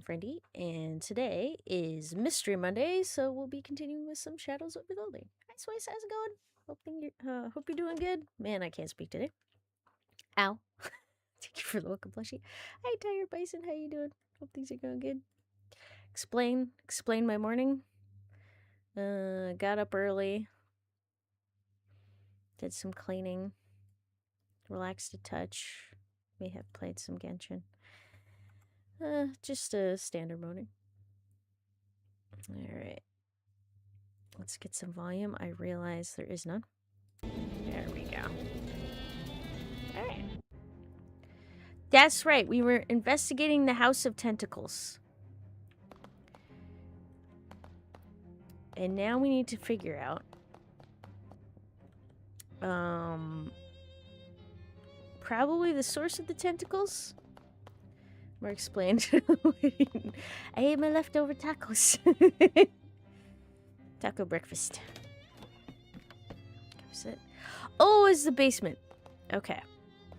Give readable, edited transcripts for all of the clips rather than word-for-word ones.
Friendy, and today is Mystery Monday, so we'll be continuing with some Shadows over Loathing. Hi, Swiss, how's it going? Hope you're doing good. Man, I can't speak today. Ow. Thank you for the welcome, plushie. Hi, Tiger Bison, how you doing? Hope things are going good. Explain my morning. Got up early. Did some cleaning. Relaxed a touch. May have played some Genshin. Just a standard morning. Alright. Let's get some volume. I realize there is none. There we go. Alright. That's right. We were investigating the House of Tentacles. And now we need to figure out probably the source of the tentacles. More explained. I ate my leftover tacos. Taco breakfast. What's it? Oh, it's the basement. Okay.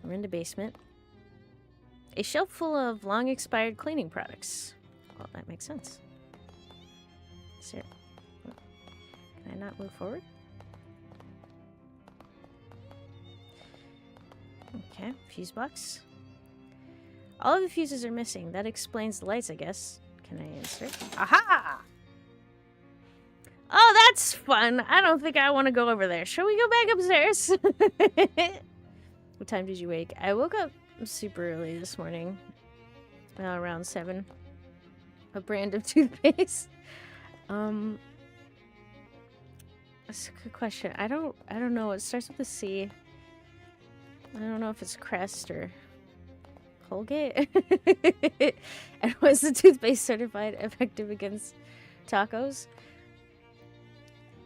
We're in the basement. A shelf full of long expired cleaning products. Well, that makes sense. Is there... Can I not move forward? Okay, fuse box. All of the fuses are missing. That explains the lights, I guess. Can I insert? Aha! Oh, that's fun. I don't think I want to go over there. Shall we go back upstairs? What time did you wake? I woke up super early this morning. Around 7. A brand of toothpaste. That's a good question. I don't know. It starts with a C. I don't know if it's Crest or Colgate. And was the toothpaste certified effective against tacos?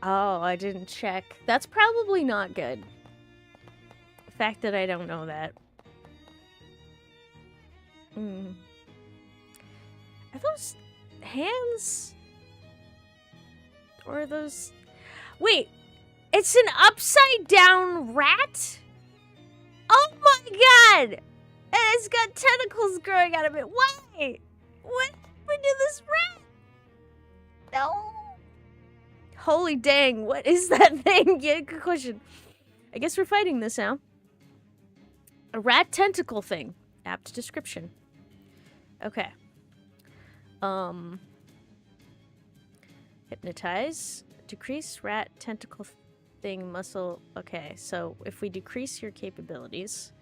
Oh, I didn't check. That's probably not good. The fact that I don't know that. Are those hands? Or are those... Wait! It's an upside down rat? Oh my god! And it's got tentacles growing out of it. Why? What happened to this rat? No. Holy dang, what is that thing? Yeah, good question. I guess we're fighting this now. A rat tentacle thing. Apt description. Okay. Hypnotize. Decrease rat tentacle thing muscle. Okay, so if we decrease your capabilities...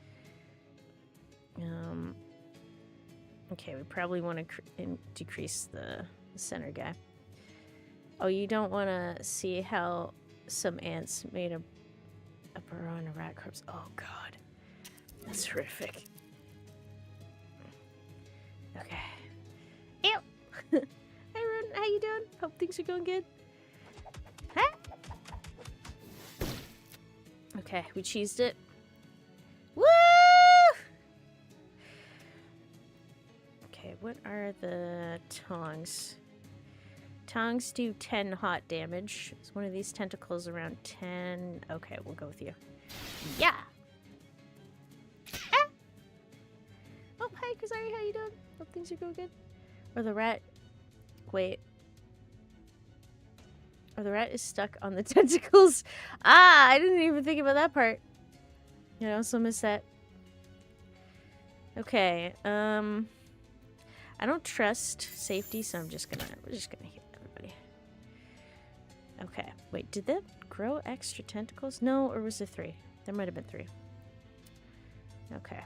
Okay, we probably want to decrease the center guy. Oh, you don't want to see how some ants made a burrow in a rat corpse. Oh, God. That's horrific. Okay. Ew! Hi, Ron. How you doing? Hope things are going good. Huh? Okay, we cheesed it. Woo! Okay, what are the tongs? Tongs do 10 hot damage. Is one of these tentacles around 10? Okay, we'll go with you. Yeah! Ah! Oh, hi, Kazari, how you doing? Hope things are going good. Or the rat... Wait. Or the rat is stuck on the tentacles. Ah, I didn't even think about that part. I also missed that. Okay, I don't trust safety, so we're just gonna hit everybody. Okay, wait, did that grow extra tentacles? No, or was there 3? There might have been 3. Okay.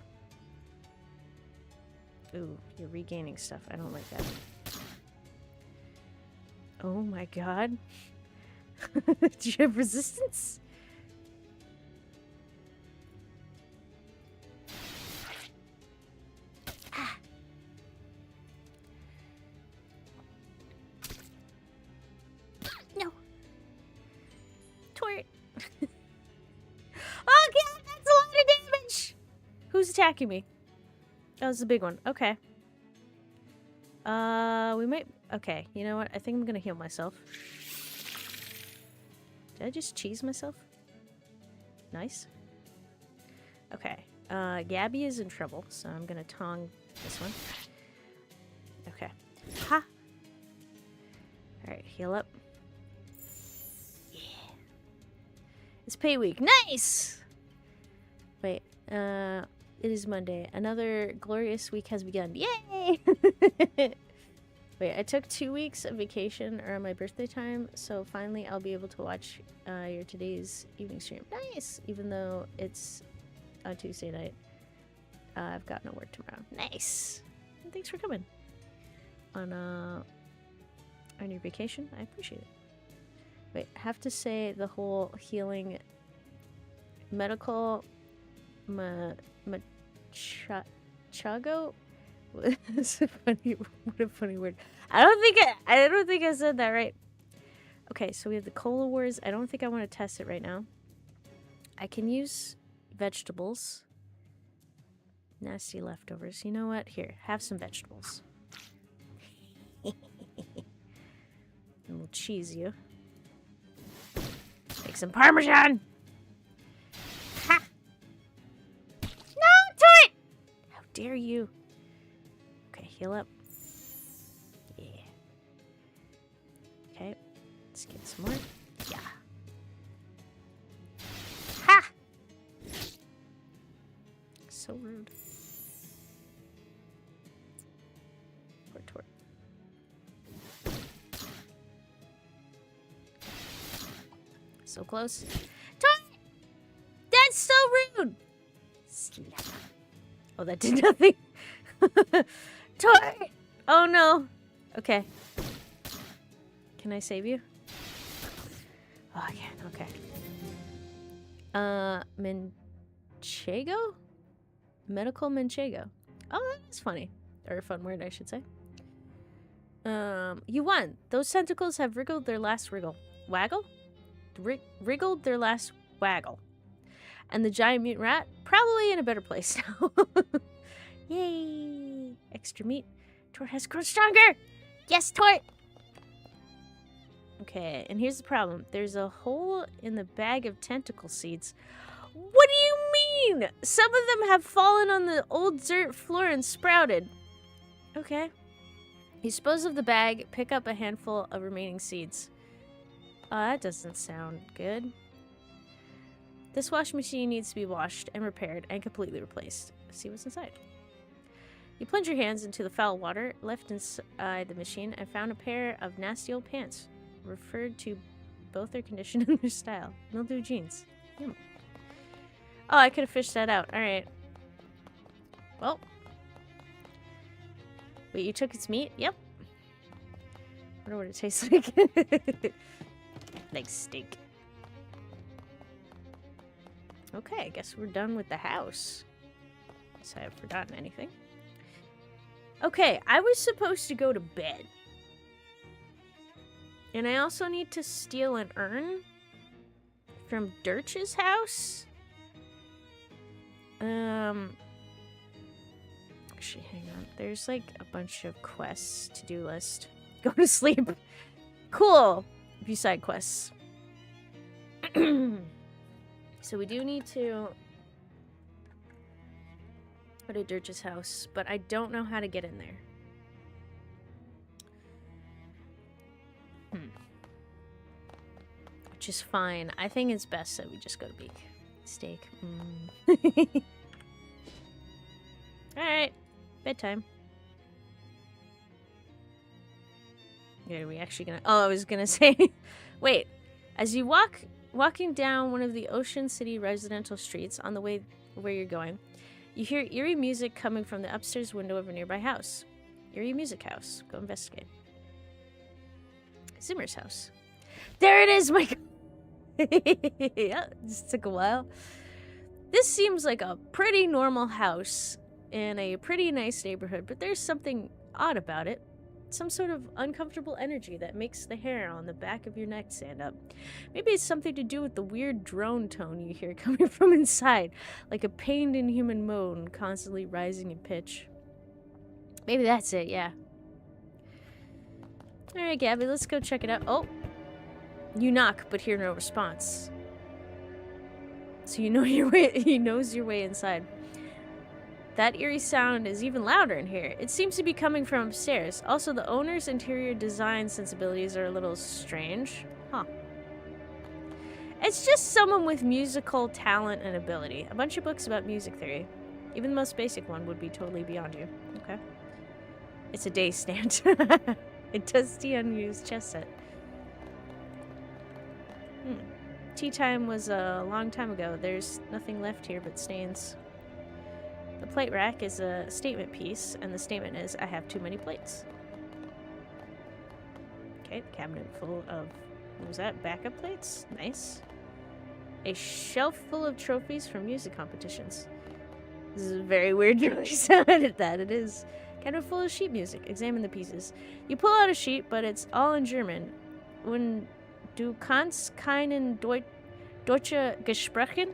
Ooh, you're regaining stuff. I don't like that. Oh my god. Do you have resistance? Ah. No. Tort. Oh god, that's a lot of damage! Who's attacking me? Oh, it's a big one. Okay. We might... Okay, you know what? I think I'm gonna heal myself. Did I just cheese myself? Nice. Okay. Gabby is in trouble, so I'm gonna tong this one. Okay. Alright, heal up. Yeah. It's pay week. Nice! Wait, it is Monday. Another glorious week has begun. Yay! Wait, I took 2 weeks of vacation around my birthday time, so finally I'll be able to watch your today's evening stream. Nice! Even though it's on Tuesday night. I've got no work tomorrow. Nice! And thanks for coming. On your vacation. I appreciate it. Wait, I have to say the whole healing medical chago. That's a funny. What a funny word. I don't think I said that right. Okay, so we have the Cola Wars. I don't think I want to test it right now. I can use vegetables. Nasty leftovers. You know what? Here, have some vegetables. And we'll cheese you. Make some Parmesan! Ha! No, Toy! How dare you? Okay, heal up. Yeah. Okay, let's get some more. Yeah. Ha! So rude. Poor Tort. So close. Toy! That's so rude! Oh, that did nothing. Toy! Oh no. Okay. Can I save you? Oh, I can. Okay. Manchego? Medical Manchego. Oh, that's funny. Or a fun word, I should say. You won. Those tentacles have wriggled their last wriggle. Waggle? Wriggled their last waggle. And the giant mutant rat, probably in a better place now. Yay! Extra meat. Tort has grown stronger! Yes, Tort! Okay, and here's the problem. There's a hole in the bag of tentacle seeds. What do you mean? Some of them have fallen on the old dirt floor and sprouted. Okay. You dispose of the bag, pick up a handful of remaining seeds. That doesn't sound good. This washing machine needs to be washed and repaired and completely replaced. Let's see what's inside. You plunge your hands into the foul water left inside the machine and found a pair of nasty old pants. Referred to both their condition and their style. Mildew jeans. Oh, I could have fished that out. Alright. Well. Wait, you took its meat? Yep. I wonder what it tastes like. Like steak. Okay, I guess we're done with the house. Unless I have forgotten anything. Okay, I was supposed to go to bed. And I also need to steal an urn from Dirch's house. Actually, hang on. There's like a bunch of quests, to-do list. Go to sleep. Cool. A few side quests. So we do need to go to Dirch's house, but I don't know how to get in there. Which is fine. I think it's best that we just go to Beak. Steak. Alright. Bedtime. Yeah, are we actually gonna... Oh, I was gonna say... Wait. As you walking down one of the Ocean City residential streets on the way where you're going, you hear eerie music coming from the upstairs window of a nearby house. Eerie Music House. Go investigate. Zimmer's house. There it is, my... Yeah, just took a while. This seems like a pretty normal house in a pretty nice neighborhood, but there's something odd about it. Some sort of uncomfortable energy that makes the hair on the back of your neck stand up. Maybe it's something to do with the weird drone tone you hear coming from inside, like a pained inhuman moan constantly rising in pitch. Maybe that's it, yeah. Alright, Gabby, let's go check it out. Oh! You knock, but hear no response. So you know your way. He knows your way inside. That eerie sound is even louder in here. It seems to be coming from upstairs. Also, the owner's interior design sensibilities are a little strange. Huh. It's just someone with musical talent and ability. A bunch of books about music theory. Even the most basic one would be totally beyond you. Okay. It's a day stand. A dusty, unused chess set. Tea time was a long time ago. There's nothing left here but stains. The plate rack is a statement piece, and the statement is, I have too many plates. Okay, cabinet full of, what was that, backup plates? Nice. A shelf full of trophies from music competitions. This is a very weird noise. That it is. Cabinet full of sheet music. Examine the pieces. You pull out a sheet, but it's all in German. When du kannst keinen Deutsche gesprochen?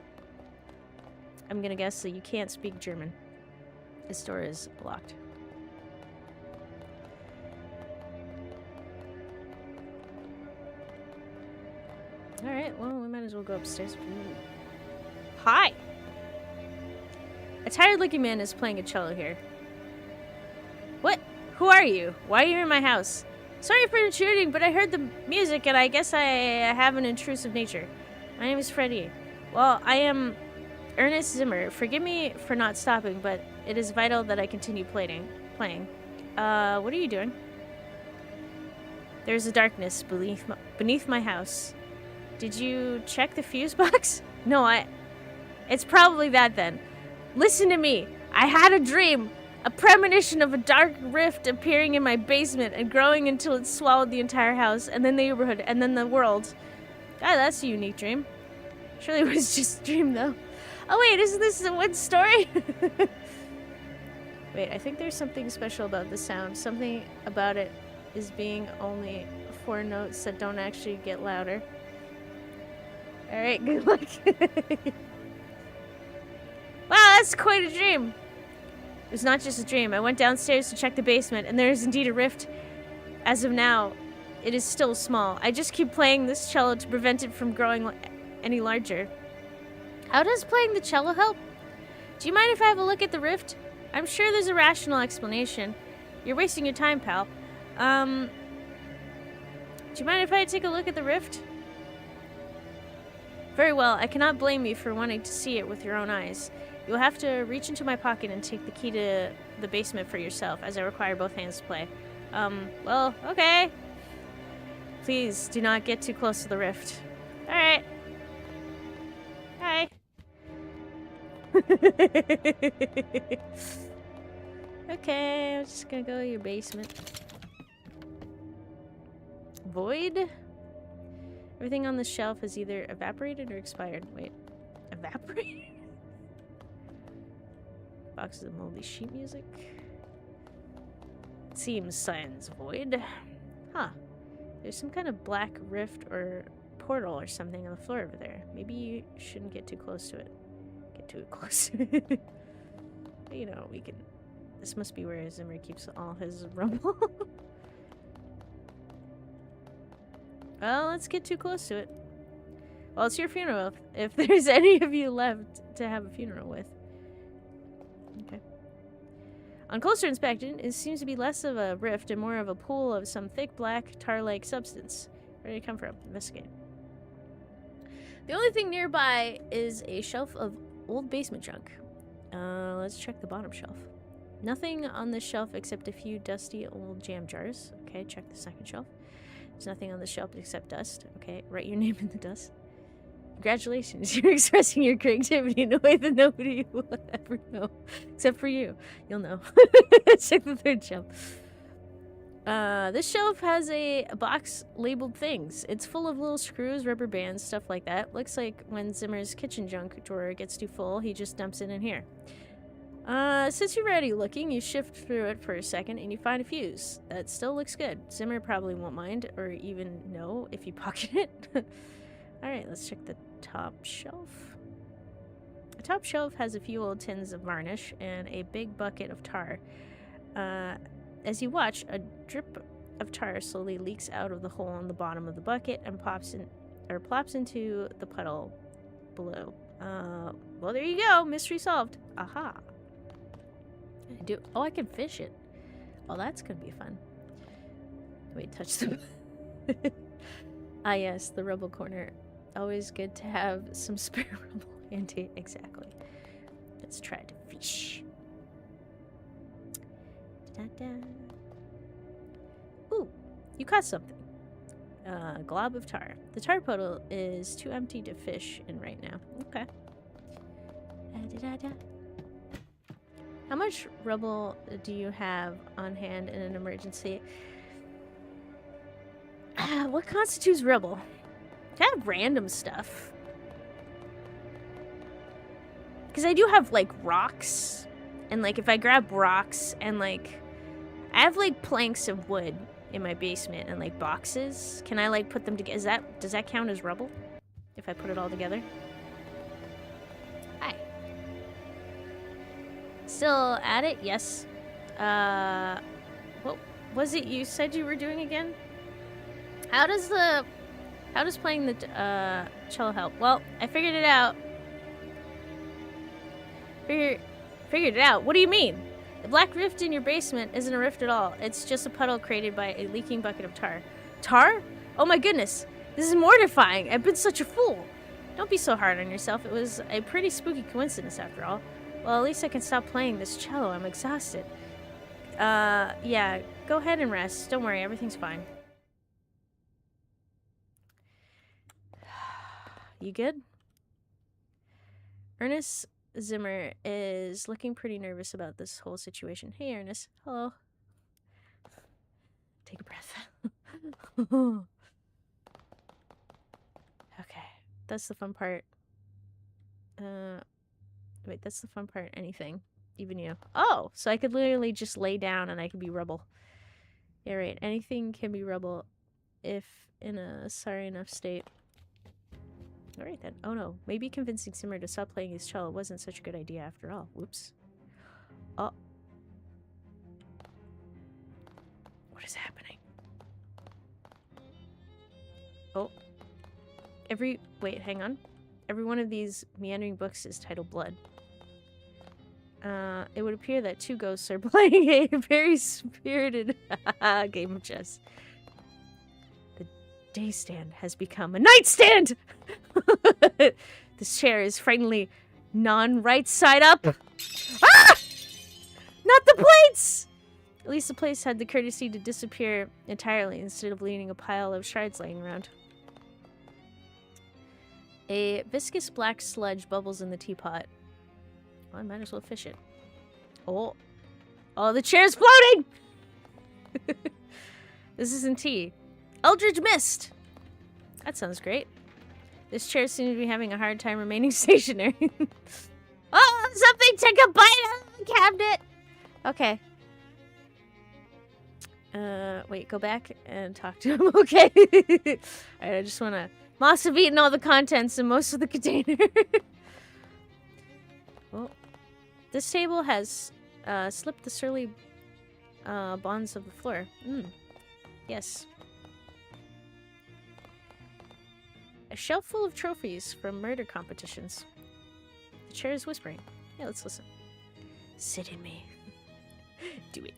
I'm gonna guess that you can't speak German. This door is locked. Alright, well, we might as well go upstairs. Ooh. Hi! A tired-looking man is playing a cello here. What? Who are you? Why are you in my house? Sorry for intruding, but I heard the music and I guess I have an intrusive nature. My name is Freddy. Well, I am Ernest Zimmer. Forgive me for not stopping, but it is vital that I continue playing. What are you doing? There's a darkness beneath my house. Did you check the fuse box? No, it's probably that then. Listen to me. I had a dream. A premonition of a dark rift appearing in my basement and growing until it swallowed the entire house, and then the neighborhood, and then the world. God, that's a unique dream. Surely it was just a dream, though. Oh, wait, isn't this one story? Wait, I think there's something special about the sound. Something about it is being only 4 notes that don't actually get louder. Alright, good luck. Wow, that's quite a dream. It was not just a dream. I went downstairs to check the basement, and there is indeed a rift. As of now, it is still small. I just keep playing this cello to prevent it from growing any larger. How does playing the cello help? Do you mind if I have a look at the rift? I'm sure there's a rational explanation. You're wasting your time, pal. Do you mind if I take a look at the rift? Very well. I cannot blame you for wanting to see it with your own eyes. You'll have to reach into my pocket and take the key to the basement for yourself, as I require both hands to play. Well, okay. Please, do not get too close to the rift. Alright. Hi. Okay, I'm just gonna go to your basement. Void? Everything on the shelf is either evaporated or expired. Wait. Evaporated? Boxes of moldy sheet music. Seems signs void. Huh. There's some kind of black rift or portal or something on the floor over there. Maybe you shouldn't get too close to it. Get too close. But, you know, we can... This must be where Zimmer keeps all his rumble. Well, let's get too close to it. Well, it's your funeral if there's any of you left to have a funeral with. Okay. On closer inspection, it seems to be less of a rift and more of a pool of some thick black tar-like substance. Where did it come from? Investigate. The only thing nearby is a shelf of old basement junk. Let's check the bottom shelf. Nothing on this shelf except a few dusty old jam jars. Okay, check the second shelf. There's nothing on the shelf except dust. Okay, write your name in the dust. Congratulations, you're expressing your creativity in a way that nobody will ever know. Except for you. You'll know. Check the third shelf. This shelf has a box labeled things. It's full of little screws, rubber bands, stuff like that. Looks like when Zimmer's kitchen junk drawer gets too full, he just dumps it in here. Since you're already looking, you shift through it for a second and you find a fuse. That still looks good. Zimmer probably won't mind or even know if you pocket it. Alright, let's check the top shelf. The top shelf has a few old tins of varnish and a big bucket of tar. As you watch, a drip of tar slowly leaks out of the hole on the bottom of the bucket and plops into the puddle below. Well, there you go. Mystery solved. Aha. I do. Oh, I can fish it. Oh, that's gonna be fun. Wait, touch the... Ah, yes, the rubble corner. Always good to have some spare rubble handy. Exactly. Let's try to fish. Da-da. Ooh, you caught something. Glob of tar. The tar puddle is too empty to fish in right now. Okay. Da-da-da-da. How much rubble do you have on hand in an emergency? What constitutes rubble? Kind of random stuff. Because I do have, like, rocks. And, like, if I grab rocks and, like... I have, like, planks of wood in my basement and, like, boxes. Can I, like, put them together? Does that count as rubble? If I put it all together? Hi. Still at it? Yes. What was it you said you were doing again? How does playing the cello help? Well, I figured it out. Figured it out. What do you mean? The black rift in your basement isn't a rift at all. It's just a puddle created by a leaking bucket of tar. Tar? Oh my goodness. This is mortifying. I've been such a fool. Don't be so hard on yourself. It was a pretty spooky coincidence after all. Well, at least I can stop playing this cello. I'm exhausted. Yeah. Go ahead and rest. Don't worry. Everything's fine. You good? Ernest Zimmer is looking pretty nervous about this whole situation. Hey, Ernest. Hello. Take a breath. Okay. That's the fun part. Wait, that's the fun part. Anything. Even you. Oh! So I could literally just lay down and I could be rubble. Yeah, right. Anything can be rubble if in a sorry enough state. Alright then. Oh no. Maybe convincing Simmer to stop playing his cello wasn't such a good idea after all. Whoops. Oh. What is happening? Oh. Wait, hang on. Every one of these meandering books is titled Blood. It would appear that two ghosts are playing a very spirited game of chess. The day stand has become a nightstand! This chair is frighteningly non-right side up. Ah! Not the plates! At least the plates had the courtesy to disappear entirely instead of leaving a pile of shards laying around. A viscous black sludge bubbles in the teapot. Well, I might as well fish it. Oh. Oh, the chair's floating! This isn't tea. Eldritch Mist! That sounds great. This chair seems to be having a hard time remaining stationary. Oh, something took a bite out of the cabinet! Okay. Wait, go back and talk to him. Okay. Alright, I just wanna... Must have eaten all the contents and most of the container. Well, this table has slipped the surly bonds of the floor. Yes. A shelf full of trophies from murder competitions. The chair is whispering. Yeah, let's listen. Sit in me. Do it.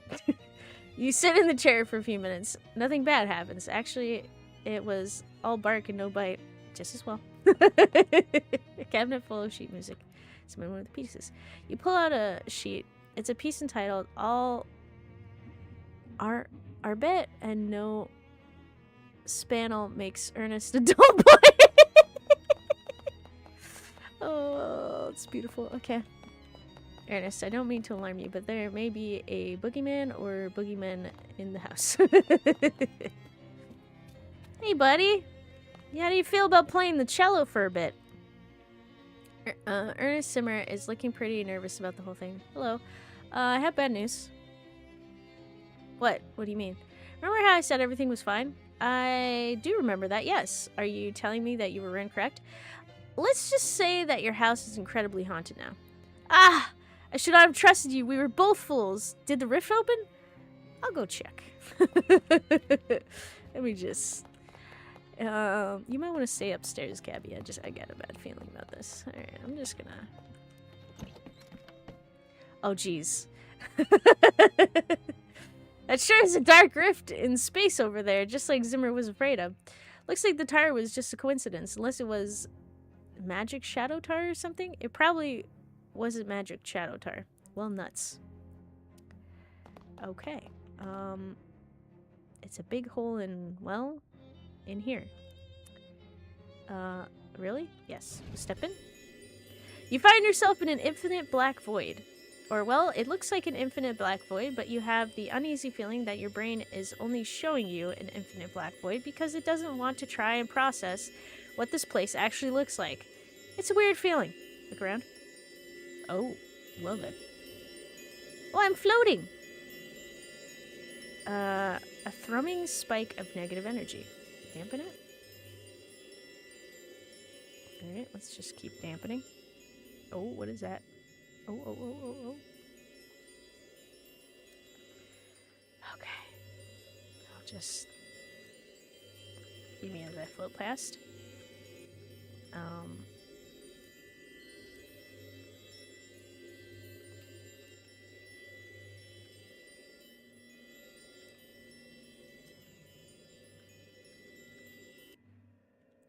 You sit in the chair for a few minutes. Nothing bad happens. Actually, it was all bark and no bite. Just as well. A cabinet full of sheet music. Some with the pieces. You pull out a sheet. It's a piece entitled All Our Bet and No Spannel Makes Ernest a Dull Boy. Oh, it's beautiful. Okay. Ernest, I don't mean to alarm you, but there may be a boogeyman or boogeymen in the house. Hey, buddy. Yeah, how do you feel about playing the cello for a bit? Ernest Zimmer is looking pretty nervous about the whole thing. Hello. I have bad news. What? What do you mean? Remember how I said everything was fine? I do remember that, yes. Are you telling me that you were incorrect? Let's just say that your house is incredibly haunted now. Ah! I should not have trusted you. We were both fools. Did the rift open? I'll go check. Let me just... you might want to stay upstairs, Gabby. I got a bad feeling about this. Alright, I'm just gonna... Oh, jeez. That sure is a dark rift in space over there, just like Zimmer was afraid of. Looks like the tire was just a coincidence, unless it was magic shadow tar or something. It probably wasn't magic shadow tar. Well, nuts. Okay. It's a big hole in, well, in here. Really? Yes. Step in. You find yourself in an infinite black void. Or, well, it looks like an infinite black void, but you have the uneasy feeling that your brain is only showing you an infinite black void because it doesn't want to try and process what this place actually looks like. It's a weird feeling. Look around. Oh, well then. Oh, I'm floating! A thrumming spike of negative energy. Dampen it? Alright, let's just keep dampening. Oh, what is that? Oh. Okay. I'll just... Give me as I float past.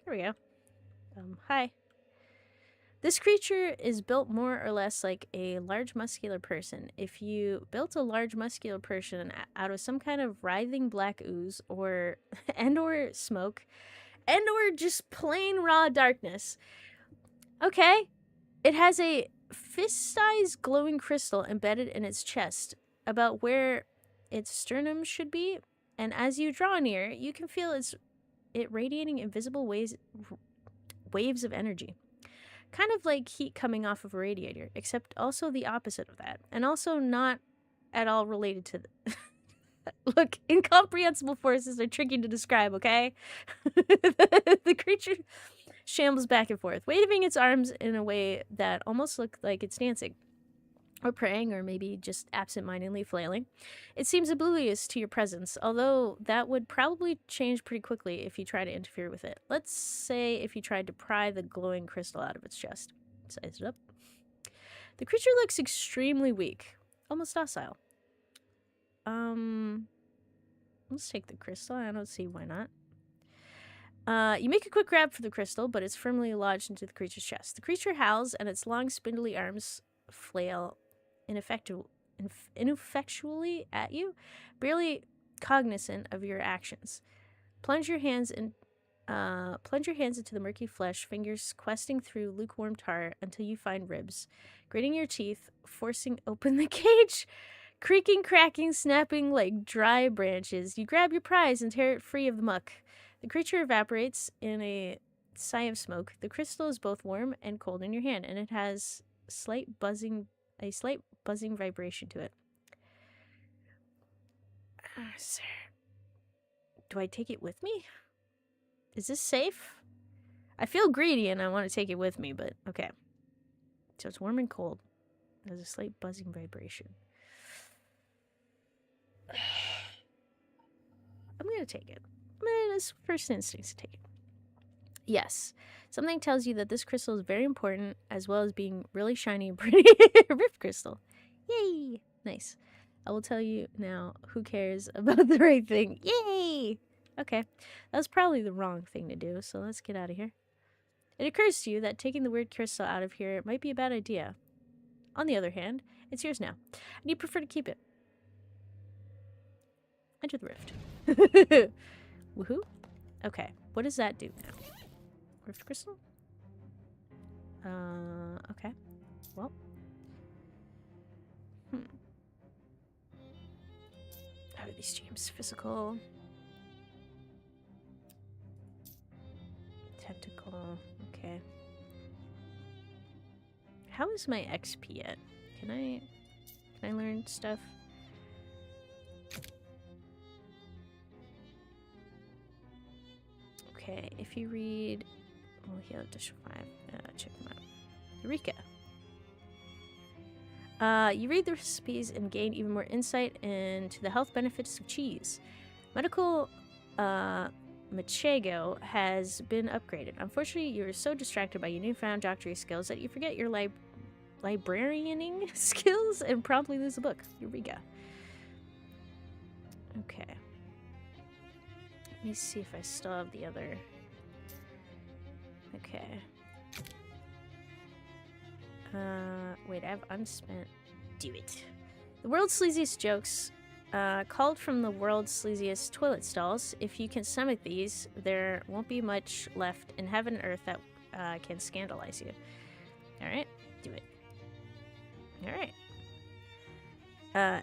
Here we go. Hi. This creature is built more or less like a large muscular person. If you built a large muscular person out of some kind of writhing black ooze or smoke or just plain raw darkness. Okay. It has a fist-sized glowing crystal embedded in its chest about where its sternum should be, and as you draw near, you can feel it radiating invisible waves of energy. Kind of like heat coming off of a radiator, except also the opposite of that. And also not at all related to... Look, incomprehensible forces are tricky to describe, okay? The creature shambles back and forth, waving its arms in a way that almost looks like it's dancing. Or praying, or maybe just absent-mindedly flailing. It seems oblivious to your presence, although that would probably change pretty quickly if you try to interfere with it. Let's say if you tried to pry the glowing crystal out of its chest. Size it up. The creature looks extremely weak, almost docile. Let's take the crystal. I don't see why not. You make a quick grab for the crystal, but it's firmly lodged into the creature's chest. The creature howls, and its long, spindly arms flail ineffectually at you, barely cognizant of your actions. Plunge your hands into the murky flesh, fingers questing through lukewarm tar until you find ribs. Gritting your teeth, forcing open the cage, creaking, cracking, snapping like dry branches. You grab your prize and tear it free of the muck. The creature evaporates in a sigh of smoke. The crystal is both warm and cold in your hand, and it has a slight buzzing vibration to it. Sir, do I take it with me? Is this safe? I feel greedy and I want to take it with me, but okay. So it's warm and cold. There's a slight buzzing vibration. I'm going to take it. This first instinct to take it. Yes. Something tells you that this crystal is very important, as well as being really shiny and pretty. Rift crystal. Yay! Nice. I will tell you now, who cares about the right thing? Yay! Okay. That was probably the wrong thing to do, so let's get out of here. It occurs to you that taking the weird crystal out of here might be a bad idea. On the other hand, it's yours now, and you prefer to keep it. Enter the rift. Woohoo! Okay, what does that do now? Rift crystal? Okay. Well. How are these gems? Physical. Tentacle. Okay. How is my XP at? Can I learn stuff? Okay, if you read... Well, here, edition 5. Check them out. Eureka! You read the recipes and gain even more insight into the health benefits of cheese. Medical Machego has been upgraded. Unfortunately, you are so distracted by your newfound doctory skills that you forget your librarianing skills and promptly lose a book. Here we go. Okay. Let me see if I still have the other. Okay. Wait, I have unspent. Do it. The world's sleaziest jokes, called from the world's sleaziest toilet stalls. If you can stomach these, there won't be much left in heaven and earth that can scandalize you. Alright, do it. Alright.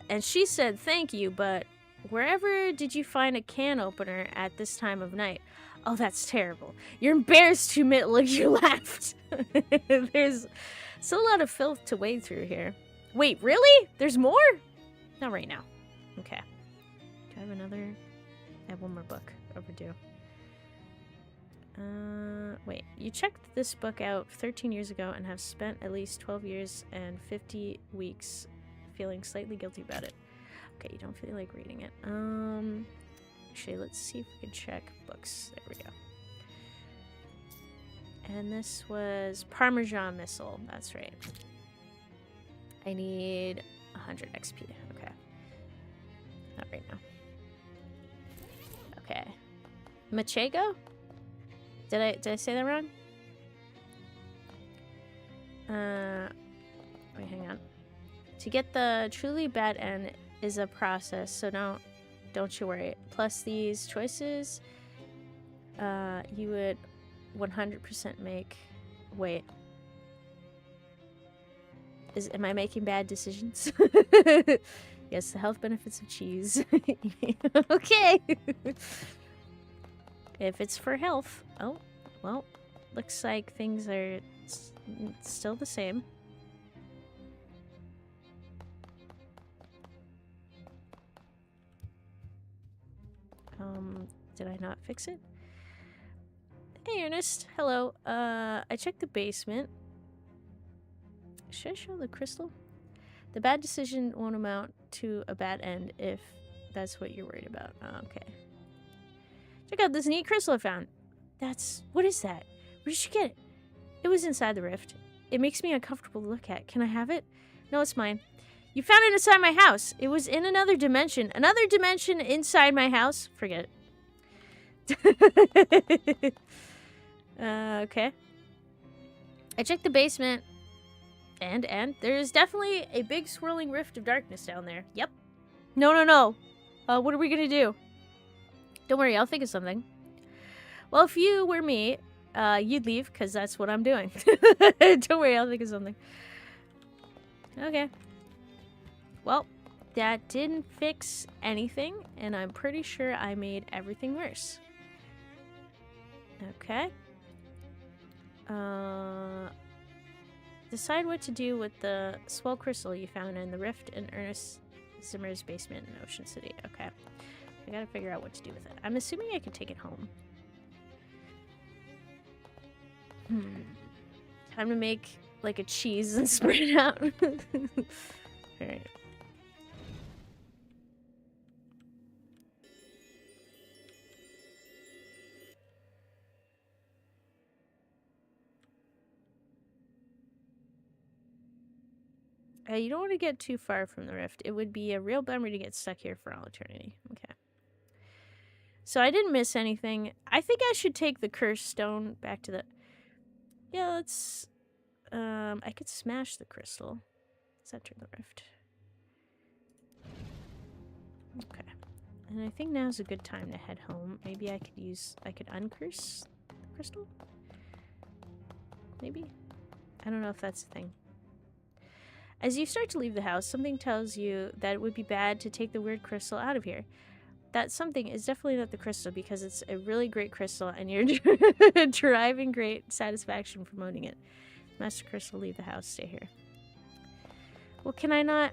And she said, thank you, but wherever did you find a can opener at this time of night? Oh, that's terrible. You're embarrassed to admit like you laughed. There's still a lot of filth to wade through here. Wait, really? There's more? Not right now. Okay. Do I have another? I have one more book overdue. Wait. You checked this book out 13 years ago and have spent at least 12 years and 50 weeks feeling slightly guilty about it. Okay, you don't feel like reading it. Actually, let's see if we can check books. There we go. And this was Parmesan Missile. That's right. I need 100 XP. Okay. Not right now. Okay. Machego? Did I say that wrong? Wait, hang on. To get the truly bad end is a process, so don't you worry. Plus these choices, you would 100% make. Wait. Am I making bad decisions? Yes, the health benefits of cheese. Okay. If it's for health. Oh, well, looks like things are still the same. Did I not fix it? Hey, Ernest. Hello. I checked the basement. Should I show the crystal? The bad decision won't amount to a bad end if that's what you're worried about. Oh, okay. Check out this neat crystal I found. What is that? Where did you get it? It was inside the rift. It makes me uncomfortable to look at. Can I have it? No, it's mine. You found it inside my house. It was in another dimension. Another dimension inside my house? Forget it. Okay. I checked the basement. And there's definitely a big swirling rift of darkness down there. Yep. No. What are we gonna do? Don't worry, I'll think of something. Well, if you were me, you'd leave, because that's what I'm doing. Don't worry, I'll think of something. Okay. Well, that didn't fix anything, and I'm pretty sure I made everything worse. Okay. Decide what to do with the swell crystal you found in the rift in Ernest Zimmer's basement in Ocean City. Okay. I gotta figure out what to do with it. I'm assuming I can take it home. Time to make, like, a cheese and spread it out. Alright. You don't want to get too far from the rift. It would be a real bummer to get stuck here for all eternity. Okay. So I didn't miss anything. I think I should take the cursed stone back to the... Yeah, let's... I could smash the crystal. Center the rift. Okay. And I think now's a good time to head home. Maybe I could uncurse the crystal? Maybe? I don't know if that's a thing. As you start to leave the house, something tells you that it would be bad to take the weird crystal out of here. That something is definitely not the crystal, because it's a really great crystal and you're deriving great satisfaction from owning it. Master Crystal, leave the house. Stay here. Well, can I not...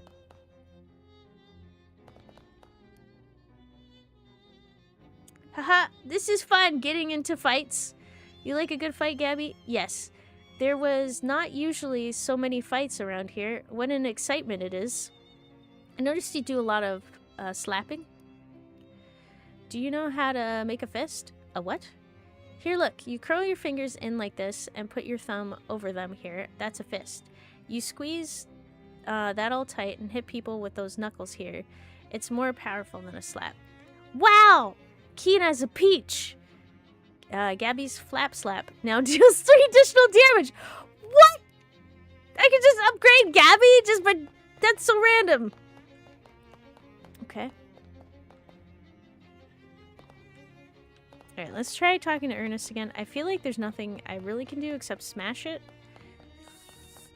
Haha, this is fun, getting into fights. You like a good fight, Gabby? Yes. There was not usually so many fights around here. What an excitement it is. I noticed you do a lot of slapping. Do you know how to make a fist? A what? Here, look. You curl your fingers in like this and put your thumb over them here. That's a fist. You squeeze that all tight and hit people with those knuckles here. It's more powerful than a slap. Wow! Keen as a peach. Gabby's flap slap now deals 3 additional damage. What? I can just upgrade Gabby just by... That's so random. Okay. Alright, let's try talking to Ernest again. I feel like there's nothing I really can do except smash it.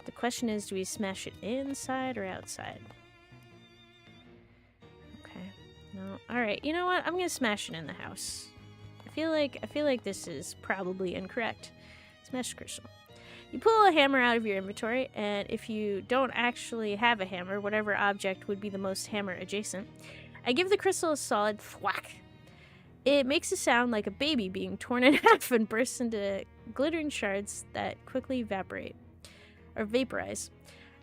The question is, do we smash it inside or outside? Okay. No. Alright, you know what? I'm gonna smash it in the house. I feel like this is probably incorrect. Smash crystal. You pull a hammer out of your inventory, and if you don't actually have a hammer, whatever object would be the most hammer adjacent, I give the crystal a solid thwack. It makes a sound like a baby being torn in half and bursts into glittering shards that quickly evaporate or vaporize.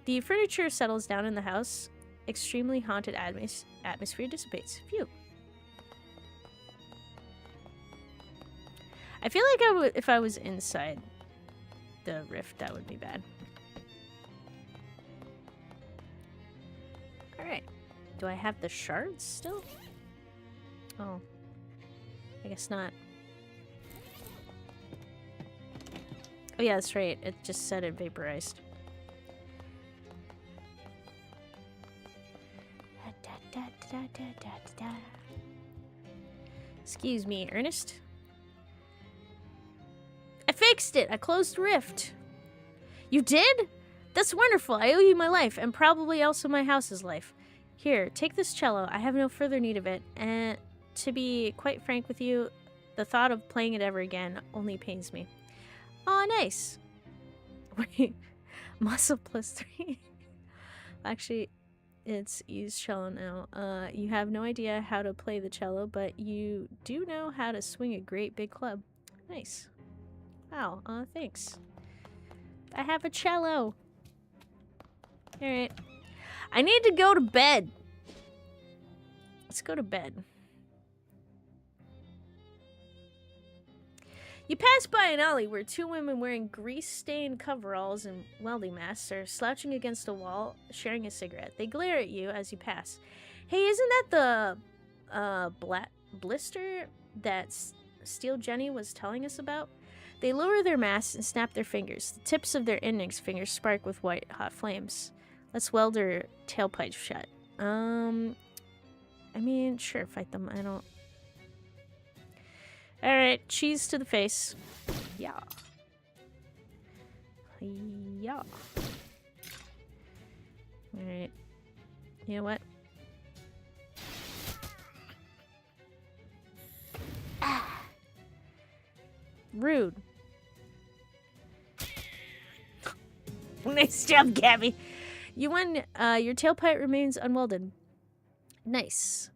The furniture settles down in the house. Extremely haunted atmosphere dissipates. Phew. I feel like if I was inside the rift, that would be bad. Alright. Do I have the shards still? Oh. I guess not. Oh yeah, that's right. It just said it vaporized. Excuse me, Ernest? I fixed it! I closed the rift. You did? That's wonderful. I owe you my life, and probably also my house's life. Here, take this cello. I have no further need of it, and to be quite frank with you, the thought of playing it ever again only pains me. Aw, nice. Wait, muscle +3. Actually, it's used cello now. You have no idea how to play the cello, but you do know how to swing a great big club. Nice. Wow, thanks. I have a cello. Alright. I need to go to bed. Let's go to bed. You pass by an alley where 2 women wearing grease-stained coveralls and welding masks are slouching against a wall, sharing a cigarette. They glare at you as you pass. Hey, isn't that the blister that Steel Jenny was telling us about? They lower their masks and snap their fingers. The tips of their index fingers spark with white-hot flames. Let's weld her tailpipe shut. I mean, sure, fight them. I don't... Alright, cheese to the face. Yeah. Yeah. Alright. You know what? Ah. Rude. Nice job, Gabby. You won. Your tailpipe remains unwelded. Nice.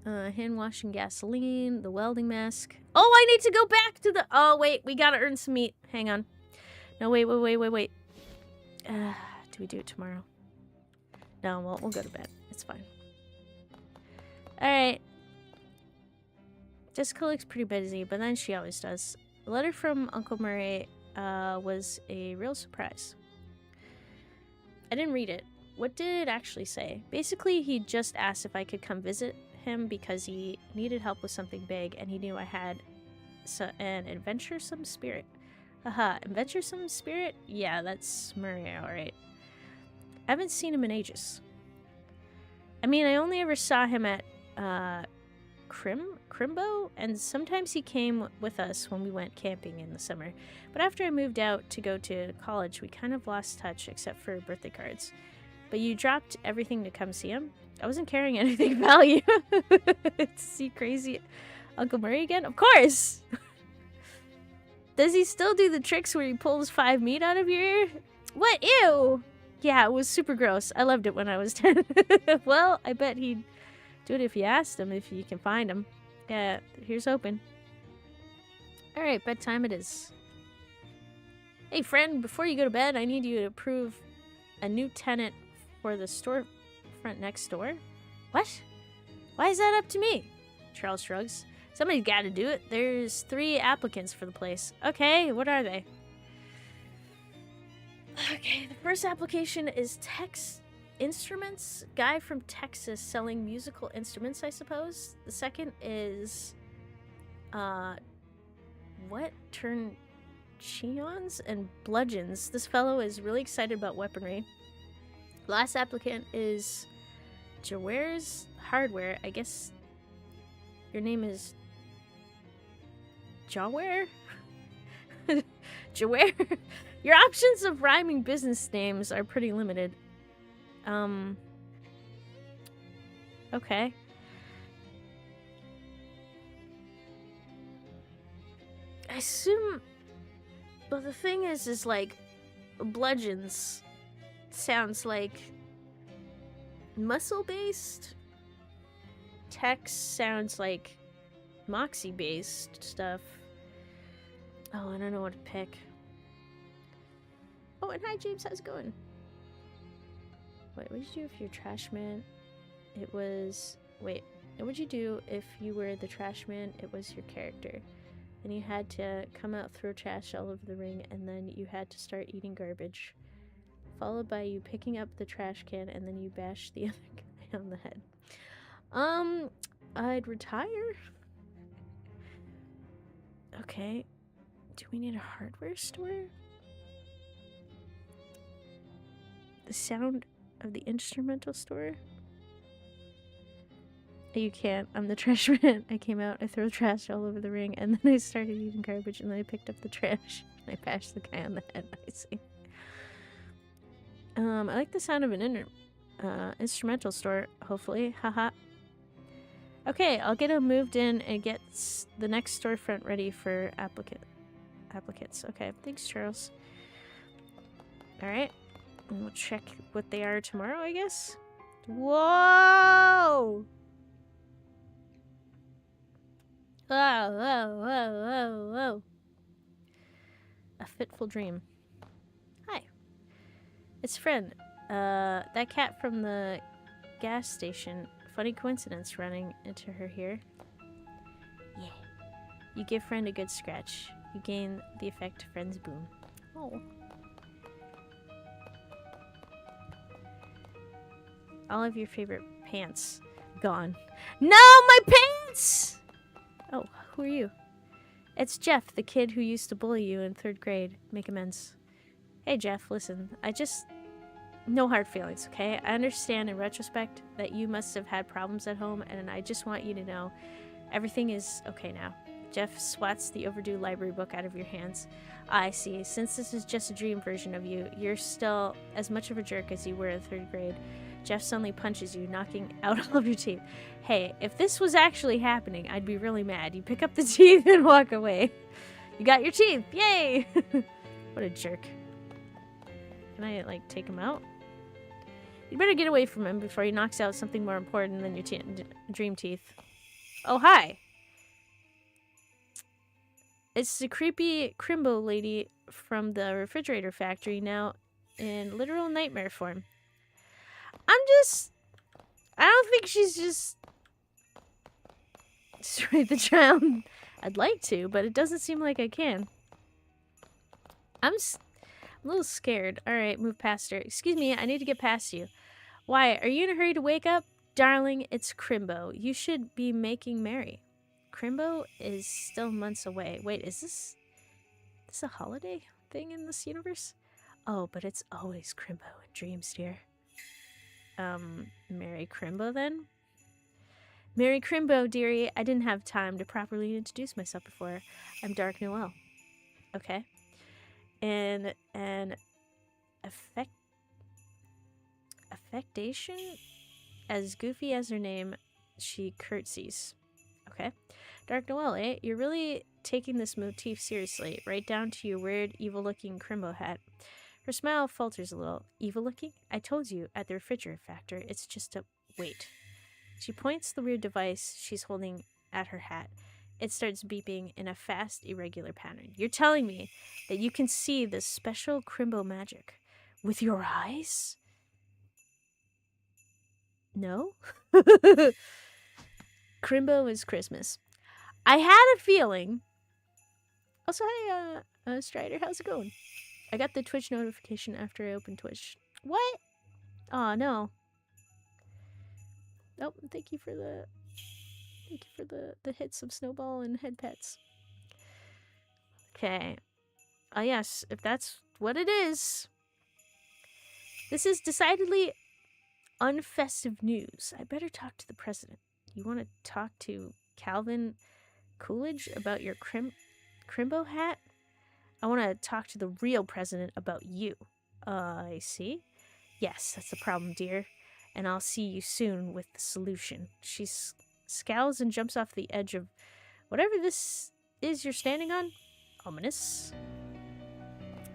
Hand washing gasoline, the welding mask. Oh, I need to go back to the... Oh, wait. We gotta earn some meat. Hang on. No, wait. Do we do it tomorrow? No, well, we'll go to bed. It's fine. Alright. Jessica looks pretty busy, but then she always does. The letter from Uncle Murray was a real surprise. I didn't read it. What did it actually say? Basically, he just asked if I could come visit him because he needed help with something big, and he knew I had an adventuresome spirit. Haha, adventuresome spirit? Yeah, that's Murray, alright. I haven't seen him in ages. I mean, I only ever saw him at Crimbo, and sometimes he came with us when we went camping in the summer. But after I moved out to go to college, we kind of lost touch except for birthday cards. But you dropped everything to come see him? I wasn't carrying anything of value. To see crazy Uncle Murray again? Of course! Does he still do the tricks where he pulls 5 meat out of your ear? What? Ew! Yeah, it was super gross. I loved it when I was 10. Well, I bet he'd do it if you asked him, if you can find him. Yeah, here's hoping. Alright, bedtime it is. Hey friend, before you go to bed, I need you to approve a new tenant for the storefront next door. What? Why is that up to me? Charles shrugs. Somebody's got to do it. There's 3 applicants for the place. Okay, what are they? Okay, the first application is Tex Instruments. Guy from Texas selling musical instruments, I suppose. The second is, what? Truncheons and bludgeons. This fellow is really excited about weaponry. Last applicant is Jaware's Hardware. I guess your name is Jaware? Jaware? Your options of rhyming business names are pretty limited. Okay. I assume... But the thing is like, bludgeons sounds like muscle-based. Tex sounds like moxie-based stuff. Oh, I don't know what to pick. Oh, and hi, James. How's it going? Wait, what did you do if you're trash man? It was... Wait, what would you do if you were the trash man? It was your character. Then you had to come out, throw trash all over the ring, and then you had to start eating garbage. Followed by you picking up the trash can, and then you bash the other guy on the head. I'd retire. Okay. Do we need a hardware store? The sound of the instrumental store? You can't. I'm the trash man. I came out, I threw trash all over the ring, and then I started eating garbage, and then I picked up the trash, and I bashed the guy on the head. I see. I like the sound of an instrumental store, hopefully. Haha. Okay, I'll get him moved in and get the next storefront ready for applicants. Okay, thanks, Charles. Alright. We'll check what they are tomorrow, I guess. Whoa! Whoa, whoa, whoa, whoa, whoa. A fitful dream. Hi. It's friend. That cat from the gas station. Funny coincidence running into her here. Yeah. You give friend a good scratch. You gain the effect friend's boon. Oh. All of your favorite pants gone. No, my pants! Oh, who are you? It's Jeff, the kid who used to bully you in 3rd grade. Make amends. Hey, Jeff, listen. No hard feelings, okay? I understand in retrospect that you must have had problems at home, and I just want you to know everything is okay now. Jeff swats the overdue library book out of your hands. I see. Since this is just a dream version of you, you're still as much of a jerk as you were in 3rd grade. Jeff suddenly punches you, knocking out all of your teeth. Hey, if this was actually happening, I'd be really mad. You pick up the teeth and walk away. You got your teeth. Yay! What a jerk. Can I, like, take him out? You better get away from him before he knocks out something more important than your dream teeth. Oh, hi! It's the creepy Crimbo lady from the refrigerator factory, now in literal nightmare form. I don't think she's just destroyed the child. I'd like to, but it doesn't seem like I can. I'm a little scared. Alright, move past her. Excuse me, I need to get past you. Why, are you in a hurry to wake up? Darling, it's Crimbo. You should be making merry. Crimbo is still months away. Wait, is this a holiday thing in this universe? Oh, but it's always Crimbo in dreams, dear. Merry Crimbo then? Merry Crimbo, dearie. I didn't have time to properly introduce myself before. I'm Dark Noel. Okay. And an affectation? As goofy as her name, she curtsies. Okay. Dark Noel, eh? You're really taking this motif seriously, right down to your weird, evil-looking Crimbo hat. Her smile falters a little. Evil-looking? I told you, at the refrigerator factory, it's just a... Wait. She points the weird device she's holding at her hat. It starts beeping in a fast, irregular pattern. You're telling me that you can see this special Crimbo magic with your eyes? No? Crimbo is Christmas. I had a feeling... Also, hi, Strider, how's it going? I got the Twitch notification after I opened Twitch. What? Oh no. Oh, thank you for the hits of Snowball and head pets. Okay. Yes, if that's what it is. This is decidedly unfestive news. I better talk to the president. You want to talk to Calvin Coolidge about your Crimbo hat? I want to talk to the real president about you. I see. Yes, that's the problem, dear. And I'll see you soon with the solution. She scowls and jumps off the edge of whatever this is you're standing on. Ominous.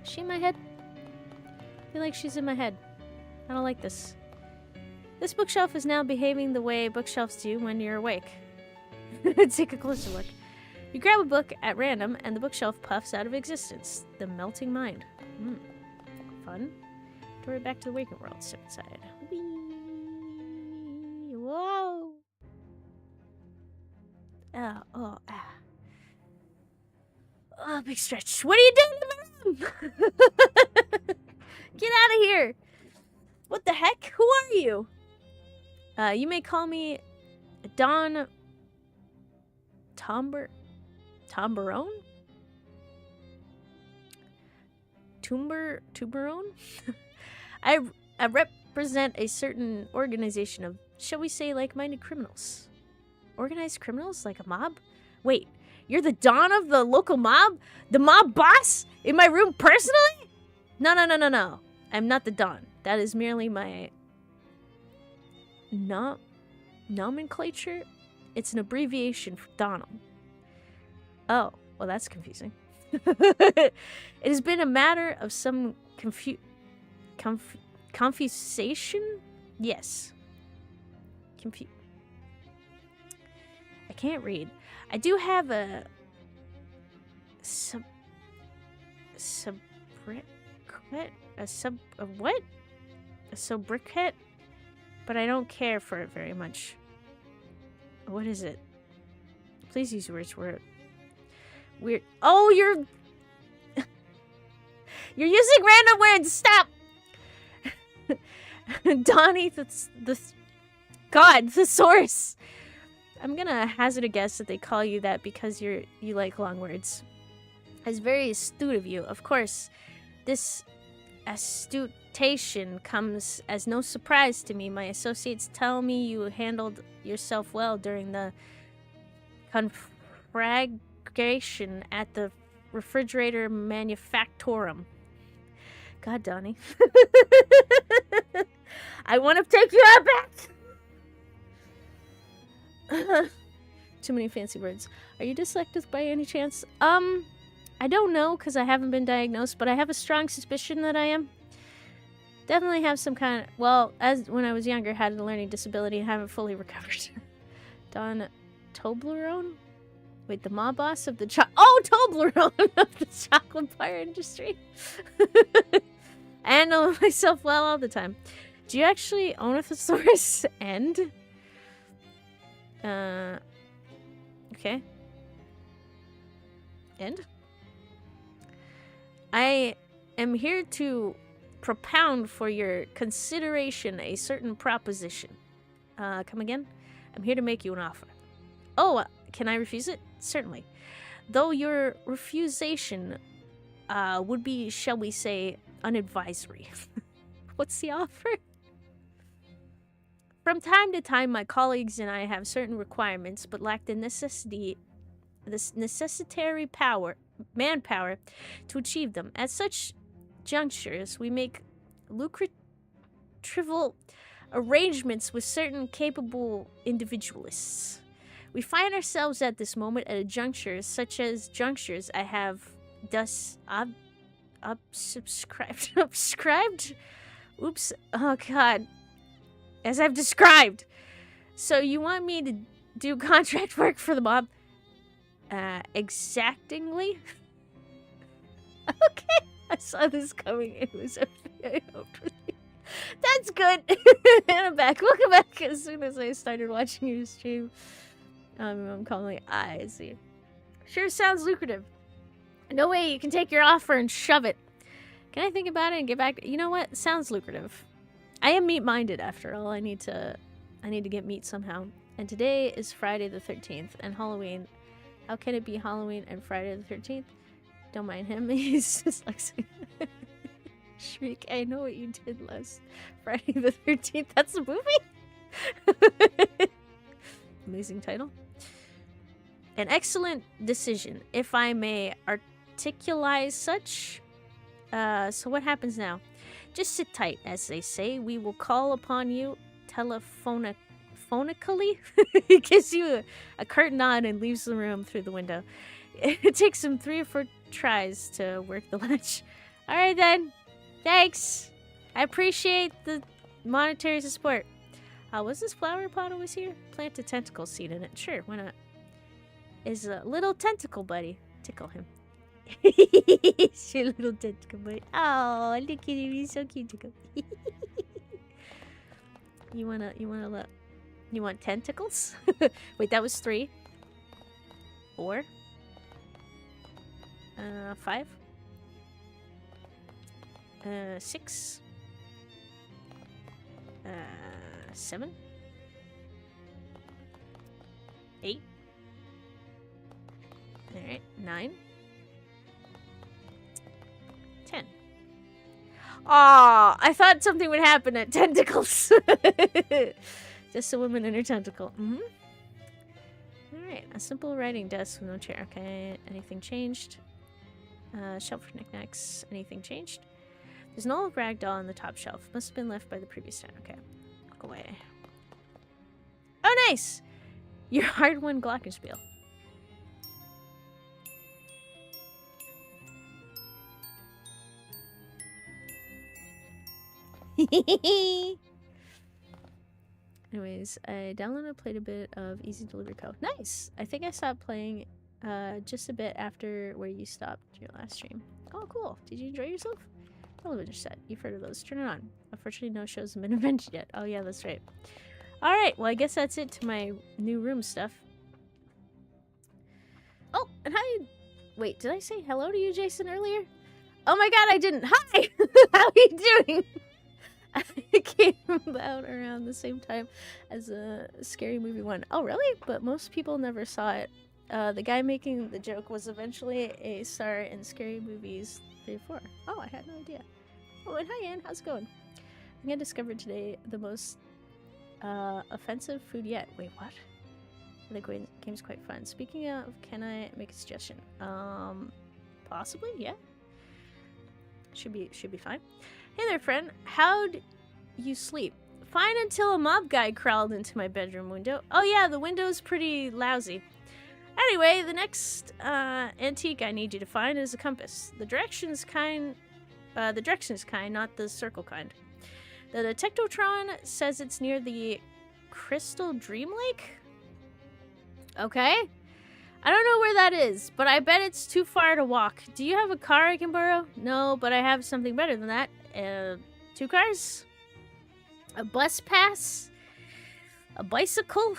Is she in my head? I feel like she's in my head. I don't like this. This bookshelf is now behaving the way bookshelves do when you're awake. Take a closer look. You grab a book at random, and the bookshelf puffs out of existence. The melting mind. Fun. Dory back to the waking world. Step inside. Whee! Whoa! Oh, big stretch. What are you doing in my room? Get out of here! What the heck? Who are you? You may call me Don Tomberone? Tuberone? I represent a certain organization of, shall we say, like-minded criminals. Organized criminals? Like a mob? Wait, you're the Don of the local mob? The mob boss? In my room personally? No. I'm not the Don. That is merely my nomenclature. It's an abbreviation for Donald. Oh, well, that's confusing. It has been a matter of some confusation? Yes. I can't read. I do have a sobriquet, but I don't care for it very much. What is it? Please use words where weird. Oh, you're using random words. Stop. Donnie, the source. I'm gonna hazard a guess that they call you that because you like long words. It's very astute of you. Of course, this astutation comes as no surprise to me. My associates tell me you handled yourself well during the conflagration at the refrigerator manufactorum. God, Donnie. I want to take you out back. Too many fancy words. Are you dyslexic by any chance? I don't know because I haven't been diagnosed, but I have a strong suspicion that I am. Definitely have some kind of, well, as when I was younger, had a learning disability and haven't fully recovered. Don Toblerone? Wait, the mob boss of the Toblerone of the chocolate bar industry. I handle myself well all the time. Do you actually own a thesaurus? End? Okay. End? I am here to propound for your consideration a certain proposition. Come again? I'm here to make you an offer. Oh, can I refuse it? Certainly. Though your refusation would be, shall we say, unadvisory. What's the offer? From time to time, my colleagues and I have certain requirements, but lack the necessary manpower to achieve them. At such junctures, we make lucrative arrangements with certain capable individualists. We find ourselves at this moment at a juncture, such as junctures I have thus subscribed. Oops. Oh, God. As I've described. So you want me to do contract work for the mob? Exactingly? Okay. I saw this coming. It was I hoped with you. That's good. And I'm back. Welcome back. As soon as I started watching your stream, I'm calling I see. Sure sounds lucrative. No way you can take your offer and shove it. Can I think about it and get back? You know what? Sounds lucrative. I am meat-minded after all. I need to get meat somehow. And today is Friday the 13th and Halloween. How can it be Halloween and Friday the 13th? Don't mind him. He's just like Shriek, I know what you did last Friday the 13th. That's a movie? Amazing title. An excellent decision, if I may articulate such. So what happens now? Just sit tight, as they say. We will call upon you telephonically. He gives you a curt nod and leaves the room through the window. It takes him 3 or 4 tries to work the latch. All right then. Thanks. I appreciate the monetary support. Was this flower pot always here? Plant a tentacle seed in it. Sure, why not? Is a little tentacle buddy. Tickle him. It's your little tentacle buddy. Oh, look at him. He's so cute. Tickle. You want tentacles? Wait, that was 3. 4. 5. 6. 7. 8. Alright, 9. 10. Aw, I thought something would happen at tentacles. Just a woman and her tentacle. Alright, a simple writing desk with no chair. Okay, anything changed? Shelf for knickknacks. Anything changed? There's an old rag doll on the top shelf. Must have been left by the previous tenant. Okay, look away. Oh, nice! Your hard-won glockenspiel. Anyways, I downloaded and played a bit of Easy Delivery Co. Nice! I think I stopped playing just a bit after where you stopped your last stream. Oh, cool. Did you enjoy yourself? Television set. You've heard of those. Turn it on. Unfortunately, no shows have been invented yet. Oh, yeah, that's right. Alright, well, I guess that's it to my new room stuff. Oh, and how you... Wait, did I say hello to you, Jason, earlier? Oh my god, I didn't. Hi! How are you doing? It came out around the same time as Scary Movie 1. Oh, really? But most people never saw it. The guy making the joke was eventually a star in Scary Movies 3 or 4. Oh, I had no idea. Oh, and hi, Ann. How's it going? I think I discovered today the most offensive food yet. Wait, what? The game's quite fun. Speaking of, can I make a suggestion? Possibly, yeah. Should be fine. Hey there, friend. How'd you sleep? Fine until a mob guy crawled into my bedroom window. Oh yeah, the window's pretty lousy. Anyway, the next antique I need you to find is a compass. The directions kind, not the circle kind. The Detectotron says it's near the Crystal Dream Lake? Okay. I don't know where that is, but I bet it's too far to walk. Do you have a car I can borrow? No, but I have something better than that. 2 cars? A bus pass? A bicycle?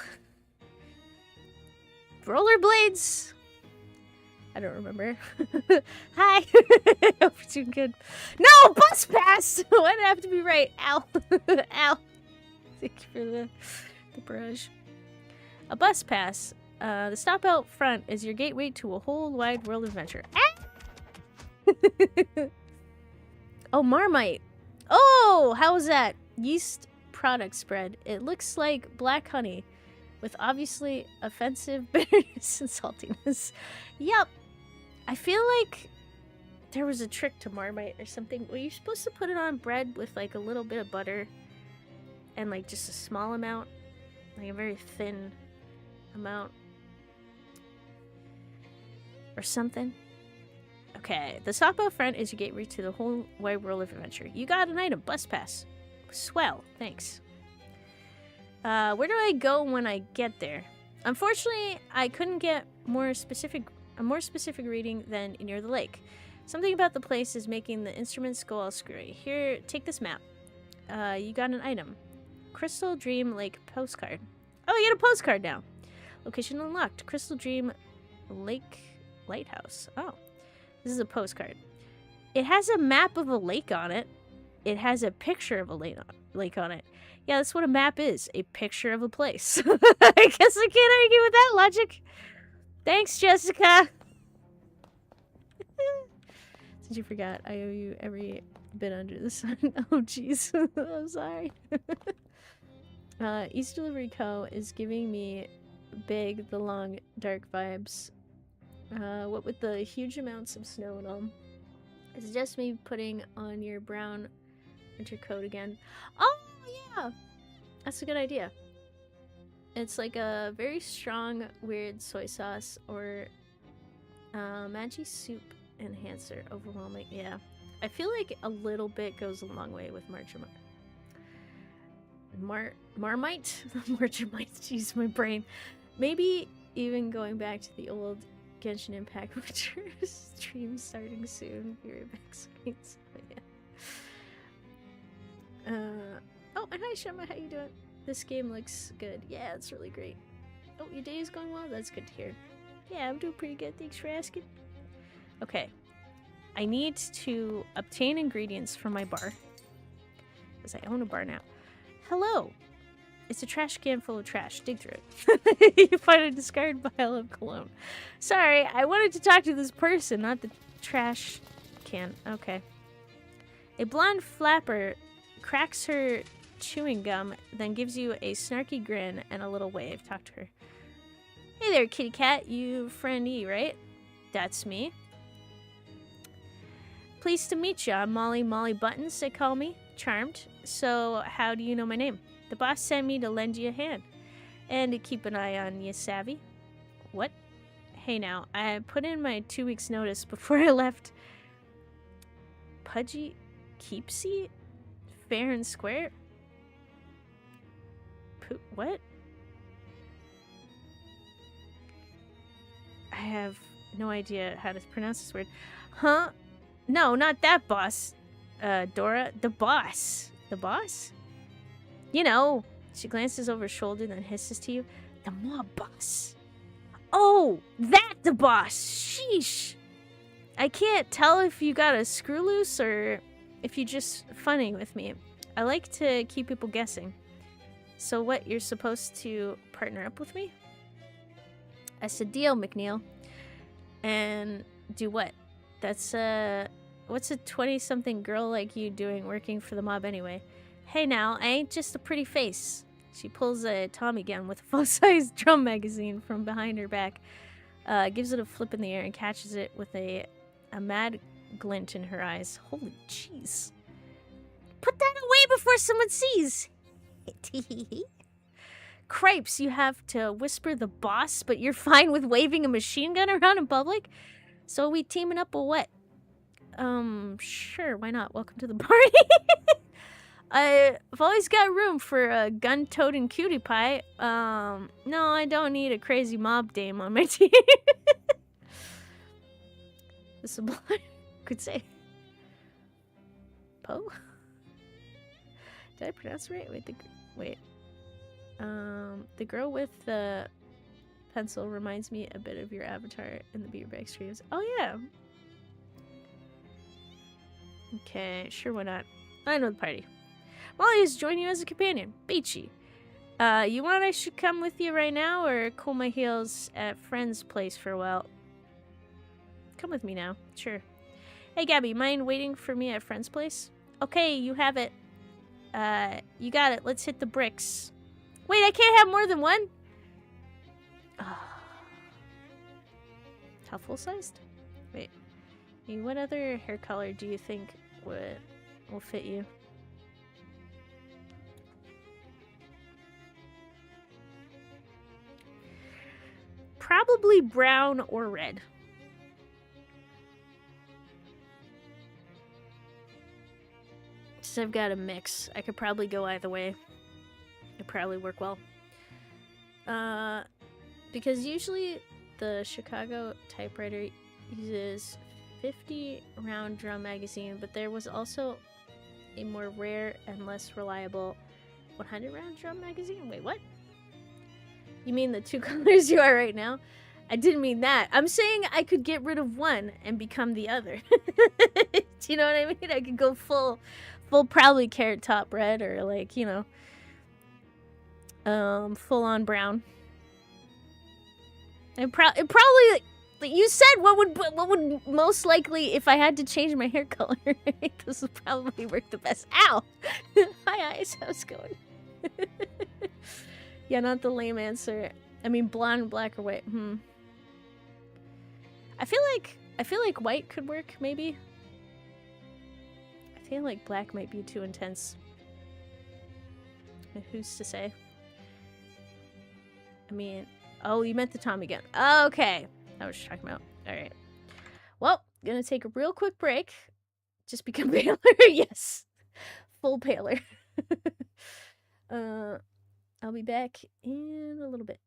Rollerblades? I don't remember. Hi! Hope you're doing good. No! Bus pass! Why'd it have to be right? Ow. Ow. Thank you for the barrage. A bus pass. The stop out front is your gateway to a whole wide world adventure. Ah! Oh, Marmite. Oh, how was that? Yeast product spread. It looks like black honey with obviously offensive bitterness and saltiness. Yep. I feel like there was a trick to Marmite or something. Were you supposed to put it on bread with like a little bit of butter and like just a small amount? Like a very thin amount? Or something? Okay, the stop out front is your gateway to the whole wide world of adventure. You got an item, bus pass. Swell, thanks. Where do I go when I get there? Unfortunately, I couldn't get a more specific reading than near the lake. Something about the place is making the instruments go all screwy. Here, take this map. You got an item. Crystal Dream Lake postcard. Oh, you get a postcard now. Location unlocked. Crystal Dream Lake Lighthouse. Oh, this is a postcard. It has a map of a lake on it. It has a picture of a lake on it. Yeah, that's what a map is. A picture of a place. I guess I can't argue with that logic. Thanks, Jessica. Since you forgot, I owe you every bit under the sun. Oh, jeez. I'm sorry. East Delivery Co. is giving me big, the long, dark vibes. What with the huge amounts of snow and all. It's just me putting on your brown winter coat again. Oh, yeah! That's a good idea. It's like a very strong, weird soy sauce or Maggi soup enhancer. Overwhelming, yeah. I feel like a little bit goes a long way with Marmite. Marmite? Jeez, my brain. Maybe even going back to the old Genshin Impact Winter stream starting soon. Be right back, sweets. Yeah. Oh, and hi Shema, how you doing? This game looks good. Yeah, it's really great. Oh, your day is going well? That's good to hear. Yeah, I'm doing pretty good. Thanks for asking. Okay. I need to obtain ingredients from my bar. Because I own a bar now. Hello! It's a trash can full of trash. Dig through it. You find a discarded vial of cologne. Sorry, I wanted to talk to this person, not the trash can. Okay. A blonde flapper cracks her chewing gum, then gives you a snarky grin and a little wave. Talk to her. Hey there, kitty cat. You friend E, right? That's me. Pleased to meet you. I'm Molly Buttons, they call me. Charmed. So, how do you know my name? The boss sent me to lend you a hand. And to keep an eye on you, savvy. What? Hey now, I put in my 2 weeks notice before I left. Pudgy Keepsy? Fair and square? What? I have no idea how to pronounce this word. Huh? No, not that boss. Dora. The boss. The boss? You know. She glances over her shoulder, then hisses to you. The mob boss. Oh, that the boss. Sheesh. I can't tell if you got a screw loose or if you're just funning with me. I like to keep people guessing. So what, you're supposed to partner up with me? That's a deal, McNeil. And do what? That's what's a 20-something girl like you doing working for the mob anyway? Hey now, I ain't just a pretty face. She pulls a Tommy gun with a full-size drum magazine from behind her back, gives it a flip in the air and catches it with a mad glint in her eyes. Holy jeez. Put that away before someone sees. Cripes, you have to whisper the boss, but you're fine with waving a machine gun around in public? So are we teaming up or what? Sure, why not? Welcome to the party. I've always got room for a gun-toting cutie pie. No, I don't need a crazy mob dame on my team. The sublime could say. Poe? Did I pronounce it right? Wait. The girl with the pencil reminds me a bit of your avatar in the beer bag streams. Oh, yeah. Okay, sure, why not? I know the party. Molly is joining you as a companion. Beachy. You want I should come with you right now or cool my heels at friend's place for a while? Come with me now. Sure. Hey, Gabby, mind waiting for me at friend's place? Okay, you have it. You got it. Let's hit the bricks. Wait, I can't have more than one? How full-sized? Wait. Hey, what other hair color do you think will fit you? Probably brown or red. So I've got a mix. I could probably go either way. It'd probably work well. Because usually the Chicago typewriter uses 50 round drum magazine, but there was also a more rare and less reliable 100 round drum magazine. Wait, what? You mean the two colors you are right now? I didn't mean that. I'm saying I could get rid of one and become the other. Do you know what I mean? I could go full probably carrot top red, or like, you know, full on brown. And probably, like you said, what would most likely, if I had to change my hair color, this would probably work the best. Ow! Hi eyes, how's it going? Yeah, not the lame answer. I mean, blonde, black, or white. I feel like white could work, maybe. I feel like black might be too intense. Who's to say? I mean, oh, you meant the Tommy gun. Okay. I was talking about. Alright. Well, gonna take a real quick break. Just become paler. Yes. Full paler. I'll be back in a little bit.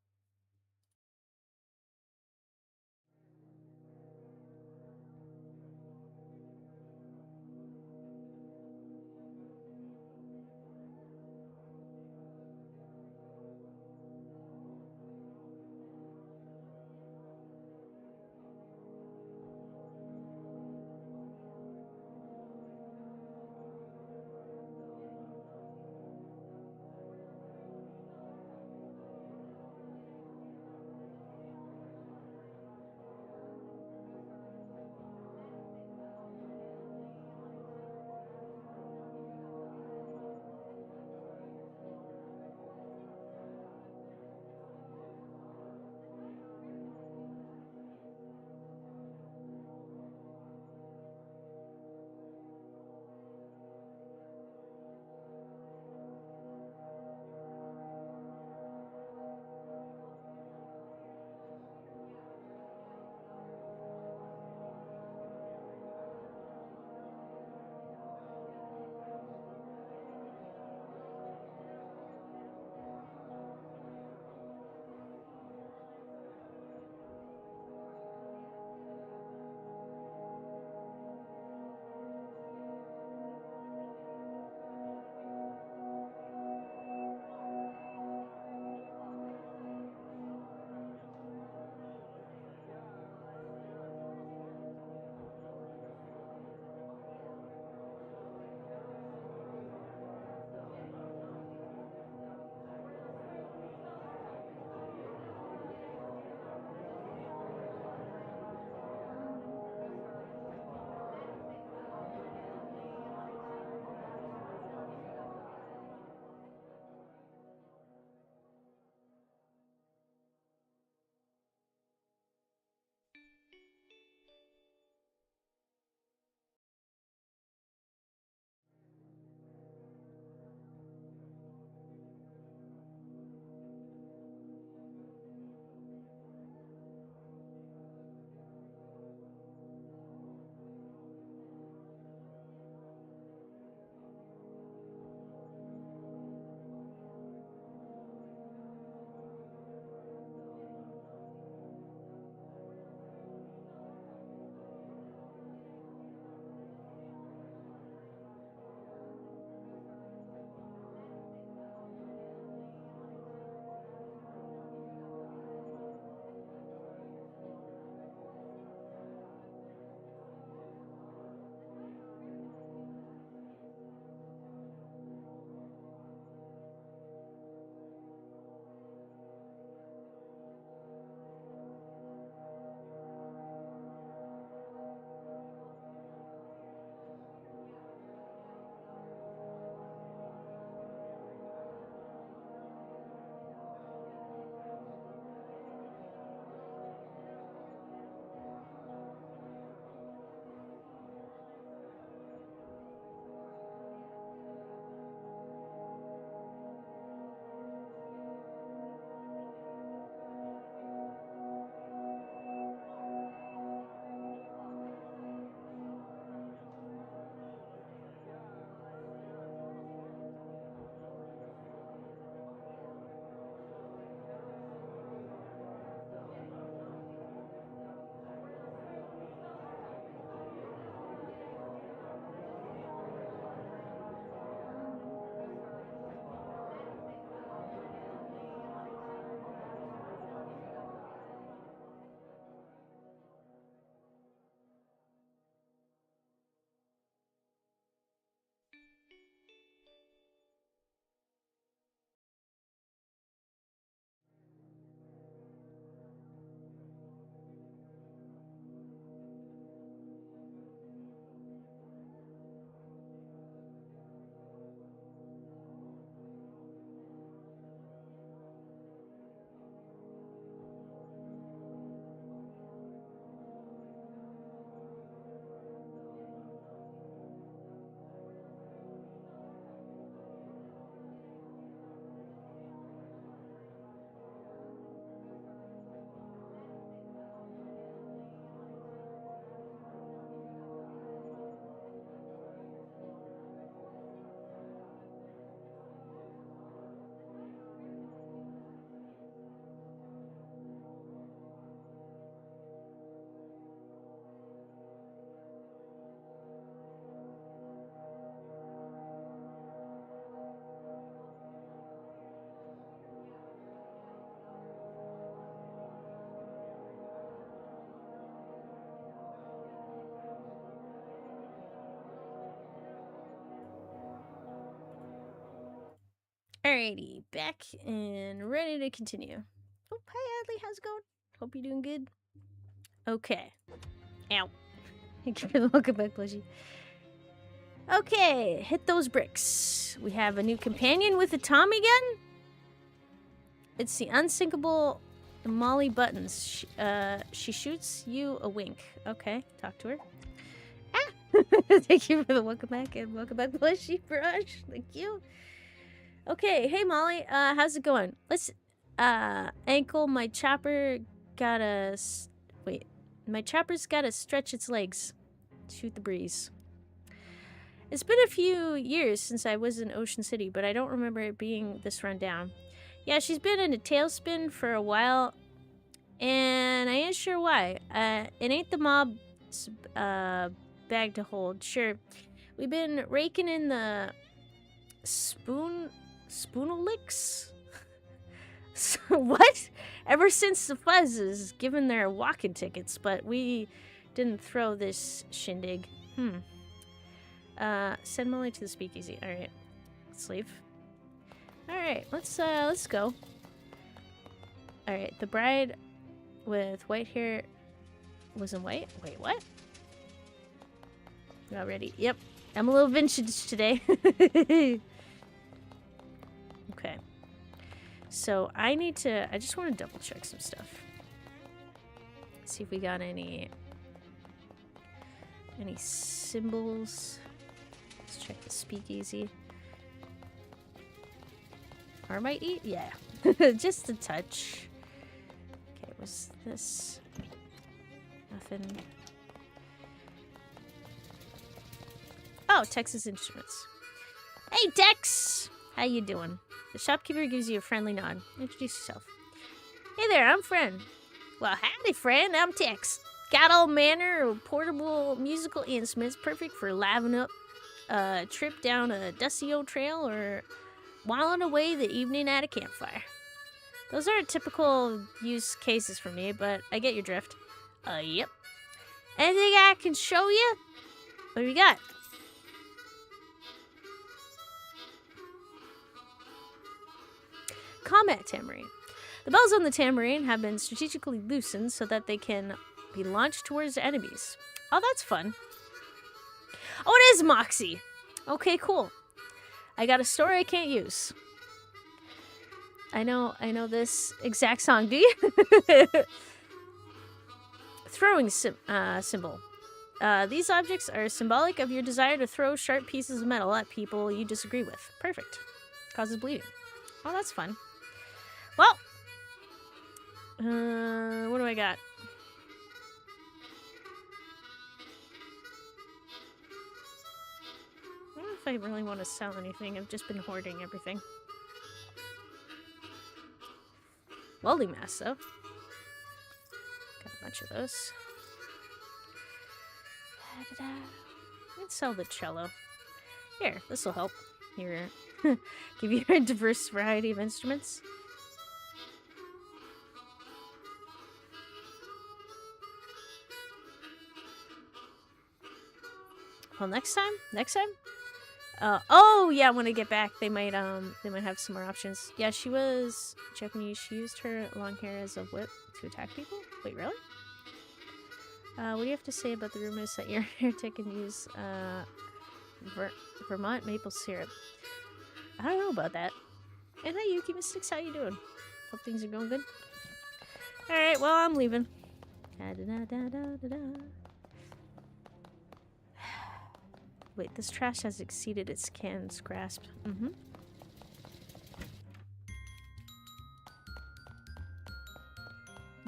Alrighty, back and ready to continue. Oh, hi Adley, how's it going? Hope you're doing good. Okay. Ow. Thank you for the welcome back, plushie. Okay, hit those bricks. We have a new companion with a Tommy gun. It's the unsinkable Molly Buttons. She shoots you a wink. Okay, talk to her. Ah! Thank you for the welcome back and welcome back, plushie brush. Thank you. Okay, hey Molly, how's it going? Let's, ankle, my chopper gotta, wait, my chopper's gotta stretch its legs. Shoot the breeze. It's been a few years since I was in Ocean City, but I don't remember it being this run down. Yeah, she's been in a tailspin for a while, and I ain't sure why. It ain't the mob's, bag to hold, sure. We've been raking in the Spoonalicks? What? Ever since the Fuzzes given their walking tickets, but we didn't throw this shindig. Send Molly to the speakeasy. Alright. Let's leave. Alright, let's go. Alright, the bride with white hair wasn't white? Wait, what? Not ready. Yep. I'm a little vintage today. Okay. So I just want to double check some stuff. See if we got any symbols. Let's check the speakeasy. Or might eat? Yeah. Just a touch. Okay, what's this? Nothing. Oh, Texas Instruments. Hey, Tex! How you doing? The shopkeeper gives you a friendly nod. Introduce yourself. Hey there, I'm Friend. Well, howdy, friend. I'm Tex. Got all manner of portable musical instruments, perfect for livening up a trip down a dusty old trail or whiling away the evening at a campfire. Those aren't typical use cases for me, but I get your drift. Yep. Anything I can show you? What do we got? Combat tambourine. The bells on the tambourine have been strategically loosened so that they can be launched towards enemies. Oh, that's fun. Oh, it is Moxie. Okay, cool. I got a story I can't use. I know this exact song. Do you? Throwing symbol. These objects are symbolic of your desire to throw sharp pieces of metal at people you disagree with. Perfect. Causes bleeding. Oh, that's fun. Well, what do I got? I don't know if I really want to sell anything. I've just been hoarding everything. Welding mask, though. Got a bunch of those. Let's sell the cello. Here, this will help. Here, give you a diverse variety of instruments. Well, next time. Oh yeah, when I get back, they might have some more options. Yeah, she was Japanese. She used her long hair as a whip to attack people. Wait, really? What do you have to say about the rumors that your heretic can use Vermont maple syrup? I don't know about that. And hi, Yuki Mystics, how you doing? Hope things are going good. All right, well, I'm leaving. Wait, this trash has exceeded its can's grasp.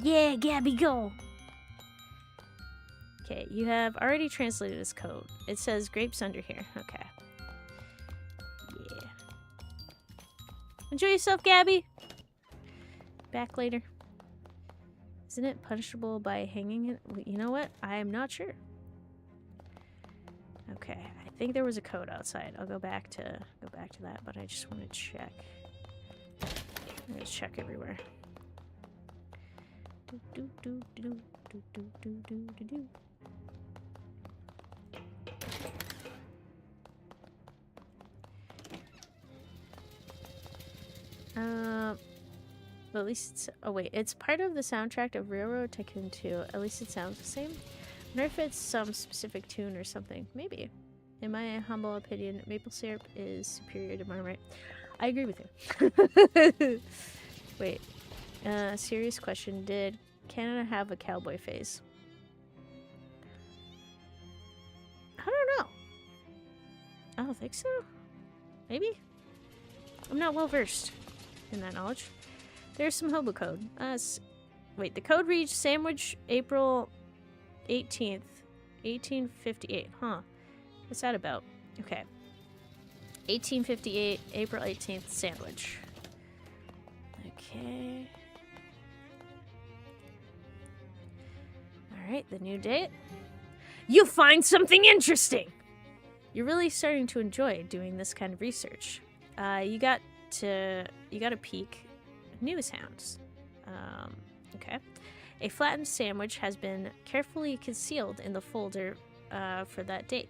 Yeah, Gabby, go! Okay, you have already translated this code. It says grapes under here. Okay. Yeah. Enjoy yourself, Gabby! Back later. Isn't it punishable by hanging it? You know what? I am not sure. Okay, I think there was a code outside. I'll go back to that, but I just want to check. I'm gonna check everywhere. Do do do do do do do do do. But at least it's... Oh, wait. It's part of the soundtrack of Railroad Tycoon 2. At least it sounds the same. I wonder if it's some specific tune or something. Maybe. In my humble opinion, maple syrup is superior to Marmite. I agree with you. Wait. Serious question. Did Canada have a cowboy phase? I don't know. I don't think so. Maybe? I'm not well versed in that knowledge. There's some hobo code. Wait, the code reads Sandwich, April 18th, 1858. Huh. What's that about? Okay. 1858, April 18th, Sandwich. Okay. Alright, the new date. You find something interesting! You're really starting to enjoy doing this kind of research. You got a peek. News hounds. Okay. A flattened sandwich has been carefully concealed in the folder for that date.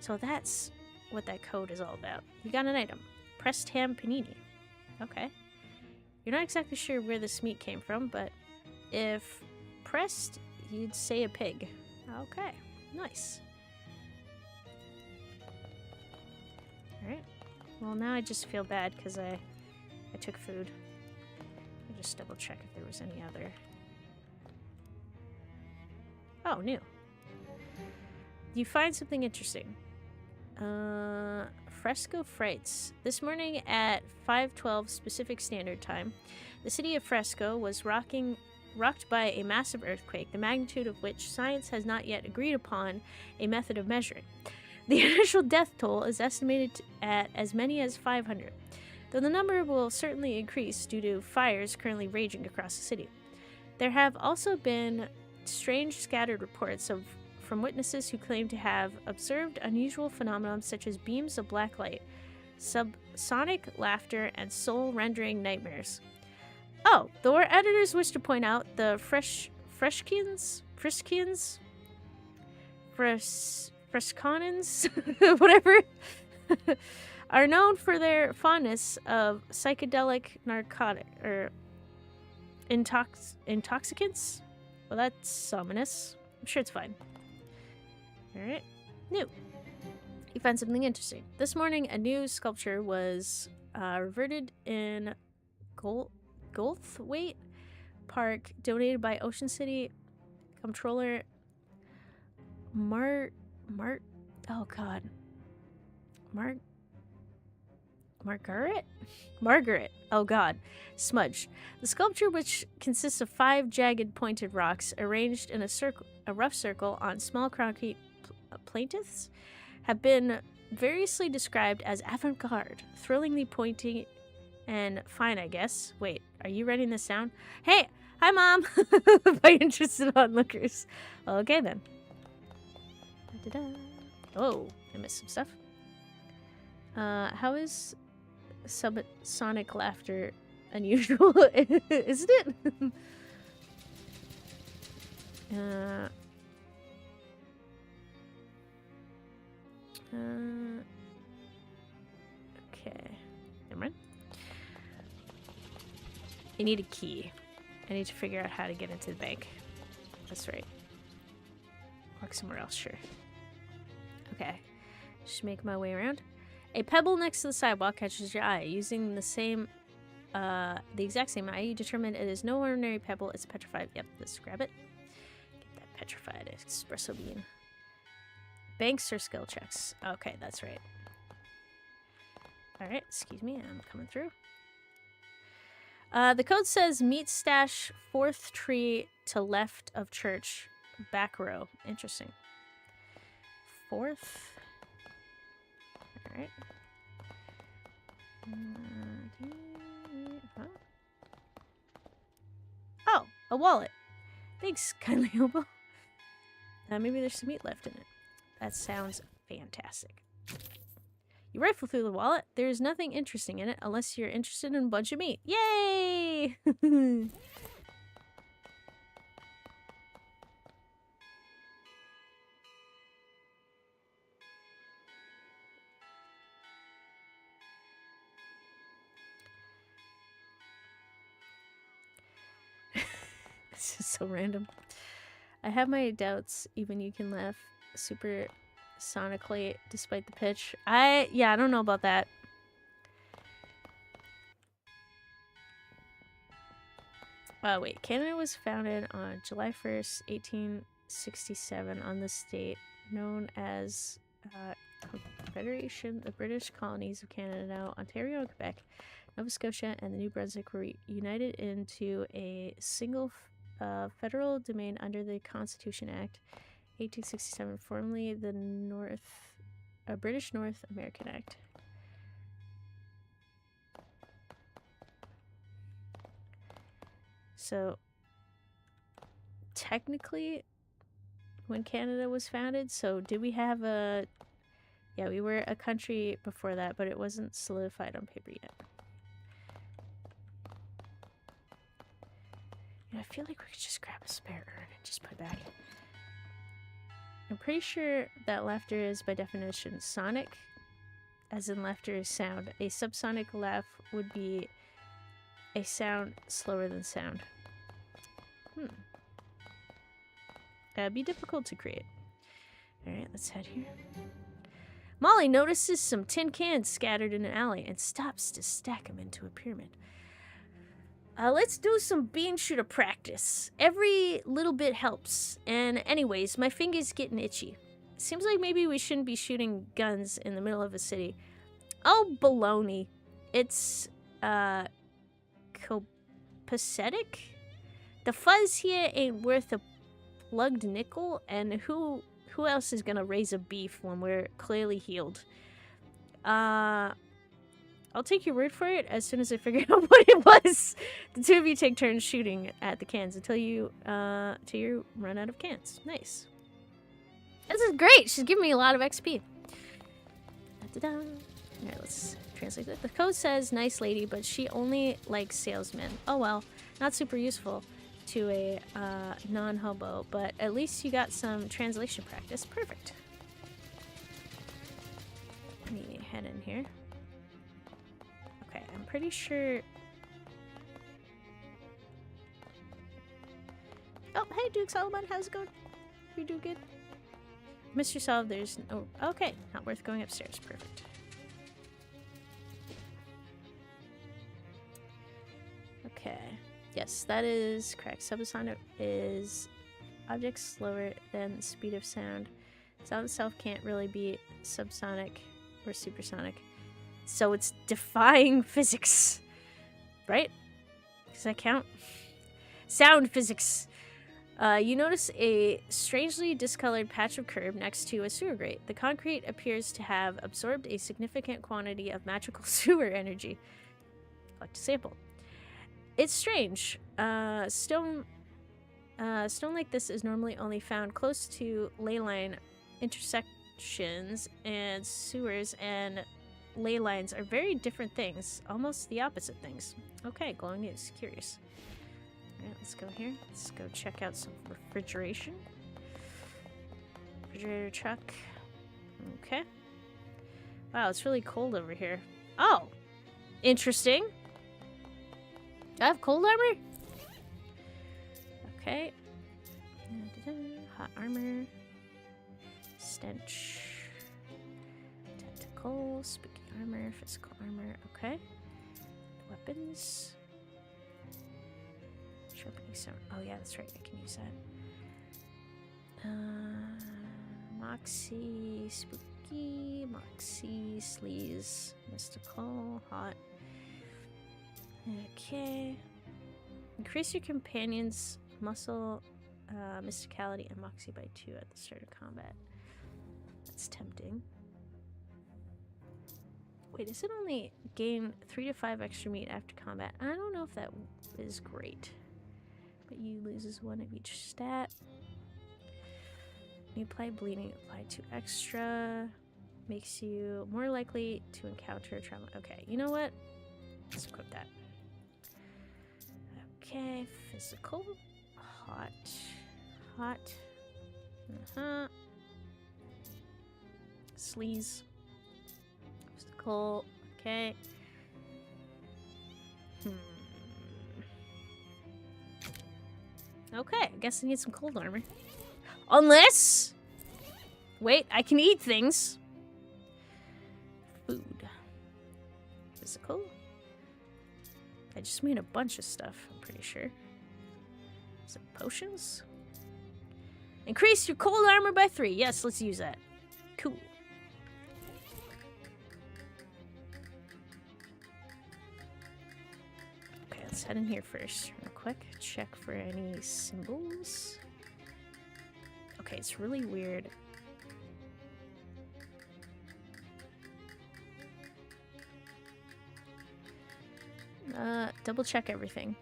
So that's what that code is all about. You got an item. Pressed ham panini. Okay. You're not exactly sure where this meat came from, but if pressed, you'd say a pig. Okay. Nice. Alright. Well, now I just feel bad because I took food. Let me just double check if there was any other. Oh, new. You find something interesting. Fresco Frights. This morning at 5:12 Pacific Standard Time, the city of Fresco was rocked by a massive earthquake, the magnitude of which science has not yet agreed upon a method of measuring. The initial death toll is estimated at as many as 500, though the number will certainly increase due to fires currently raging across the city. There have also been strange scattered reports from witnesses who claim to have observed unusual phenomena such as beams of black light, subsonic laughter, and soul-rendering nightmares. Oh, though our editors wish to point out the Frescans, whatever, are known for their fondness of psychedelic narcotic or intoxicants. Well, that's ominous. I'm sure it's fine. Alright. New. You find something interesting. This morning, a new sculpture was reverted in Goldthwaite Park, donated by Ocean City Comptroller Margaret. Oh god. Smudge. The sculpture, which consists of 5 jagged pointed rocks arranged in a rough circle on small concrete plaintiths, have been variously described as avant-garde, thrillingly pointy, and fine, I guess. Wait, are you writing this down? Hey! Hi, Mom! By interested onlookers. Okay, then. Da-da-da. Oh, I missed some stuff. How is subsonic laughter unusual? Isn't it? Okay. Never mind. I need a key. I need to figure out how to get into the bank. That's right. Walk somewhere else, sure. Okay. Just make my way around. A pebble next to the sidewalk catches your eye. Using the exact same eye, you determine it is no ordinary pebble, it's petrified. Yep, let's grab it. Get that petrified espresso bean. Banks or skill checks. Okay, that's right. Alright, excuse me, I'm coming through. The code says meat stash 4th tree to left of church, back row. Interesting. 4th. Alright. Huh? Oh, a wallet. Thanks, kindly hobo. Maybe there's some meat left in it. That sounds fantastic. You rifle through the wallet. There's nothing interesting in it unless you're interested in a bunch of meat. Yay! This is so random. I have my doubts. Even you can laugh super sonically despite the pitch. I don't know about that. Wait. Canada was founded on July 1st, 1867 on this date known as Confederation, the British colonies of Canada, now Ontario and Quebec, Nova Scotia, and the New Brunswick were united into a single federal domain under the Constitution Act, 1867, formerly the British North American Act. So, technically, when Canada was founded, so did we have a... Yeah, we were a country before that, but it wasn't solidified on paper yet. Yeah, I feel like we could just grab a spare urn and just put it back. I'm pretty sure that laughter is, by definition, sonic, as in laughter is sound. A subsonic laugh would be a sound slower than sound. That'd be difficult to create. Alright, let's head here. Molly notices some tin cans scattered in an alley and stops to stack them into a pyramid. Let's do some bean shooter practice. Every little bit helps. And anyways, my finger's getting itchy. Seems like maybe we shouldn't be shooting guns in the middle of a city. Oh, baloney. It's, copacetic? The fuzz here ain't worth a plugged nickel, and who else is gonna raise a beef when we're clearly healed? I'll take your word for it as soon as I figure out what it was. The two of you take turns shooting at the cans until you run out of cans. Nice. This is great. She's giving me a lot of XP. Alright, let's translate that. The code says nice lady, but she only likes salesmen. Oh well, not super useful to a non-hobo, but at least you got some translation practice. Perfect. Let me head in here. Okay, I'm pretty sure... Oh, hey Duke Solomon, how's it going? You do good? Missed yourself, there's no... Okay, not worth going upstairs. Perfect. Okay. Yes, that is correct. Subsonic is objects slower than the speed of sound. Sound itself can't really be subsonic or supersonic. So it's defying physics. Right? Does that count? Sound physics. You notice a strangely discolored patch of curb next to a sewer grate. The concrete appears to have absorbed a significant quantity of magical sewer energy. Collect a sample. It's strange. Stone like this is normally only found close to ley line intersections, and sewers and ley lines are very different things, almost the opposite things. Okay, glowing news. Curious. Alright, let's go here. Let's go check out some refrigeration. Refrigerator truck. Okay. Wow, it's really cold over here. Oh! Interesting. Do I have cold armor? Okay. Hot armor. Stench. Tentacle. Spooky armor. Physical armor. Okay. Weapons. Sharpening stone. Oh yeah, that's right. I can use that. Moxie. Spooky. Moxie. Sleaze. Mystical. Hot. Okay. Increase your companion's muscle, mysticality, and moxie by 2 at the start of combat. That's tempting. Wait, does it only gain 3 to 5 extra meat after combat? I don't know if that is great. But you loses 1 of each stat. You apply bleeding, apply 2 extra. Makes you more likely to encounter trauma. Okay, you know what? Let's equip that. Okay, physical. Hot. Hot. Sleaze. Physical. Okay. Okay, I guess I need some cold armor. Unless... Wait, I can eat things. Food. Physical. I just made a bunch of stuff, I'm pretty sure. Some potions. Increase your cold armor by 3. Yes, let's use that. Cool. Okay, let's head in here first, real quick. Check for any symbols. Okay, it's really weird. Double check everything.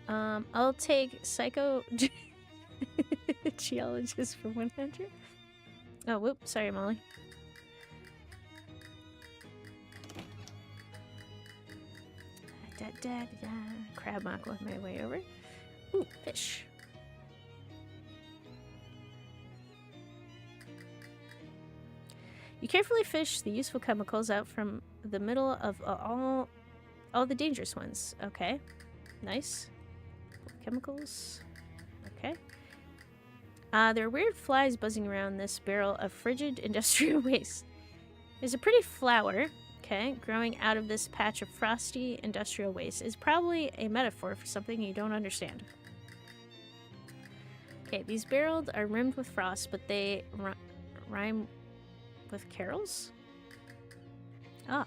I'll take Psycho Geologist for 100. Oh, whoop, sorry, Molly. Crab mackerel my way over. Ooh, fish. You carefully fish the useful chemicals out from the middle of all the dangerous ones. Okay, nice. Chemicals. Okay. There are weird flies buzzing around this barrel of frigid industrial waste. There's a pretty flower, okay, growing out of this patch of frosty industrial waste. Is probably a metaphor for something you don't understand. Okay, these barrels are rimmed with frost, but they rhyme with carols? Ah.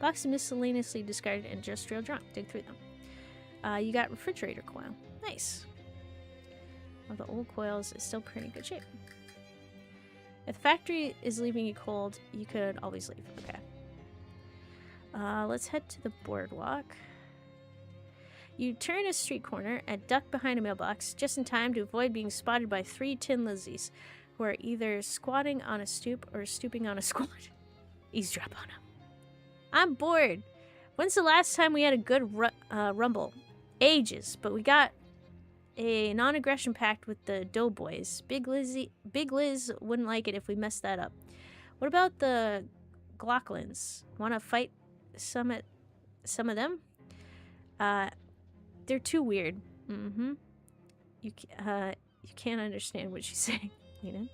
Box of miscellaneously discarded industrial junk. Dig through them. You got refrigerator coil. Nice. Well, the old coils is still pretty good shape. If the factory is leaving you cold, you could always leave. Okay. Let's head to the boardwalk. You turn a street corner and duck behind a mailbox just in time to avoid being spotted by 3 tin Lizzies who are either squatting on a stoop or stooping on a squat. Eavesdrop on them. I'm bored. When's the last time we had a good rumble? Ages, but we got a non-aggression pact with the Doughboys. Big Liz wouldn't like it if we messed that up. What about the Glocklins? Want to fight some of them? They're too weird. Mm-hmm. You can't understand what she's saying, you know?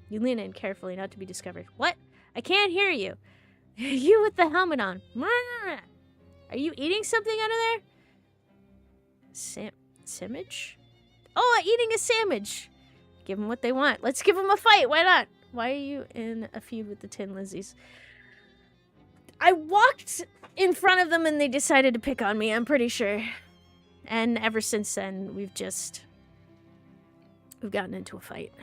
You lean in carefully not to be discovered. What? I can't hear you. You with the helmet on. Are you eating something out of there? Sandwich? Oh, eating a sandwich. Give them what they want. Let's give them a fight. Why not? Why are you in a feud with the Tin Lizzies? I walked in front of them and they decided to pick on me, I'm pretty sure. And ever since then, we've gotten into a fight.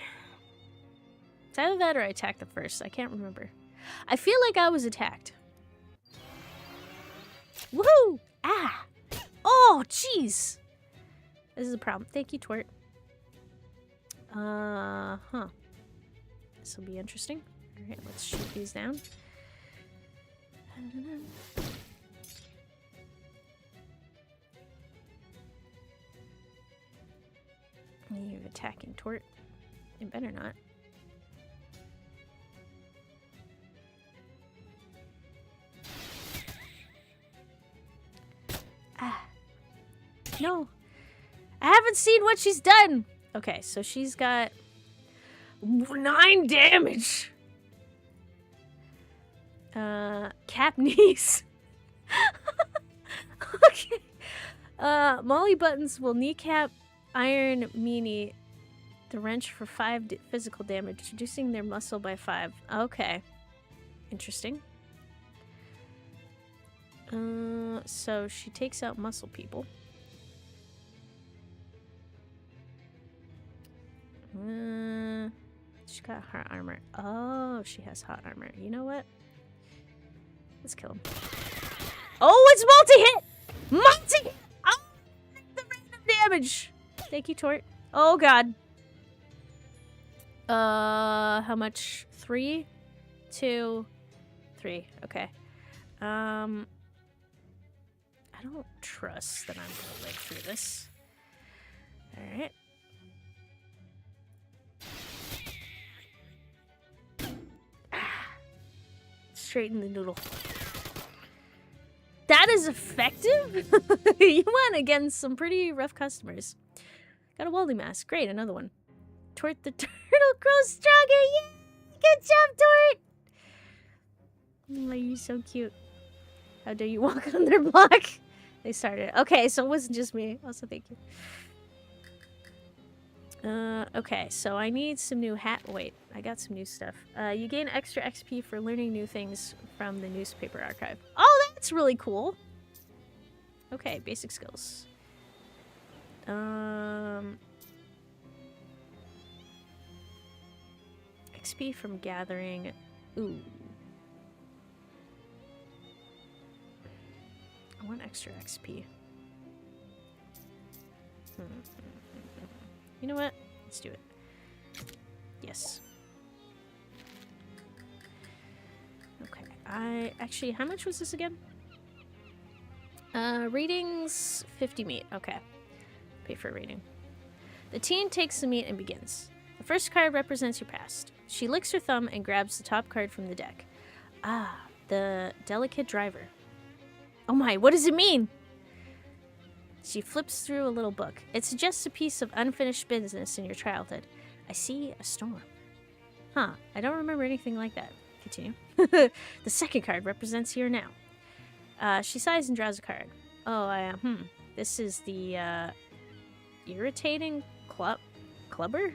It's either that or I attacked them first. I can't remember. I feel like I was attacked. Woohoo! Ah! Oh, jeez! This is a problem. Thank you, twerp. Huh. This will be interesting. Alright, let's shoot these down. You're attacking twerp. You better not. Ah. No. I haven't seen what she's done. Okay, so she's got 9 damage. Cap knees. Okay. Molly Buttons will kneecap Iron Meanie the wrench for 5 physical damage, reducing their muscle by 5. Okay. Interesting. So she takes out muscle people. She got hot armor. Oh, she has hot armor. You know what? Let's kill him. Oh, it's multi-hit! Multi-hit! Oh, the random damage! Thank you, Tort. Oh, God. How much? 3? 2? 3. Okay. I don't trust that I'm gonna live through this. Alright. Straight in the noodle. That is effective? You went against some pretty rough customers. Got a welding mask. Great, another one. Tort the turtle grows stronger. Yeah! Good job, Tort! Oh, you're so cute. How dare you walk on their block? They started. Okay, so it wasn't just me. Also, thank you. Okay, so I need some new hat. Wait, I got some new stuff. You gain extra XP for learning new things from the newspaper archive. Oh, that's really cool. Okay, basic skills. XP from gathering. Ooh. I want extra XP. You know what? Let's do it. Yes. Okay. Actually, how much was this again? Readings 50 meat. Okay. Pay for a reading. The teen takes the meat and begins. The first card represents your past. She licks her thumb and grabs the top card from the deck. Ah, the delicate driver. Oh my, what does it mean? She flips through a little book. It suggests a piece of unfinished business in your childhood. I see a storm. Huh, I don't remember anything like that. Continue. The second card represents here now. She sighs and draws a card. Oh, this is the, irritating clobber?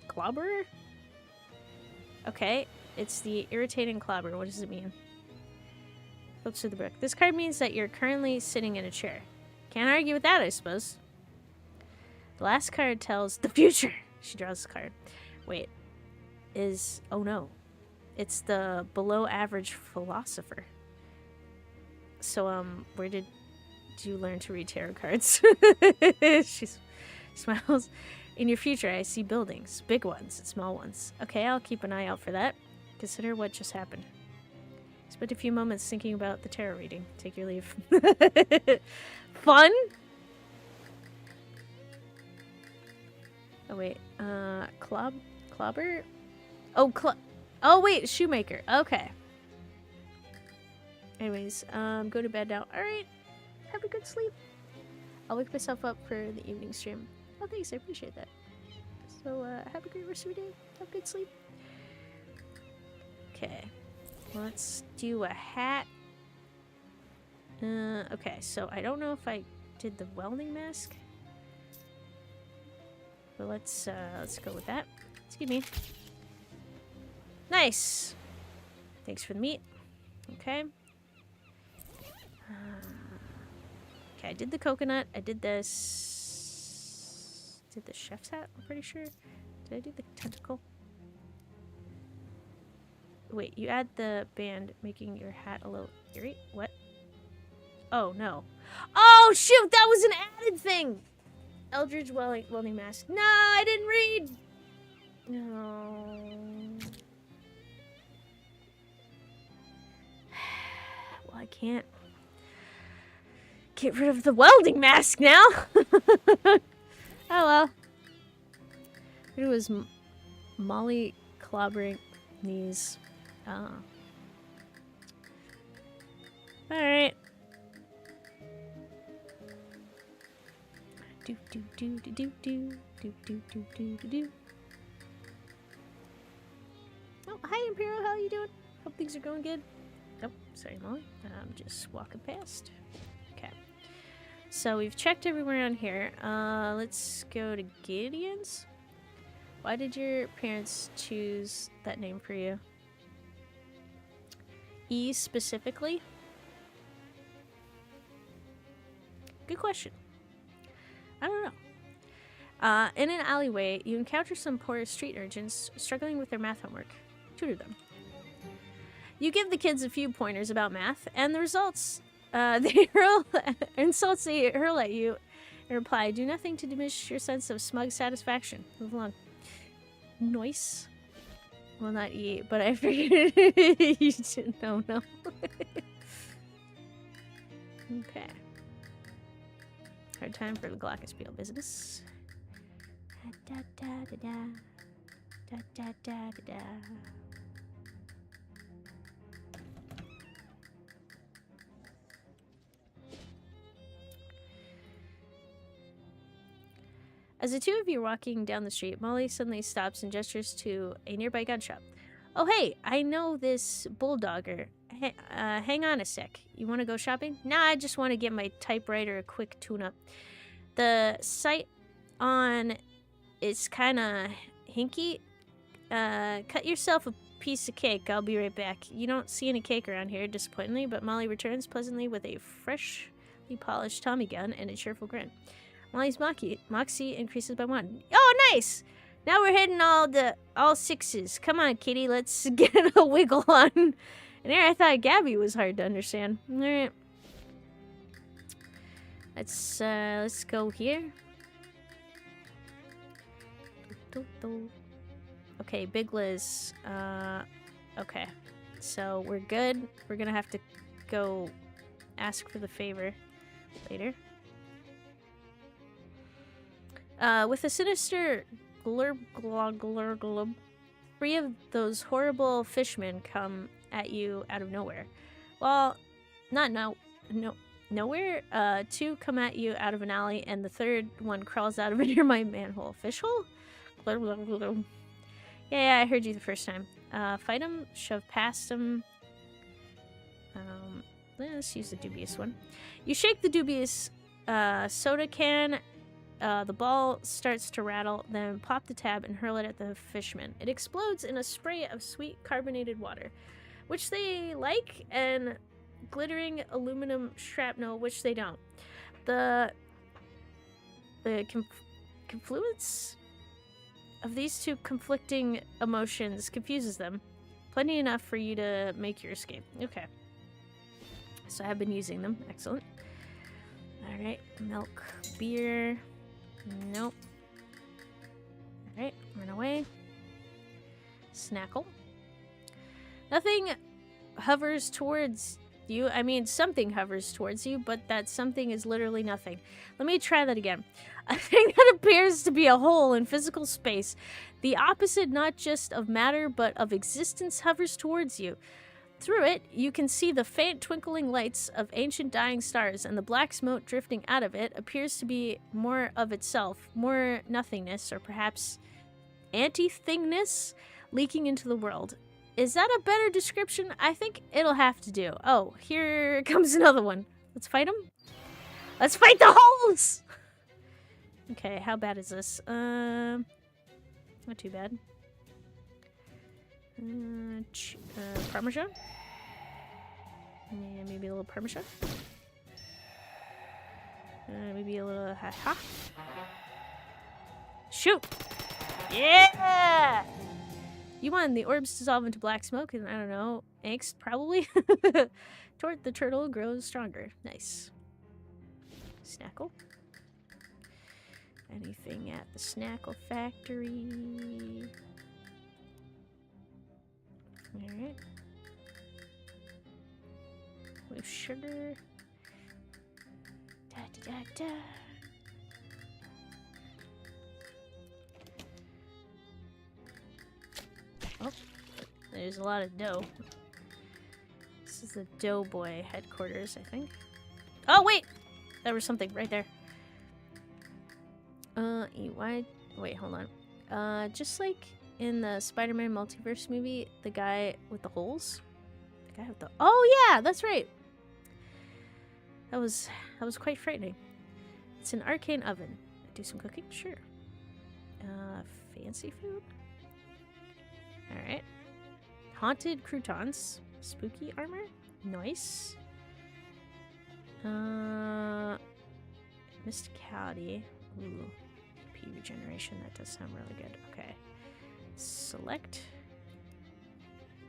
Clobber? Okay, it's the irritating clobber. What does it mean? Flips through the book. This card means that you're currently sitting in a chair. Can't argue with that, I suppose. The last card tells the future. She draws the card. Wait. Oh no. It's the below average philosopher. So, where did you learn to read tarot cards? She smiles. In your future, I see buildings. Big ones and small ones. Okay, I'll keep an eye out for that. Consider what just happened. Spend a few moments thinking about the tarot reading. Take your leave. Fun? Oh, wait. Clobber? Oh, wait. Shoemaker. Okay. Anyways, go to bed now. Alright. Have a good sleep. I'll wake myself up for the evening stream. Oh, thanks. I appreciate that. So, have a great rest of your day. Have good sleep. Okay. Let's do a hat. Okay, so I don't know if I did the welding mask. But let's go with that. Excuse me. Nice! Thanks for the meat. Okay. Okay, I did the coconut. I did this. Did the chef's hat, I'm pretty sure. Did I do the tentacle? Wait, you add the band, making your hat a little eerie? What? Oh, no. Oh, shoot! That was an added thing! Eldridge welding mask. No, I didn't read! No. Well, I can't get rid of the welding mask now! Oh, well. It was Molly clobbering knees. Oh. Alright. Do do do do do do do do do do do. Oh, hi Imperial, how you doing? Hope things are going good. Oh, sorry Molly. I'm just walking past. Okay. So we've checked everywhere on here. Let's go to Gideon's. Why did your parents choose that name for you? E specifically? Good question. I don't know. In an alleyway, you encounter some poor street urchins struggling with their math homework. Tutor them. You give the kids a few pointers about math, and the results, insults they hurl at you in reply do nothing to diminish your sense of smug satisfaction. Move along. Nice. Well, not E, but I figured you didn't know. No. Okay. Hard time for the glockenspiel business. Da da da da da da da da da. As the two of you are walking down the street, Molly suddenly stops and gestures to a nearby gun shop. Oh, hey, I know this bulldogger. Hang on a sec. You want to go shopping? Nah, I just want to get my typewriter a quick tune-up. The site on is kind of hinky. Cut yourself a piece of cake. I'll be right back. You don't see any cake around here, disappointingly, but Molly returns pleasantly with a freshly polished Tommy gun and a cheerful grin. Molly's moxie increases by 1. Oh, nice! Now we're hitting all sixes. Come on, kitty, let's get a wiggle on. And there, I thought Gabby was hard to understand. All right. Let's go here. Okay, Big Liz. Okay. So we're good. We're gonna have to go ask for the favor later. With a sinister glurb glog glurb glurb, 3 of those horrible fishmen come at you out of nowhere. Well, not nowhere. 2 come at you out of an alley, and the 3rd one crawls out of a nearby manhole. Fishhole? Glurb glurb glurb. Yeah, I heard you the first time. Fight him, shove past him. Let's use the dubious one. You shake the dubious soda can. The ball starts to rattle, then pop the tab and hurl it at the fishman. It explodes in a spray of sweet carbonated water, which they like, and glittering aluminum shrapnel, which they don't. The confluence of these 2 conflicting emotions confuses them. Plenty enough for you to make your escape. Okay. So I have been using them. Excellent. Alright. Milk. Beer. Nope. Alright. Run away. Snackle. Nothing hovers towards you. I mean, something hovers towards you, but that something is literally nothing. Let me try that again. A thing that appears to be a hole in physical space, the opposite not just of matter, but of existence, hovers towards you. Through it, you can see the faint twinkling lights of ancient dying stars, and the black smoke drifting out of it appears to be more of itself, more nothingness, or perhaps anti-thingness leaking into the world. Is that a better description? I think it'll have to do. Oh, here comes another one. Let's fight him. Let's fight the holes! Okay, how bad is this? Not too bad. Parmesan? Yeah, maybe a little Parmesan. Maybe a little ha-ha. Shoot! Yeah! You won. The orbs dissolve into black smoke and, I don't know, angst, probably? Toward the turtle grows stronger. Nice. Snackle. Anything at the Snackle factory? Alright. With sugar. Da da da da. Oh, there's a lot of dough. This is the Doughboy headquarters, I think. Oh, wait! There was something right there. Wait, hold on. Just like in the Spider-Man multiverse movie, the guy with the holes? The guy with the... Oh, yeah! That's right! That was quite frightening. It's an arcane oven. Do some cooking? Sure. Fancy food? Alright. Haunted croutons. Spooky armor? Nice. Mysticality. Ooh. P regeneration. That does sound really good. Okay. Select.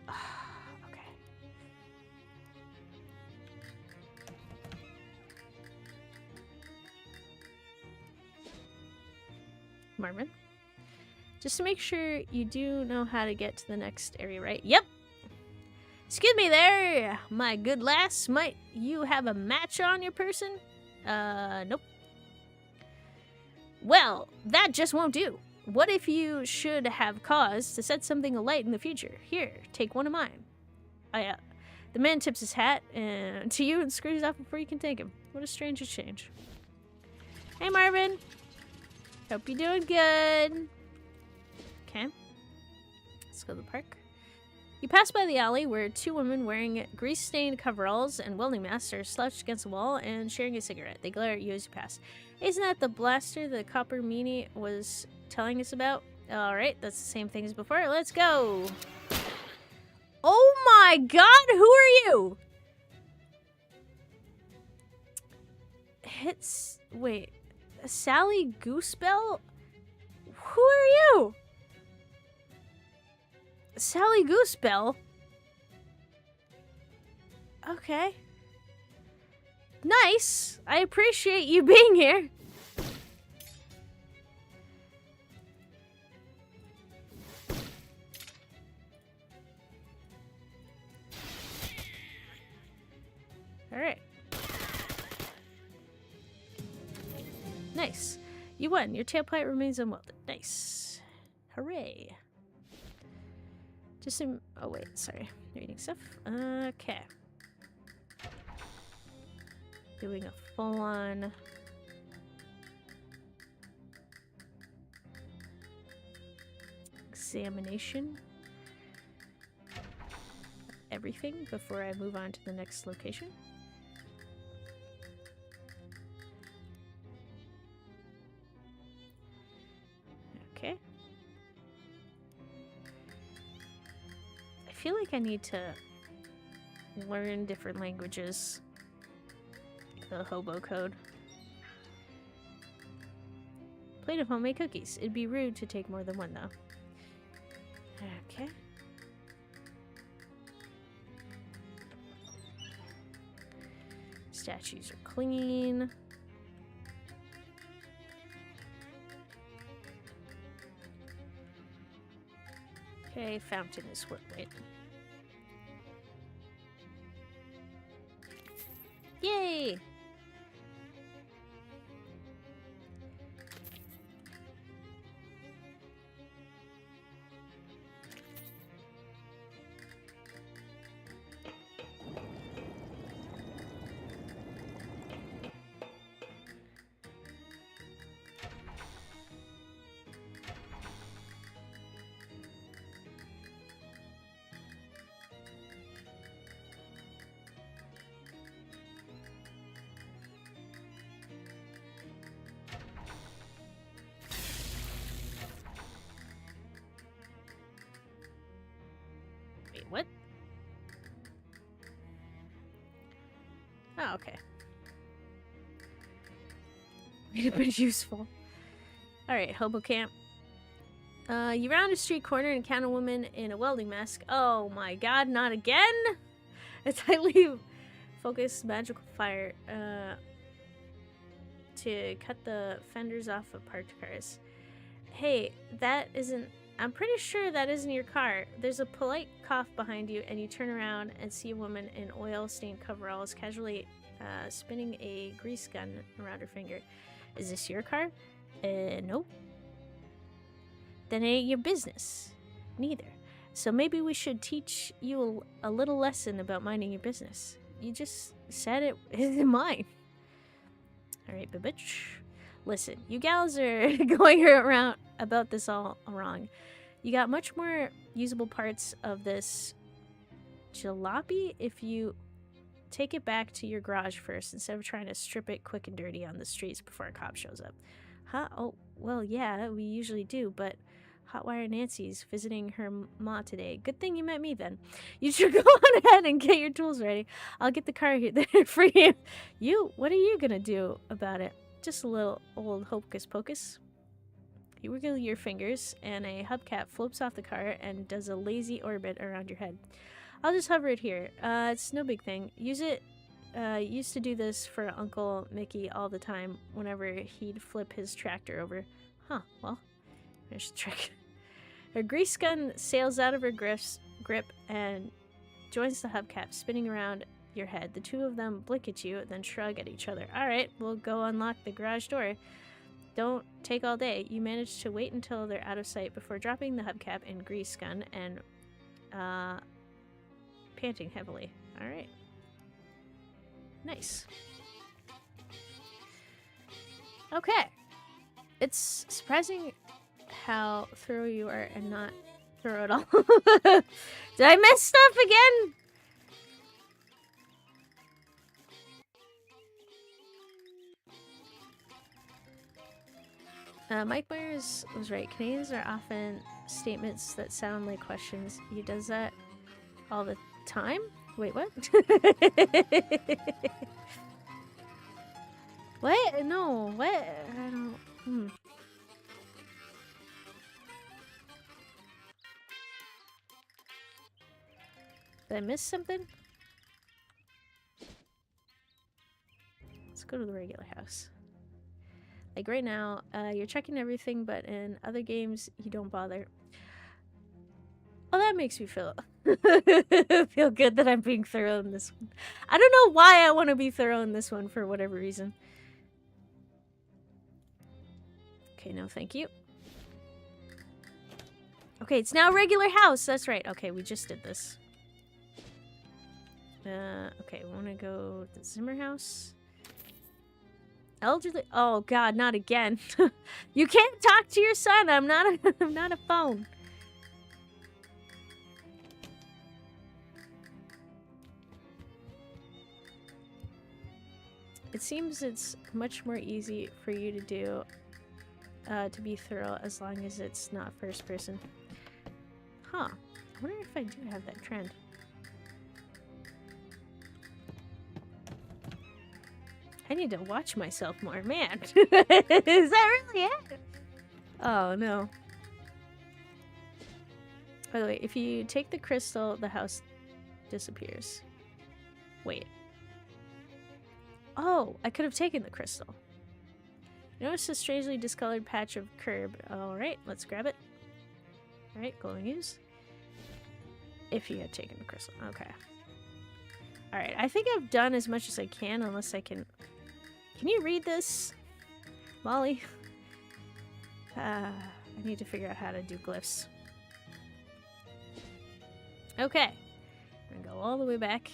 Okay. Marvin. Just to make sure you do know how to get to the next area, right? Yep. Excuse me there, my good lass. Might you have a match on your person? Nope. Well, that just won't do. What if you should have cause to set something alight in the future? Here, take one of mine. The man tips his hat to you and screws off before you can take him. What a strange exchange. Hey, Marvin. Hope you're doing good. Okay. Let's go to the park. You pass by the alley where two women wearing grease-stained coveralls and welding masks are slouched against the wall and sharing a cigarette. They glare at you as you pass. Isn't that the blaster the copper meanie was telling us about? Alright, that's the same thing as before. Let's go! Oh my god, who are you? Wait. Sally Goosebell? Who are you? Sally Goosebell? Okay. Nice. I appreciate you being here. Alright. Nice. You won. Your tailpipe remains unwelded. Nice. Hooray. Just some... Oh, wait. Sorry. Reading stuff. Okay. Doing a full-on... examination. Everything before I move on to the next location. Okay. I feel like I need to learn different languages. The hobo code. Plate of homemade cookies. It'd be rude to take more than one, though. Okay. Statues are clean. Okay, fountain is worth it. Yay! What? Oh, okay. Made a bit useful. Alright, hobo camp. You round a street corner and encounter a woman in a welding mask. Oh my god, not again! A tightly focused magical fire to cut the fenders off of parked cars. Hey, that isn't... I'm pretty sure that isn't your car. There's a polite cough behind you, and you turn around and see a woman in oil-stained coveralls casually spinning a grease gun around her finger. Is this your car? Nope. Then it ain't your business. Neither. So maybe we should teach you a little lesson about minding your business. You just said it isn't mine. Alright, bitch. Listen, you gals are going around about this all wrong. You got much more usable parts of this jalopy if you take it back to your garage first instead of trying to strip it quick and dirty on the streets before a cop shows up. Huh? Oh, well, yeah, we usually do, but Hotwire Nancy's visiting her ma today. Good thing you met me then. You should go on ahead and get your tools ready. I'll get the car here there for you. What are you gonna do about it? Just a little old hocus pocus. You wiggle your fingers, and a hubcap floats off the car and does a lazy orbit around your head. I'll just hover it here. It's no big thing. Use it. Used to do this for Uncle Mickey all the time whenever he'd flip his tractor over. Huh, well, there's the trick. Her grease gun sails out of her grip and joins the hubcap, spinning around your head. The two of them blink at you, then shrug at each other. Alright, we'll go unlock the garage door. Don't take all day. You manage to wait until they're out of sight before dropping the hubcap and grease gun and panting heavily. Alright. Nice. Okay. It's surprising how thorough you are and not thorough at all. Did I miss stuff again? Mike Myers was right. Canadians are often statements that sound like questions. He does that all the time? Wait, what? What? No, what? I don't... Did I miss something? Let's go to the regular house. Like right now, you're checking everything, but in other games, you don't bother. Oh, that makes me feel feel good that I'm being thorough in this one. I don't know why I want to be thorough in this one for whatever reason. Okay, no thank you. Okay, it's now a regular house. That's right. Okay, we just did this. Okay, we want to go to the Zimmer house. Elderly. Oh God, not again. You can't talk to your son. I'm not a phone. It seems it's much more easy for you to do, to be thorough as long as it's not first person. Huh. I wonder if I do have that trend. I need to watch myself more, man. Is that really it? Oh, no. By the way, if you take the crystal, the house disappears. Wait. Oh, I could have taken the crystal. Notice a strangely discolored patch of curb. Alright, let's grab it. Alright, go and use. If you had taken the crystal. Okay. Alright, I think I've done as much as I can, unless I can... Can you read this, Molly? I need to figure out how to do glyphs. Okay. I'm gonna go all the way back.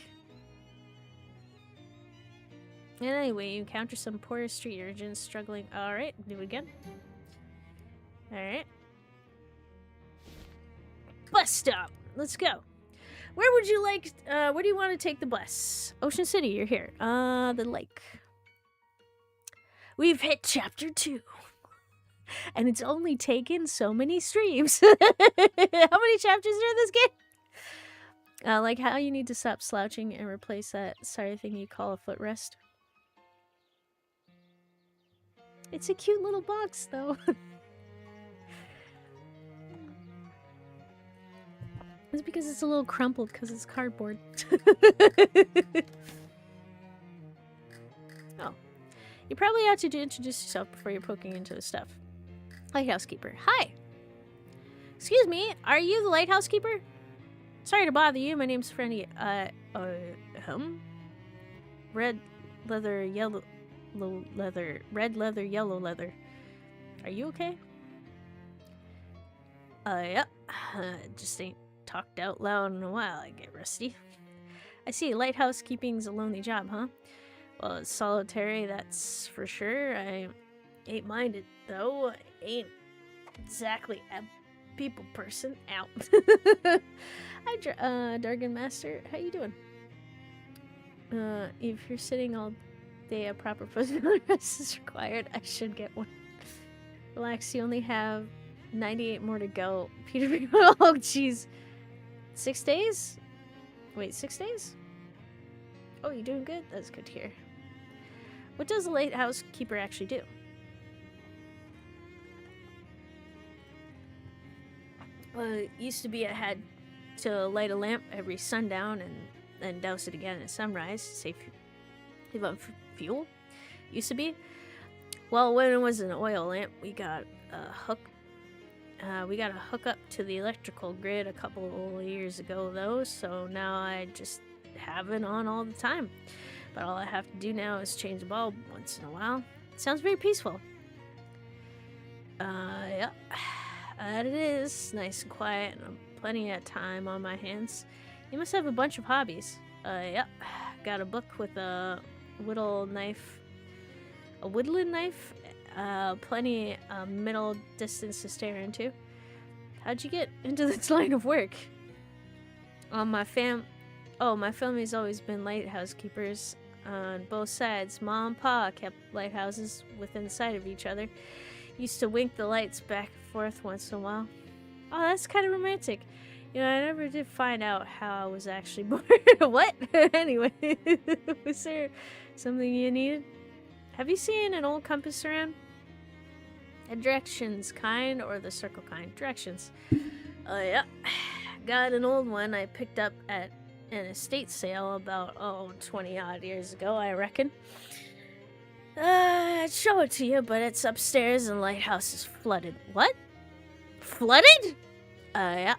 And anyway, you encounter some poor street urchins struggling. Alright, do it again. Alright. Bus stop! Let's go. Where would you like, where do you want to take the bus? Ocean City, you're here. The lake. We've hit chapter 2. And it's only taken so many streams. How many chapters are in this game? Like how you need to stop slouching and replace that sorry thing you call a footrest. It's a cute little box, though. It's because it's a little crumpled because it's cardboard. Oh. You probably ought to introduce yourself before you're poking into the stuff. Lighthouse Keeper. Hi! Excuse me, are you the Lighthouse Keeper? Sorry to bother you, my name's Freddy. Red leather, yellow leather. Red leather, yellow leather. Are you okay? Yeah. Just ain't talked out loud in a while, I get rusty. I see, lighthouse keeping's a lonely job, huh? Well, it's solitary, that's for sure. I ain't minded, though. I ain't exactly a people person. Out. Hi, Dargan Master. How you doing? If you're sitting all day, a proper physical rest is required. I should get one. Relax, you only have 98 more to go. Peter, oh, jeez. 6 days? Wait, 6 days? Oh, you're doing good? That's good to hear. What does the lighthouse keeper actually do? Well, it used to be I had to light a lamp every sundown and then douse it again at sunrise to save on fuel. Used to be. Well, when it was an oil lamp, we got a hook. We got a hookup to the electrical grid a couple of years ago, though, so now I just have it on all the time. But all I have to do now is change the bulb once in a while. It sounds very peaceful. Yeah. That it is. Nice and quiet and plenty of time on my hands. You must have a bunch of hobbies. Yeah. Got a book with a whittle knife. A whittling knife? Plenty middle distance to stare into. How'd you get into this line of work? My family's always been lighthouse keepers on both sides. Mom and Pa kept lighthouses within sight of each other. Used to wink the lights back and forth once in a while. Oh, that's kind of romantic. You know, I never did find out how I was actually born. What? Anyway, was there something you needed? Have you seen an old compass around? A directions kind or the circle kind? Directions. Oh, yeah. Got an old one I picked up at an estate sale about, 20 odd years ago, I reckon. I'd show it to you, but it's upstairs and the lighthouse is flooded. What? Flooded? Yeah.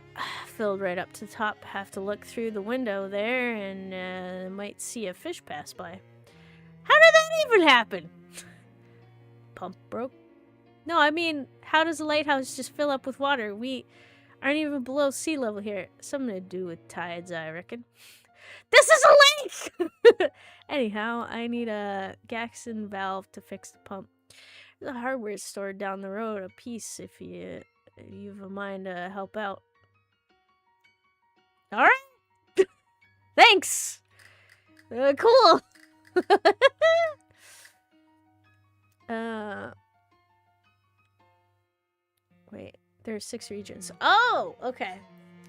Filled right up to the top. Have to look through the window there and might see a fish pass by. How did that even happen? Pump broke. No, I mean, how does a lighthouse just fill up with water? We aren't even below sea level here. Something to do with tides, I reckon. This is a lake! Anyhow, I need a Gaxon valve to fix the pump. There's a hardware store down the road, a piece if you've a mind to help out. Alright! Thanks! Cool! Wait, there's 6 regions. Oh, okay.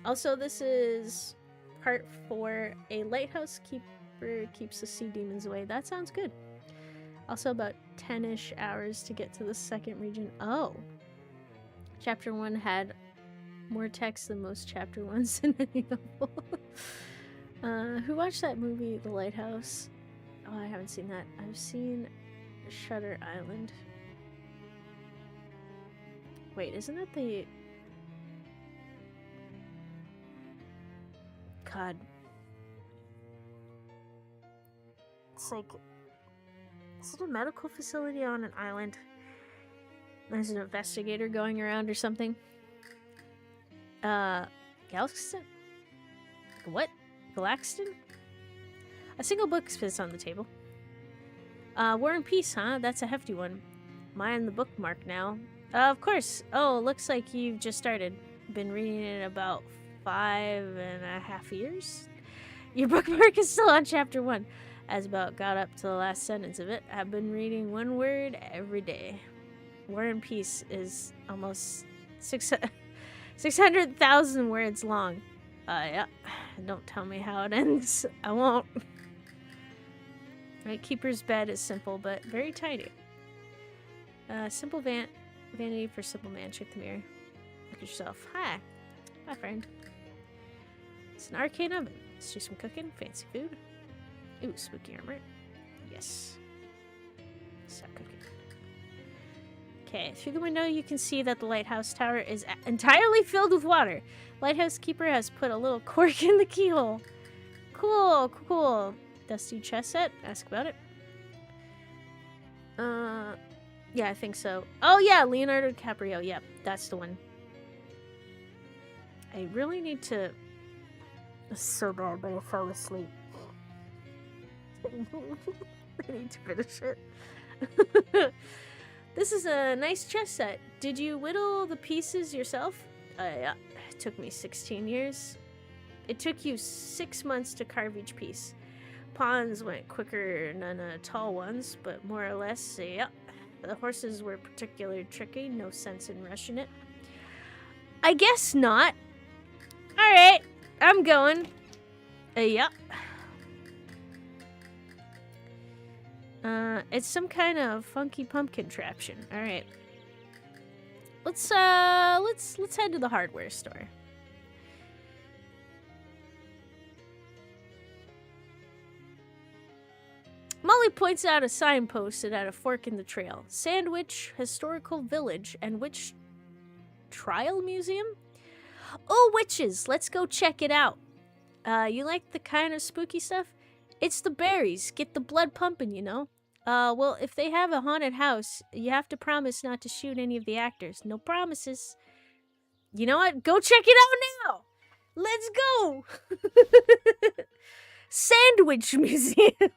Also, this is part 4. A lighthouse keeper keeps the sea demons away. That sounds good. Also, about 10-ish hours to get to the 2nd region. Oh. Chapter 1 had more text than most chapter 1s in any novel. Who watched that movie, The Lighthouse? Oh, I haven't seen that. I've seen Shutter Island. Wait, isn't that the... God. It's like... Is it a medical facility on an island? There's an investigator going around or something. Galston? What? Galaxton? A single book sits on the table. War and Peace, huh? That's a hefty one. Mine the bookmark now. Of course. Oh, looks like you've just started. Been reading it about 5.5 years? Your bookmark is still on chapter 1. As about got up to the last sentence of it. I've been reading one word every day. War and Peace is almost 600,000 words long. Yeah. Don't tell me how it ends. I won't. Right, Keeper's bed is simple, but very tidy. Simple vanity for simple man. Check the mirror. Look at yourself. Hi. Hi, friend. It's an arcane oven. Let's do some cooking. Fancy food. Ooh, spooky armor. Yes. Stop cooking. Okay, through the window you can see that the lighthouse tower is entirely filled with water. Lighthouse keeper has put a little cork in the keyhole. Cool, cool. Dusty chest set. Ask about it. Yeah, I think so. Oh yeah, Leonardo DiCaprio. Yep, that's the one. I really need to... It's so bad, but I fell asleep. I need to finish it. This is a nice chess set. Did you whittle the pieces yourself? Yeah. It took me 16 years. It took you 6 months to carve each piece. Pawns went quicker than tall ones, but more or less, yeah. The horses were particularly tricky. No sense in rushing it. I guess not. Alright, I'm going. Yep. It's some kind of funky pump contraption. All right. Let's head to the hardware store. Molly points out a sign posted at a fork in the trail. Sandwich Historical Village and Witch Trial Museum? Oh, witches! Let's go check it out. You like the kind of spooky stuff? It's the berries. Get the blood pumping, you know? Well, if they have a haunted house, you have to promise not to shoot any of the actors. No promises. You know what? Go check it out now! Let's go! Sandwich Museum!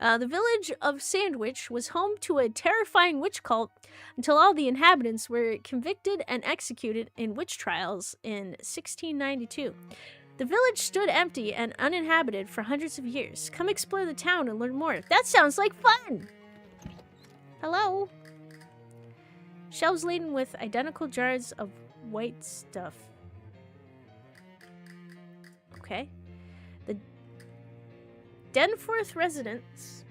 The village of Sandwich was home to a terrifying witch cult until all the inhabitants were convicted and executed in witch trials in 1692. The village stood empty and uninhabited for hundreds of years. Come explore the town and learn more. That sounds like fun! Hello? Shelves laden with identical jars of white stuff. Okay. The Denforth residence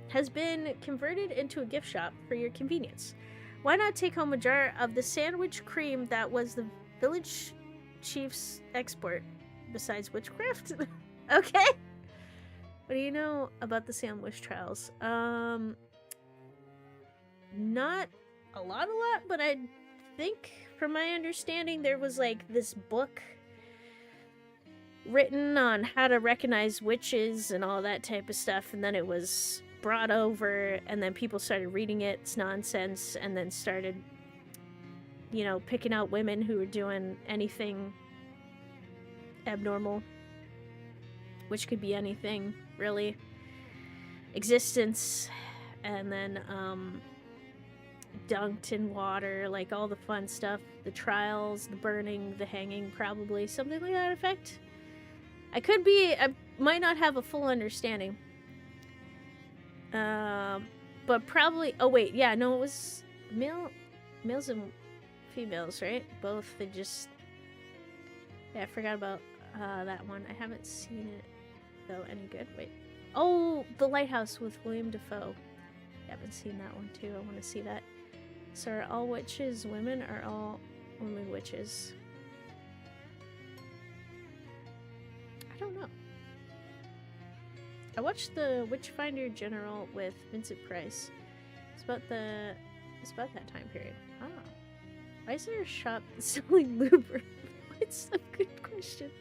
has been converted into a gift shop for your convenience. Why not take home a jar of the sandwich cream that was the village chief's export, besides witchcraft? Okay. What do you know about the sandwich trials? Not a lot, but I think, from my understanding, there was like this book written on how to recognize witches and all that type of stuff, and then it was brought over, and then people started reading it. It's nonsense, and then started, you know, picking out women who were doing anything abnormal, which could be anything, really. Existence, and then, dunked in water, like all the fun stuff. The trials, the burning, the hanging, probably. Something like that effect. I might not have a full understanding. But probably, oh wait, yeah, no, it was males and females, right? Both, they just, yeah, I forgot about that one. I haven't seen it, though, any good. Wait. Oh, The Lighthouse with William Dafoe. I haven't seen that one, too. I want to see that. So are all witches women, or all only witches? I don't know. I watched the Witchfinder General with Vincent Price. It's about that time period. Ah. Why is there a shop selling lube? It's a good question.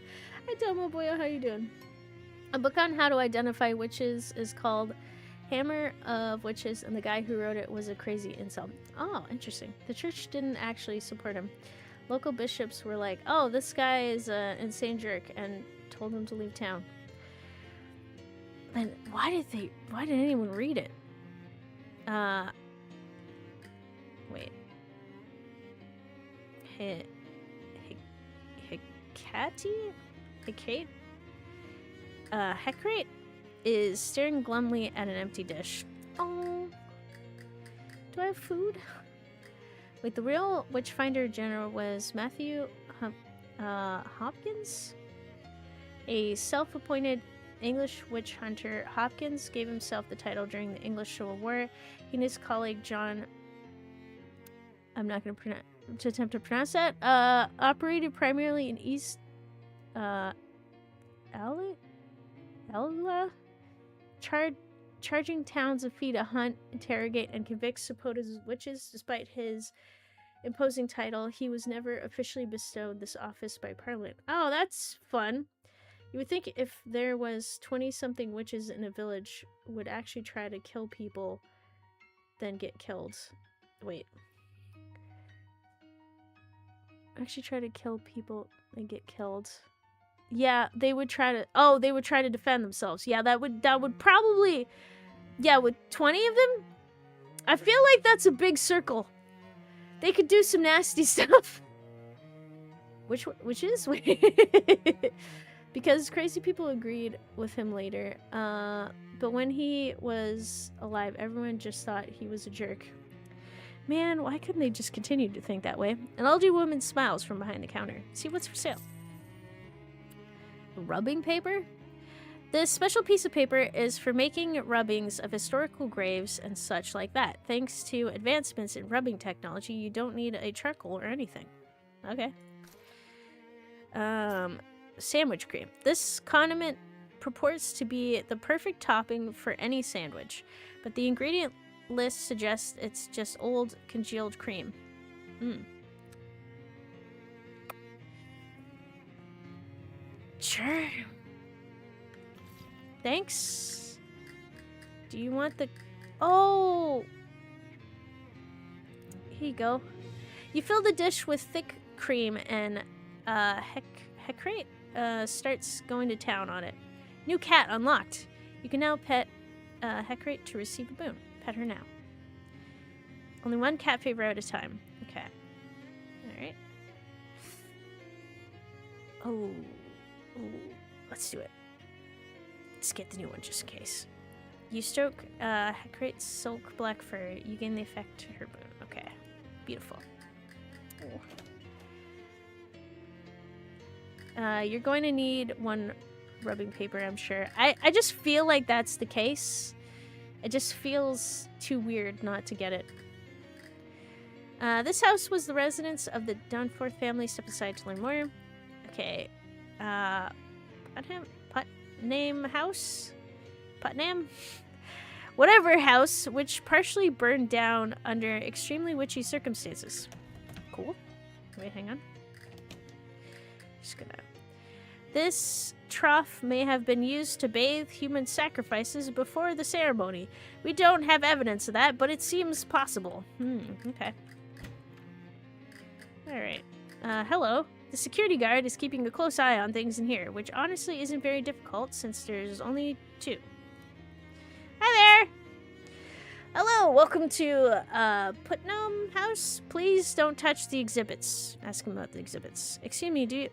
Hi Domo Boyo, how you doing? A book on how to identify witches is called Hammer of Witches, and the guy who wrote it was a crazy incel. Oh, interesting. The church didn't actually support him. Local bishops were like, oh, this guy is an insane jerk, and told him to leave town. And why did anyone read it? Wait. Hecate is staring glumly at an empty dish. Oh. Do I have food? Wait, the real Witchfinder General was Matthew Hopkins? A self-appointed English witch hunter, Hopkins gave himself the title during the English Civil War. He and his colleague John, I'm not going to attempt to pronounce that, operated primarily in East Alula, charging towns of fee to hunt, interrogate, and convict supposed witches. Despite his imposing title, he was never officially bestowed this office by Parliament. Oh, that's fun. You would think if there was 20-something witches in a village would actually try to kill people, then get killed. Wait. Actually try to kill people and get killed. Yeah, they would try to defend themselves. Yeah, that would probably, yeah, with 20 of them, I feel like that's a big circle. They could do some nasty stuff. Which is? Because crazy people agreed with him later, but when he was alive, everyone just thought he was a jerk. Man, why couldn't they just continue to think that way? An elderly woman smiles from behind the counter. See what's for sale. Rubbing paper? This special piece of paper is for making rubbings of historical graves and such like that. Thanks to advancements in rubbing technology, you don't need a charcoal or anything. Okay. Sandwich cream. This condiment purports to be the perfect topping for any sandwich, but the ingredient list suggests it's just old congealed cream. Sure. Thanks. Do you want the... Oh! Here you go. You fill the dish with thick cream and Hecate starts going to town on it. New cat unlocked. You can now pet Hecate to receive a boon. Pet her now. Only one cat favor at a time. Okay. Alright. Oh. Let's do it. Let's get the new one just in case. You stroke Hecate's silk black fur. You gain the effect to her boon. Okay. Beautiful. You're going to need one rubbing paper, I'm sure. I just feel like that's the case. It just feels too weird not to get it. This house was the residence of the Dunforth family. Step aside to learn more. Okay. Putnam House? Putnam? Whatever house, which partially burned down under extremely witchy circumstances. Cool. Wait, hang on. Just gonna... This trough may have been used to bathe human sacrifices before the ceremony. We don't have evidence of that, but it seems possible. Okay. Alright. Hello. The security guard is keeping a close eye on things in here, which honestly isn't very difficult since there's only 2. Hi there! Hello, welcome to Putnam House. Please don't touch the exhibits. Ask him about the exhibits. Excuse me, do you...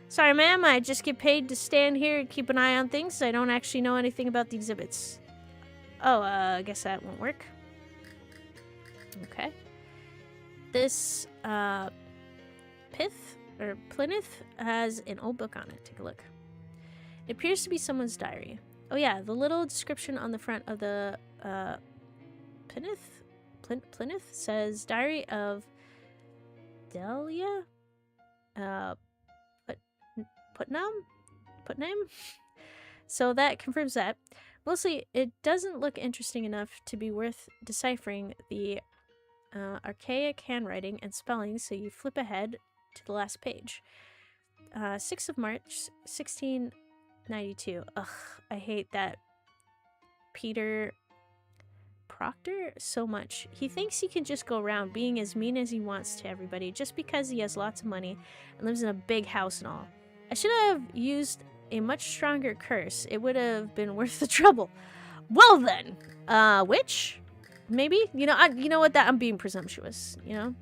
Sorry, ma'am, I just get paid to stand here and keep an eye on things. I don't actually know anything about the exhibits. Oh, I guess that won't work. Okay. This, Plymouth has an old book on it. Take a look. It appears to be someone's diary. Oh yeah, the little description on the front of the, Plymouth says Diary of Delia? Putnam? So that confirms that. Mostly, it doesn't look interesting enough to be worth deciphering the archaic handwriting and spelling, so you flip ahead to the last page. 6th of March, 1692. Ugh, I hate that Peter Proctor so much. He thinks he can just go around being as mean as he wants to everybody just because he has lots of money and lives in a big house and all. I should have used a much stronger curse. It would have been worth the trouble. Well then, witch? Maybe? You know what? I'm being presumptuous, you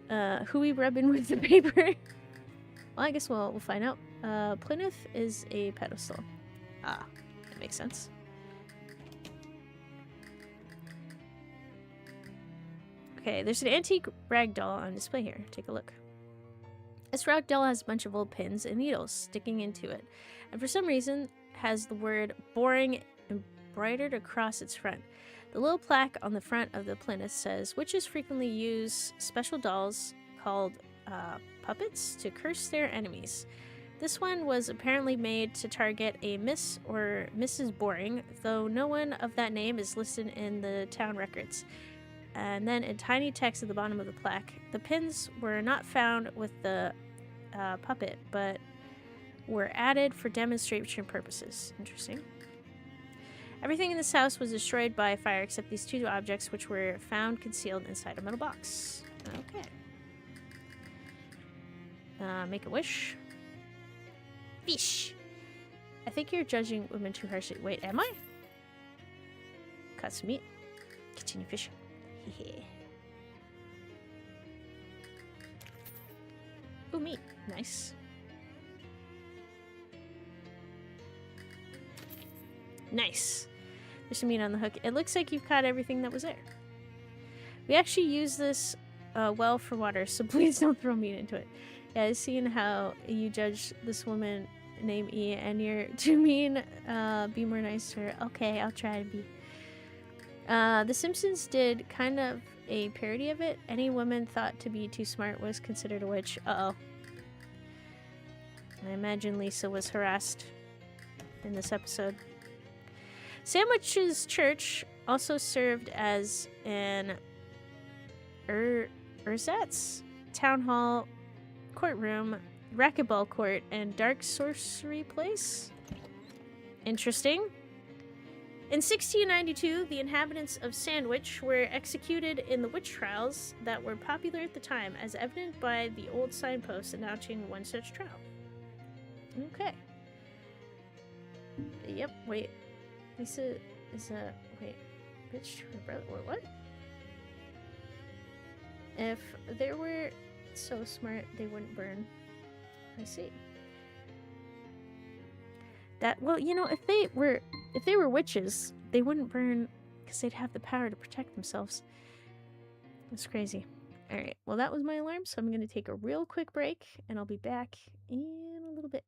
know? Who we rubbing with the paper? Well, I guess we'll find out. Plymouth is a pedestal. Ah, that makes sense. Okay, there's an antique rag doll on display here. Take a look. This rag doll has a bunch of old pins and needles sticking into it, and for some reason has the word boring embroidered across its front. The little plaque on the front of the Plymouth says witches frequently use special dolls called puppets to curse their enemies. This one was apparently made to target a Miss or Mrs. Boring, though no one of that name is listed in the town records. And then in tiny text at the bottom of the plaque, the pins were not found with the puppet, but were added for demonstration purposes. Interesting. Everything in this house was destroyed by fire except these 2 objects, which were found concealed inside a metal box. Okay. Make a wish. Fish. I think you're judging women too harshly. Wait, am I? Cut some meat. Continue fishing. Ooh, meat. Nice. Nice. There's some meat on the hook. It looks like you've caught everything that was there. We actually use this well for water, so please don't throw meat into it. Yeah, I've seen how you judge this woman named E and you're too mean. Be more nice to her. Okay, I'll try to be. The Simpsons did kind of a parody of it. Any woman thought to be too smart was considered a witch. Uh-oh. I imagine Lisa was harassed in this episode. Sandwich's church also served as an ersatz, town hall, courtroom, racquetball court, and dark sorcery place. Interesting. In 1692, the inhabitants of Sandwich were executed in the witch trials that were popular at the time, as evident by the old signpost announcing one such trial. Okay. Yep, wait. Lisa is a wait, bitch to her brother. What? If they were so smart, they wouldn't burn. I see. That well, you know, if they were witches, they wouldn't burn because they'd have the power to protect themselves. That's crazy. All right. Well, that was my alarm, so I'm going to take a real quick break, and I'll be back in a little bit.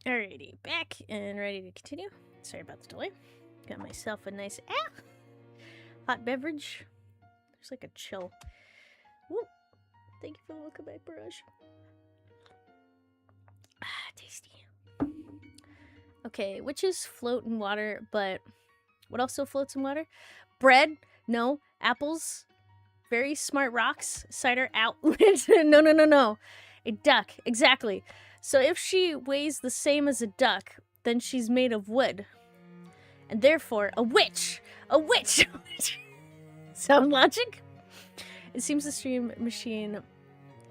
Alrighty, back and ready to continue. Sorry about the delay. Got myself a nice hot beverage. There's like a chill. Woo. Thank you for the welcome back, Barrage. Tasty. Okay, witches float in water, but what also floats in water? Bread? No. Apples? Very smart rocks? Cider outlet? No. A duck. Exactly. So if she weighs the same as a duck, then she's made of wood. And therefore, a witch! A witch! Sound logic? It seems the steam machine...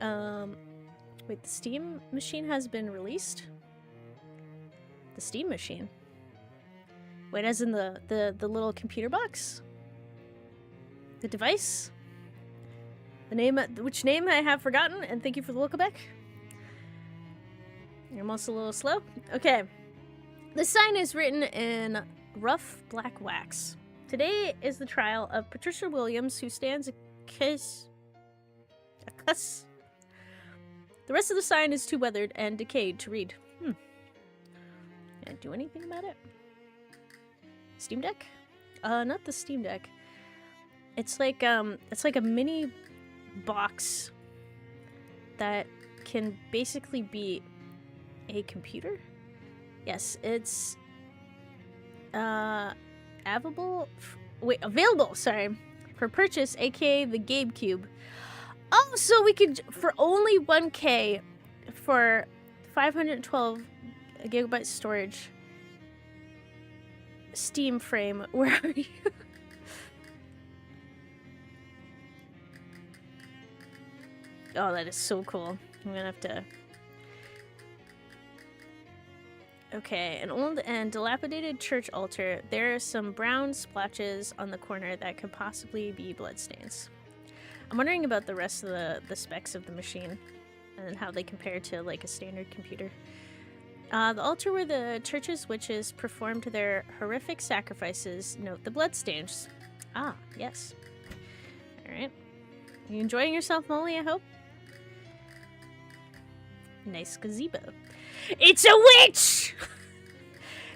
Wait, the steam machine has been released? The steam machine? Wait, as in the little computer box? The device? The name, which name I have forgotten, and thank you for the welcome back. I'm also a little slow. Okay. The sign is written in rough black wax. Today is the trial of Patricia Williams, who stands accused. The rest of the sign is too weathered and decayed to read. Can I do anything about it? Steam Deck? Not the Steam Deck. It's like a mini box that can basically be a computer. Yes, it's available. Sorry, for purchase, aka the GameCube. Oh, so we could for only 1K for 512 gigabyte storage. Steam frame, where are you? Oh, that is so cool. I'm gonna have to... Okay, an old and dilapidated church altar. There are some brown splotches on the corner that could possibly be bloodstains. I'm wondering about the rest of the specs of the machine and how they compare to like a standard computer. The altar where the church's witches performed their horrific sacrifices. Note the bloodstains. Ah, yes. Alright. Are you enjoying yourself, Molly, I hope? Nice gazebo. It's a witch!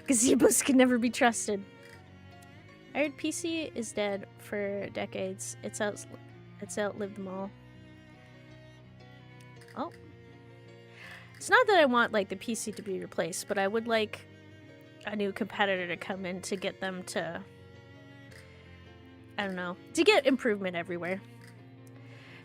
Gazebos can never be trusted. I heard PC is dead for decades. It's outlived them all. Oh. It's not that I want, like, the PC to be replaced, but I would like a new competitor to come in to get them to... I don't know. To get improvement everywhere.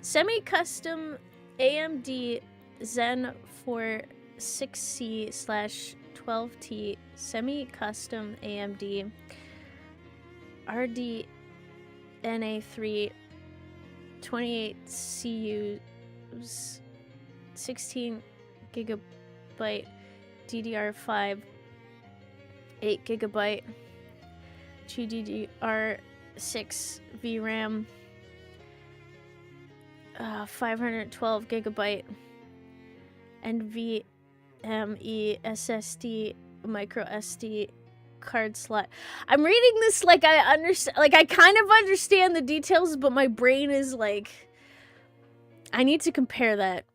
Semi-custom AMD Zen 46C/12T semi-custom AMD RDNA3 28 CUs 16 gigabyte DDR5 8 gigabyte GDDR6 VRAM 512 gigabyte NVMe SSD micro SD card slot. I'm reading this like I understand, like I kind of understand the details, but my brain is like, I need to compare that.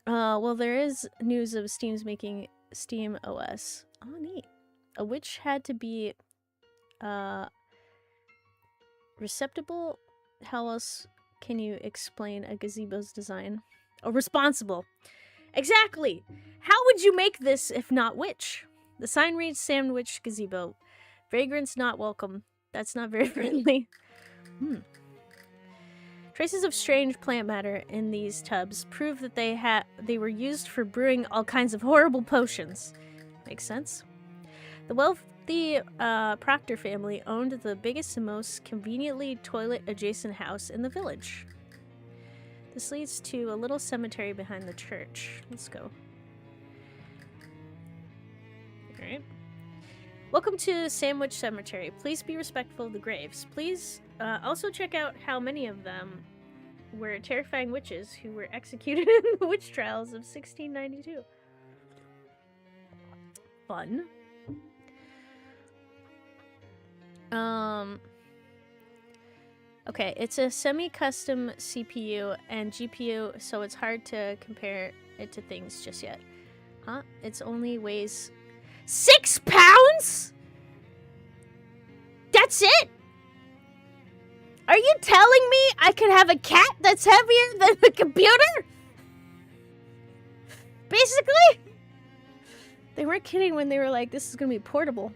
Well, there is news of Steam's making Steam OS. Oh, neat. A witch had to be receptible. How else can you explain a gazebo's design? Oh, responsible. Exactly. How would you make this if not witch? The sign reads Sandwich Gazebo. Vagrants not welcome. That's not very friendly. Traces of strange plant matter in these tubs prove that they were used for brewing all kinds of horrible potions. Makes sense. The wealthy Proctor family owned the biggest and most conveniently toilet-adjacent house in the village. This leads to a little cemetery behind the church. Let's go. Alright. Welcome to Sandwich Cemetery. Please be respectful of the graves. Please also check out how many of them were terrifying witches who were executed in the witch trials of 1692. Fun. Okay, it's a semi-custom CPU and GPU, so it's hard to compare it to things just yet. Huh? It's only weighs 6 pounds? That's it? Are you telling me I could have a cat that's heavier than the computer? Basically? They weren't kidding when they were like, this is gonna be portable.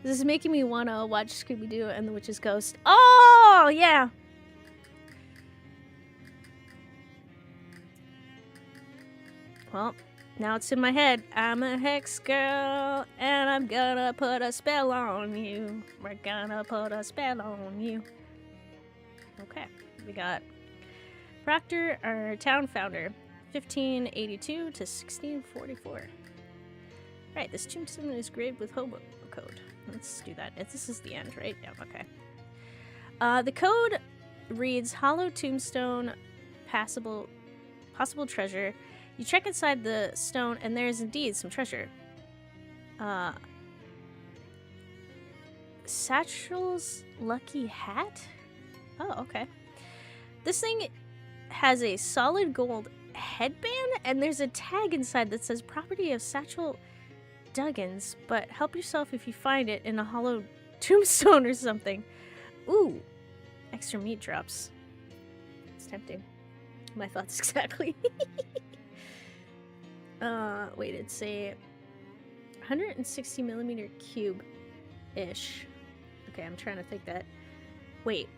This is making me want to watch Scooby-Doo and the Witch's Ghost. Oh, yeah. Well, now it's in my head. I'm a hex girl, and I'm gonna put a spell on you. We're gonna put a spell on you. Okay, we got Proctor, our town founder, 1582 to 1644. Right, this tombstone is engraved with hobo code. Let's do that. This is the end, right? Yeah, okay. The code reads, hollow tombstone, possible treasure. You check inside the stone, and there is indeed some treasure. Satchel's lucky hat? Oh, okay. This thing has a solid gold headband, and there's a tag inside that says property of Satchel Duggins, but help yourself if you find it in a hollow tombstone or something. Ooh, extra meat drops. It's tempting. My thoughts exactly. Wait, it's a 160 millimeter cube-ish. Okay, I'm trying to think that. Wait.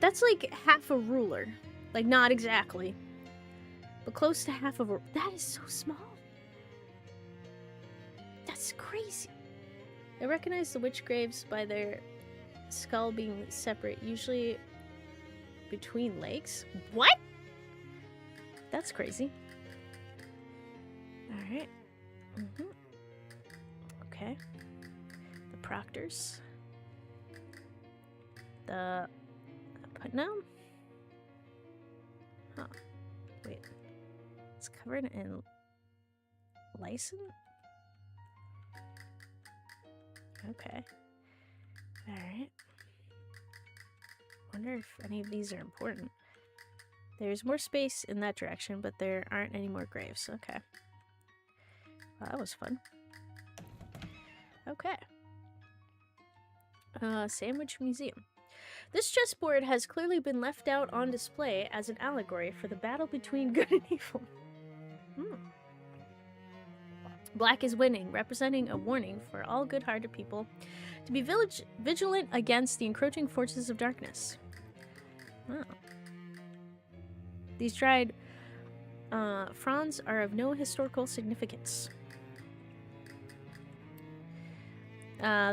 That's like half a ruler. Like, not exactly. But close to half of a... That is so small. That's crazy. I recognize the witch graves by their skull being separate, usually between legs. What? That's crazy. Alright. Okay. The Proctors. The Putnam? Huh. Wait. It's covered in Lyson? Okay. Alright. Wonder if any of these are important. There's more space in that direction, but there aren't any more graves. Okay. Well, that was fun. Okay. Sandwich Museum. This chessboard has clearly been left out on display as an allegory for the battle between good and evil. Black is winning, representing a warning for all good-hearted people to be vigilant against the encroaching forces of darkness. Wow. These dried fronds are of no historical significance.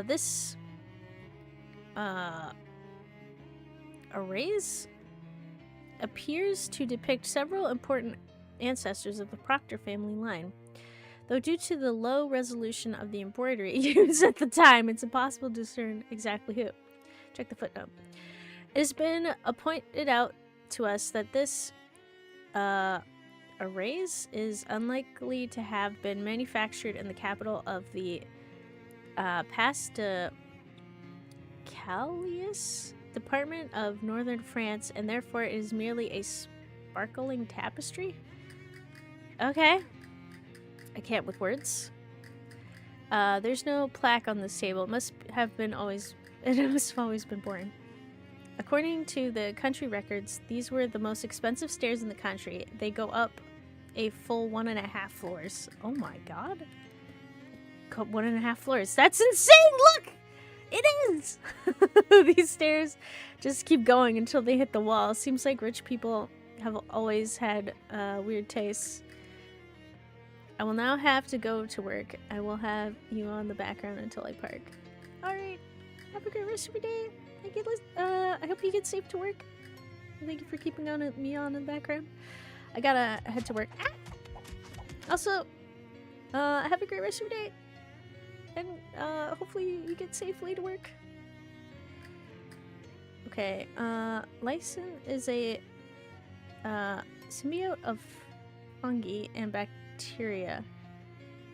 This arrays appears to depict several important ancestors of the Proctor family line. Though due to the low resolution of the embroidery used at the time, it's impossible to discern exactly who. Check the footnote. It has been pointed out to us that this arrays is unlikely to have been manufactured in the capital of the Pasticalius department of northern France, and therefore it is merely a sparkling tapestry. Okay. I can't with words. There's no plaque on this table. It must have always been boring. According to the country records, these were the most expensive stairs in the country. They go up a full 1.5 floors. Oh my god. 1.5 floors. That's insane! Look! It is! These stairs just keep going until they hit the wall. Seems like rich people have always had weird tastes. I will now have to go to work. I will have you on the background until I park. Alright. Have a great rest of your day. I hope you get safe to work. Thank you for keeping me on in the background. I gotta head to work. Ah! Also, have a great rest of your day. And hopefully you get safely to work. Okay, Lyson is a symbiote of fungi and bacteria.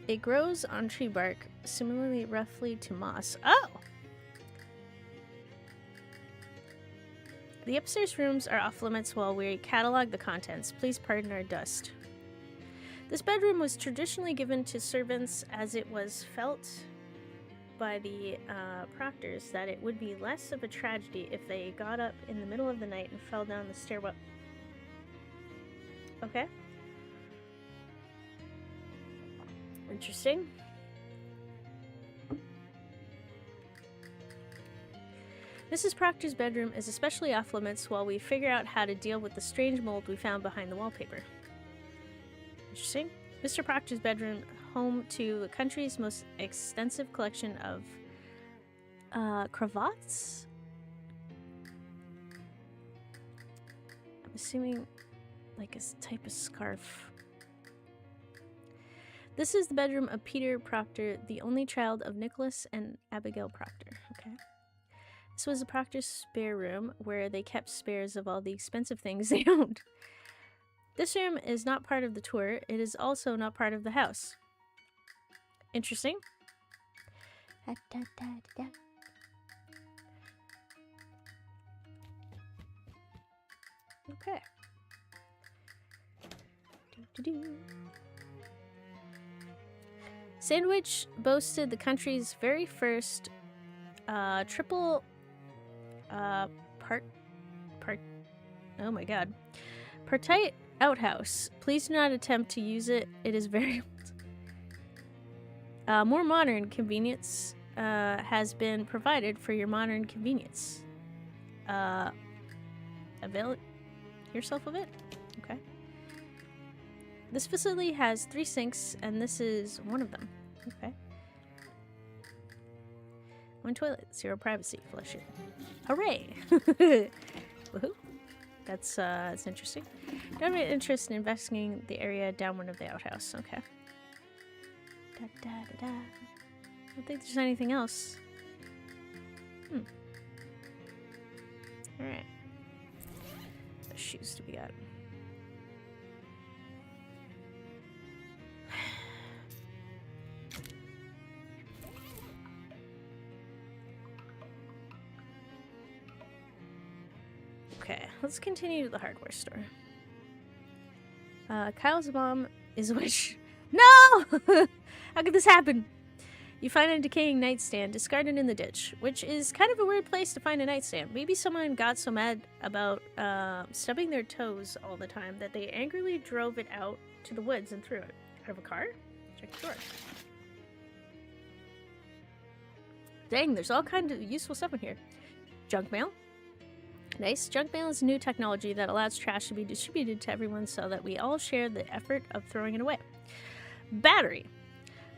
It grows on tree bark, similarly roughly to moss. Oh! The upstairs rooms are off limits while we catalog the contents. Please pardon our dust. This bedroom was traditionally given to servants as it was felt by the proctors that it would be less of a tragedy if they got up in the middle of the night and fell down the stairwell. Okay. Interesting. Mrs. Proctor's bedroom is especially off limits while we figure out how to deal with the strange mold we found behind the wallpaper. Interesting. Mr. Proctor's bedroom, home to the country's most extensive collection of cravats? I'm assuming like a type of scarf. This is the bedroom of Peter Proctor, the only child of Nicholas and Abigail Proctor. Okay. This was the Proctor's spare room where they kept spares of all the expensive things they owned. This room is not part of the tour. It is also not part of the house. Interesting. Okay. Sandwich boasted the country's very first triple partite outhouse. Please do not attempt to use it. It is very old. More modern convenience has been provided for your modern convenience. Avail yourself of it? Okay. This facility has 3 sinks, and this is one of them. Okay. 1 toilet, 0 privacy. Flush it. Hooray! Woohoo! That's interesting. Don't have any interest in investigating the area downward of the outhouse. Okay. Da, da, da, da. I don't think there's anything else. Alright. What shoes do we got? Okay, let's continue to the hardware store. Kyle's mom is a witch. No! How could this happen? You find a decaying nightstand discarded in the ditch, which is kind of a weird place to find a nightstand. Maybe someone got so mad about stubbing their toes all the time that they angrily drove it out to the woods and threw it. Out of a car? Check the door. Dang, there's all kinds of useful stuff in here. Junk mail. Nice. Junk mail is new technology that allows trash to be distributed to everyone so that we all share the effort of throwing it away. Battery.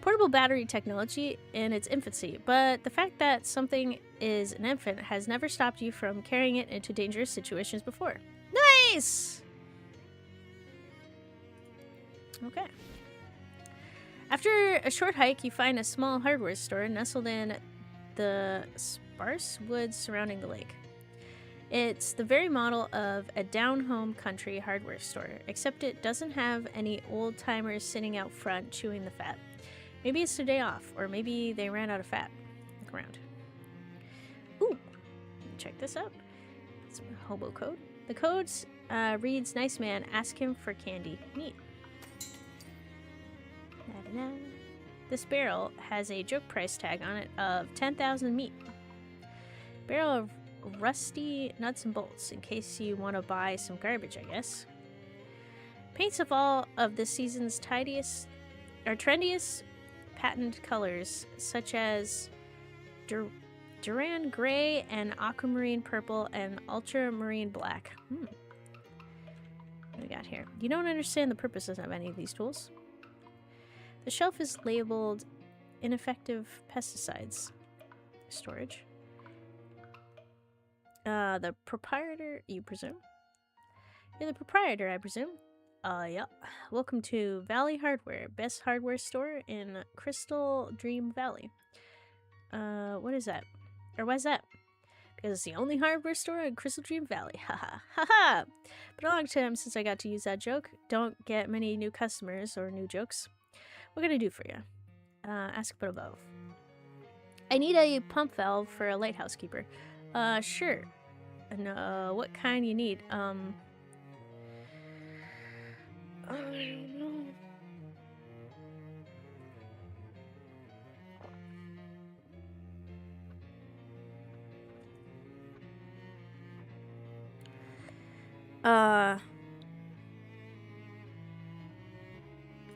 Portable battery technology in its infancy, but the fact that something is an infant has never stopped you from carrying it into dangerous situations before. Nice! Okay. After a short hike, you find a small hardware store nestled in the sparse woods surrounding the lake. It's the very model of a down-home country hardware store, except it doesn't have any old-timers sitting out front chewing the fat. Maybe it's their day off, or maybe they ran out of fat. Look around. Ooh, check this out. It's a hobo code. The code reads, "Nice man, ask him for candy." Neat. Da-da-da. This barrel has a joke price tag on it of 10,000 meat. Barrel of rusty nuts and bolts, in case you want to buy some garbage, I guess. Paints of all of this season's trendiest patent colors, such as Duran Gray and Aquamarine Purple and Ultramarine Black. What do we got here? You don't understand the purposes of any of these tools. The shelf is labeled ineffective pesticides. Storage. The proprietor, you presume? You're the proprietor, I presume? Yeah. Welcome to Valley Hardware, best hardware store in Crystal Dream Valley. What is that? Or why is that? Because it's the only hardware store in Crystal Dream Valley. Haha. Haha. Been a long time since I got to use that joke. Don't get many new customers or new jokes. What can I do for you? Ask but above. I need a pump valve for a lighthouse keeper. Sure. And, what kind you need? I don't know. Never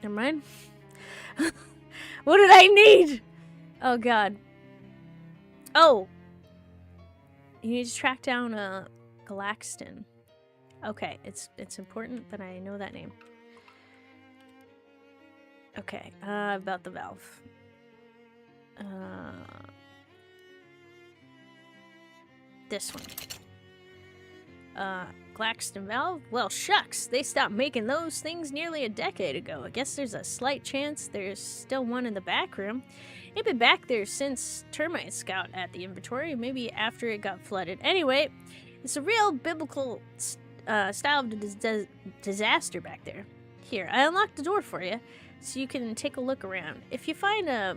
mind. What did I need? Oh, God. Oh. You need to track down Galaxton. Okay, it's important that I know that name. Okay, about the valve. This one. Galaxton valve? Well, shucks. They stopped making those things nearly a decade ago. I guess there's a slight chance there's still one in the back room. Ain't been back there since termite scout at the inventory, maybe after it got flooded. Anyway, it's a real biblical style of disaster back there. Here, I unlocked the door for you, so you can take a look around. If you find a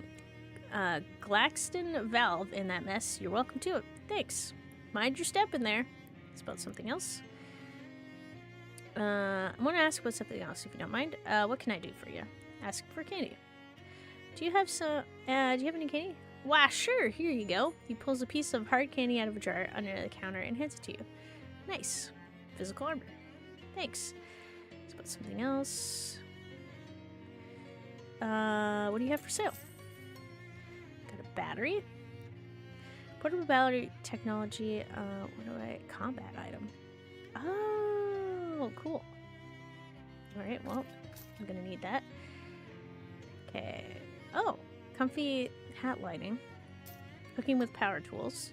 Galaxton valve in that mess, you're welcome to it. Thanks. Mind your step in there. It's about something else. I want to ask about something else, if you don't mind. What can I do for you? Ask for candy. Do you have some? Do you have any candy? Why, sure. Here you go. He pulls a piece of hard candy out of a jar under the counter and hands it to you. Nice. Physical armor. Thanks. It's about something else. What do you have for sale? Got a battery. Portable battery technology. What do I? Combat item. Oh, cool. Alright, well, I'm gonna need that. Okay. Oh, comfy hat lighting. Cooking with power tools.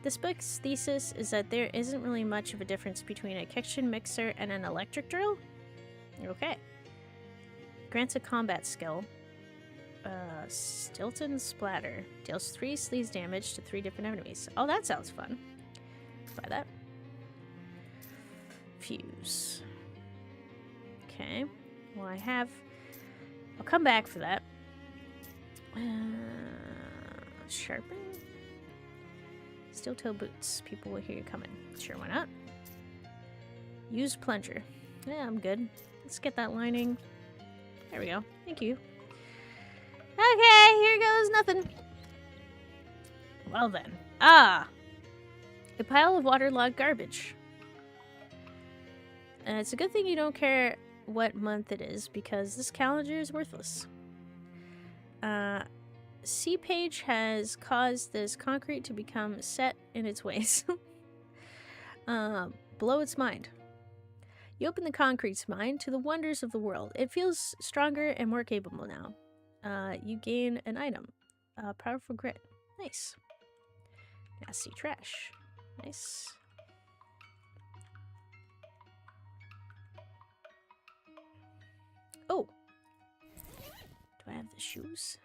This book's thesis is that there isn't really much of a difference between a kitchen mixer and an electric drill. Okay. Grants a combat skill. Stilton Splatter. Deals 3 sleaze damage to 3 different enemies. Oh, that sounds fun. Buy that. Fuse. Okay. Well, I'll come back for that. Sharpen. Steel toe boots. People will hear you coming. Sure, why not? Use plunger. Yeah, I'm good. Let's get that lining. There we go. Thank you. Okay, here goes nothing. Well then. A pile of waterlogged garbage. It's a good thing you don't care what month it is, because this calendar is worthless. Sea Page has caused this concrete to become set in its ways. Below its mind. You open the concrete's mind to the wonders of the world. It feels stronger and more capable now. You gain an item. Powerful grit. Nice. Nasty trash. Nice. Oh. Do I have the shoes?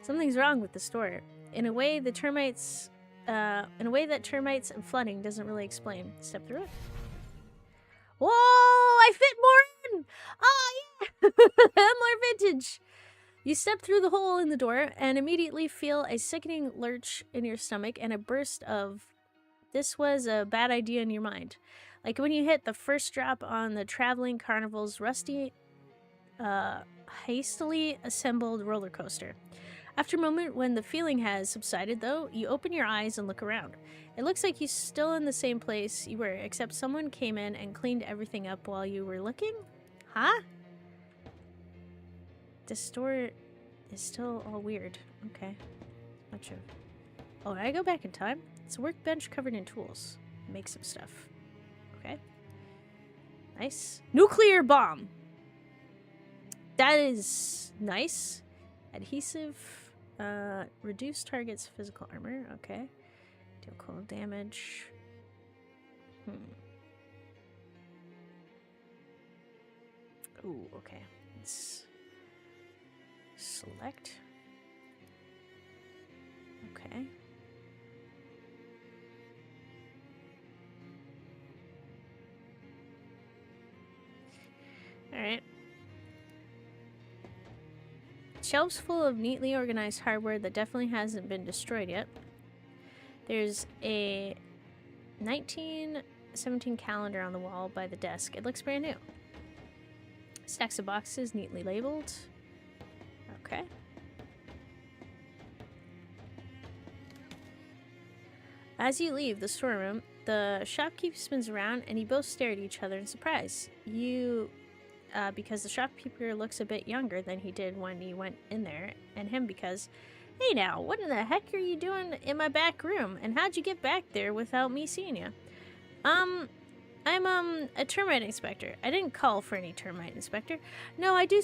Something's wrong with the store. In a way that termites and flooding doesn't really explain. Step through it. Whoa! I fit more in! Oh, yeah! More vintage! You step through the hole in the door and immediately feel a sickening lurch in your stomach and a burst of "this was a bad idea" in your mind. Like when you hit the first drop on the traveling carnival's rusty, hastily assembled roller coaster. After a moment, when the feeling has subsided, though, you open your eyes and look around. It looks like you're still in the same place you were, except someone came in and cleaned everything up while you were looking? Huh? This store is still all weird. Okay. Not sure. Oh, did I go back in time? It's a workbench covered in tools. Make some stuff. Okay. Nice. Nuclear bomb! That is nice. Adhesive. Reduce target's physical armor. Okay. Deal cold damage. Ooh, okay. Let's select. Okay. Alright. Shelves full of neatly organized hardware that definitely hasn't been destroyed yet. There's a 1917 calendar on the wall by the desk. It looks brand new. Stacks of boxes neatly labeled. Okay. As you leave the storeroom, the shopkeeper spins around and you both stare at each other in surprise. Because the shopkeeper looks a bit younger than he did when he went in there, and him because, hey now, what in the heck are you doing in my back room, and how'd you get back there without me seeing you? I'm a termite inspector. I didn't call for any termite inspector. No, I do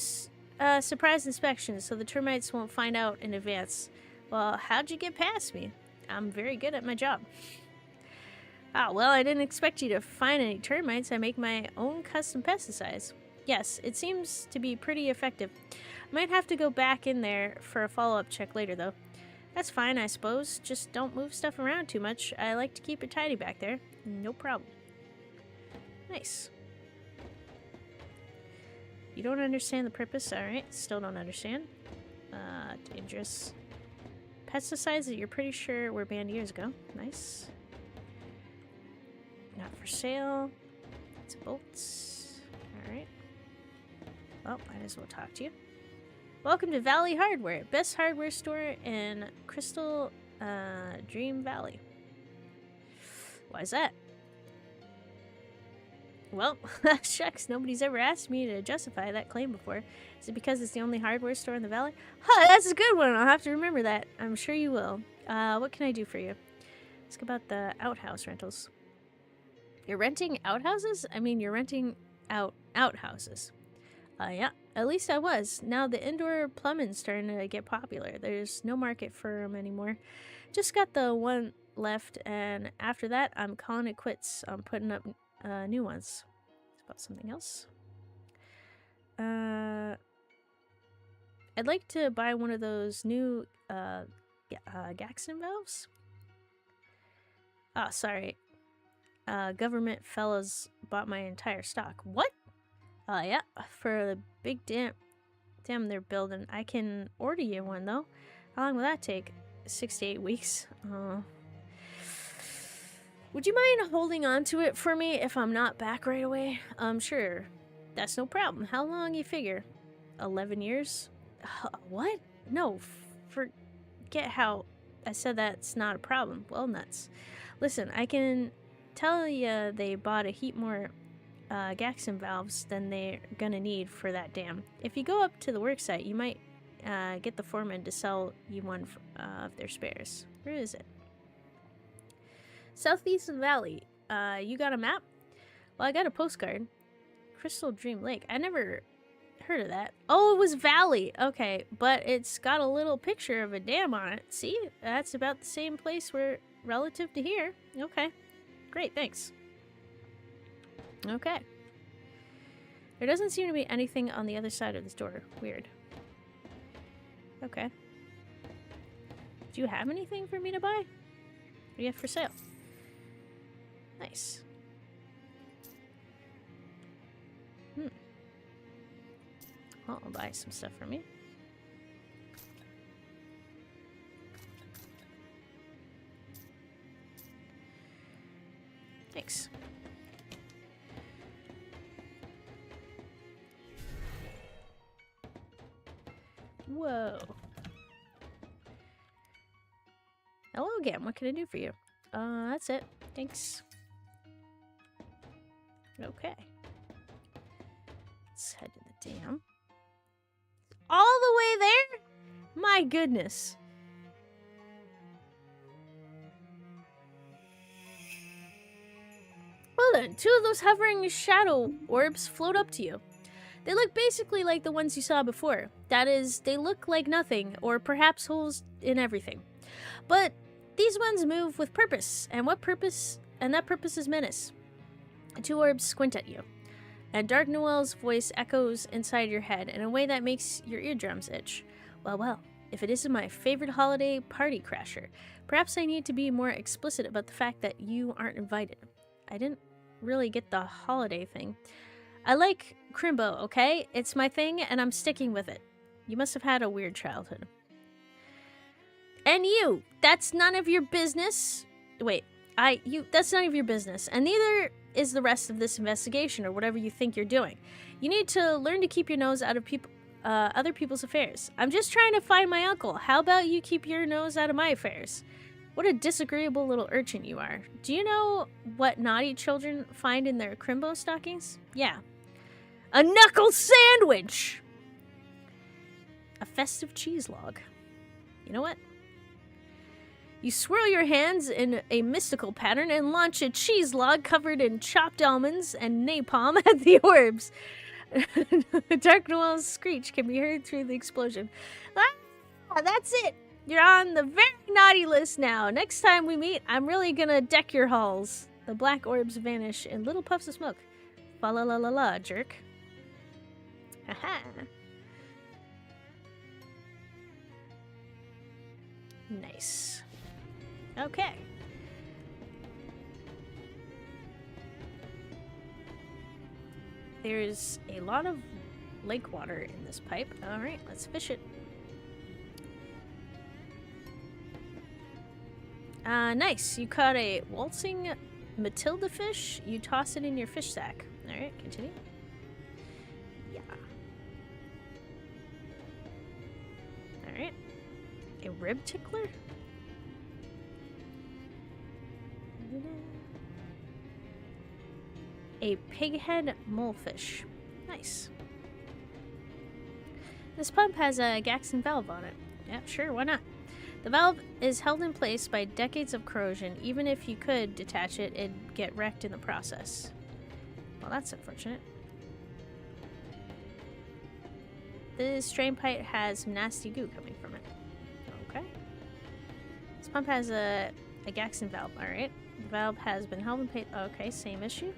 surprise inspections so the termites won't find out in advance. Well, how'd you get past me? I'm very good at my job. Well, I didn't expect you to find any termites. I make my own custom pesticides. Yes, it seems to be pretty effective. Might have to go back in there for a follow-up check later, though. That's fine, I suppose. Just don't move stuff around too much. I like to keep it tidy back there. No problem. Nice. You don't understand the purpose? Alright, still don't understand. Dangerous. Pesticides that you're pretty sure were banned years ago. Nice. Not for sale. It's bolts. Alright. Well, might as well talk to you. Welcome to Valley Hardware, best hardware store in Crystal Dream Valley. Why is that? Well, shucks, nobody's ever asked me to justify that claim before. Is it because it's the only hardware store in the valley? Huh, that's a good one. I'll have to remember that. I'm sure you will. What can I do for you? Ask about the outhouse rentals. You're renting outhouses? I mean, you're renting out outhouses. Yeah, at least I was. Now the indoor plumbing's starting to get popular. There's no market for them anymore. Just got the one left, and after that, I'm calling it quits. I'm putting up new ones. It's about something else. I'd like to buy one of those new Gaxon valves. Oh, sorry. Government fellas bought my entire stock. What? Yeah, for the big dam they're building. I can order you one, though. How long will that take? 6 to 8 weeks. Would you mind holding on to it for me if I'm not back right away? Sure. That's no problem. How long you figure? 11 years? What? No, forget how I said that's not a problem. Well, nuts. Listen, I can tell you they bought a heap more Gaxon valves than they're gonna need for that dam. If you go up to the worksite, you might get the foreman to sell you one of their spares. Where is it? Southeast of the valley. You got a map? Well, I got a postcard. Crystal Dream Lake. I never heard of that. Oh, it was Valley. Okay, but it's got a little picture of a dam on it. See? That's about the same place where relative to here. Okay. Great, thanks. Okay. There doesn't seem to be anything on the other side of this door. Weird. Okay. Do you have anything for me to buy? What do you have for sale? Nice. Well, I'll buy some stuff for me. Thanks. Whoa. Hello again. What can I do for you? That's it. Thanks. Okay. Let's head to the dam. All the way there? My goodness. Well then, 2 of those hovering shadow orbs float up to you. They look basically like the ones you saw before. That is, they look like nothing, or perhaps holes in everything. But these ones move with purpose, and what purpose? And that purpose is menace. The 2 orbs squint at you, and Dark Noel's voice echoes inside your head in a way that makes your eardrums itch. Well, well, if it isn't my favorite holiday party crasher, perhaps I need to be more explicit about the fact that you aren't invited. I didn't really get the holiday thing. I like Crimbo, okay? It's my thing, and I'm sticking with it. You must have had a weird childhood. And you! That's none of your business. Wait, that's none of your business, and neither is the rest of this investigation or whatever you think you're doing. You need to learn to keep your nose out of other people's affairs. I'm just trying to find my uncle. How about you keep your nose out of my affairs? What a disagreeable little urchin you are. Do you know what naughty children find in their crimbo stockings? Yeah. A knuckle sandwich! A festive cheese log. You know what? You swirl your hands in a mystical pattern and launch a cheese log covered in chopped almonds and napalm at the orbs. Dark Noel's screech can be heard through the explosion. Ah, that's it. You're on the very naughty list now. Next time we meet, I'm really gonna deck your halls. The black orbs vanish in little puffs of smoke. Fa la la la la, jerk. Haha. Nice. Okay. There's a lot of lake water in this pipe. Alright, let's fish it. Nice. You caught a waltzing Matilda fish. You toss it in your fish sack. Alright, continue. Yeah. Alright. A rib tickler? A pighead molefish. Nice. This pump has a Gaxon valve on it. Yeah, sure, why not? The valve is held in place by decades of corrosion. Even if you could detach it, it'd get wrecked in the process. Well, that's unfortunate. This drain pipe has some nasty goo coming from it. Okay. This pump has a Gaxon valve, alright. The valve has been held in place. Okay, same issue.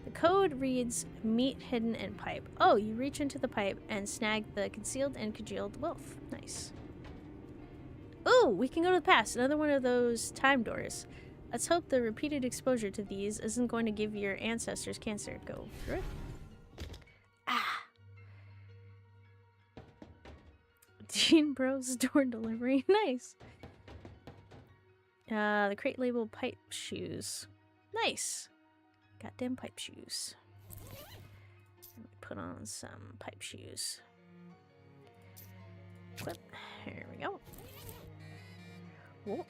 The code reads meat hidden in pipe. Oh, you reach into the pipe and snag the concealed and congealed wolf. Nice. Ooh, we can go to the past. Another one of those time doors. Let's hope the repeated exposure to these isn't going to give your ancestors cancer. Go through it. Ah. Gene Bros door delivery. Nice. The crate labeled pipe shoes. Nice. Goddamn pipe shoes. Let me put on some pipe shoes. Clip. Here we go. Whoa.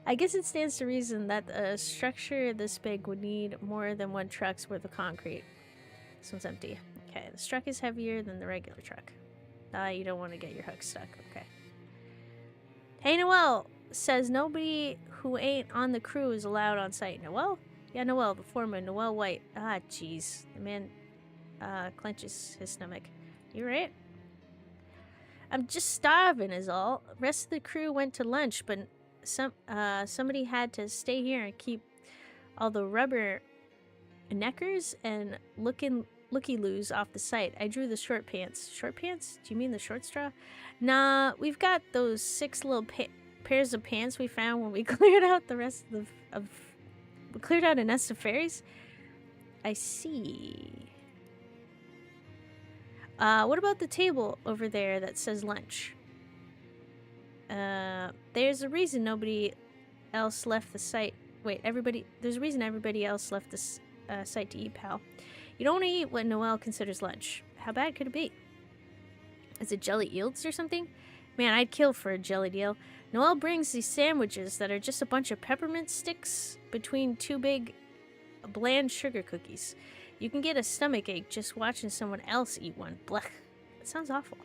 I guess it stands to reason that a structure this big would need more than one truck's worth of concrete. This one's empty. Okay, the truck is heavier than the regular truck. You don't want to get your hook stuck. Okay. Hey, Noel says nobody who ain't on the crew is allowed on site. Noel? Yeah, Noel, the foreman, Noel White. Ah, jeez. The man clenches his stomach. You right? I'm just starving is all. Rest of the crew went to lunch, but somebody had to stay here and keep all the rubber neckers and looky-loos off the site. I drew the short pants. Short pants? Do you mean the short straw? Nah, we've got those 6 little pairs of pants we found when we cleared out the rest we cleared out a nest of fairies. I see. What about the table over there that says lunch? There's a reason nobody else left the site. Wait, there's a reason everybody else left the site to eat, pal. You don't want to eat what Noel considers lunch. How bad could it be? Is it jelly eels or something? Man, I'd kill for a jelly deal. Noel brings these sandwiches that are just a bunch of peppermint sticks between 2 big, bland sugar cookies. You can get a stomachache just watching someone else eat one. Blech. That sounds awful.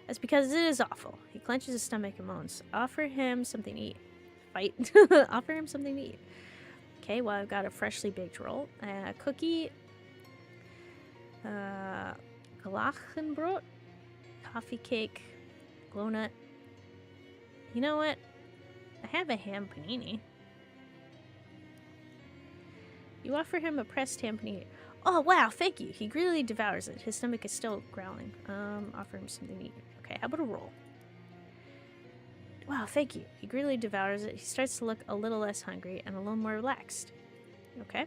That's because it is awful. He clenches his stomach and moans. Offer him something to eat. Fight. Offer him something to eat. Okay, well, I've got a freshly baked roll. A cookie. Glachenbrot. Coffee cake. Glow nut. You know what? I have a ham panini. You offer him a pressed ham panini. Oh, wow, thank you. He greedily devours it. His stomach is still growling. Offer him something to eat. Okay, how about a roll? Wow, thank you. He greedily devours it. He starts to look a little less hungry and a little more relaxed. Okay.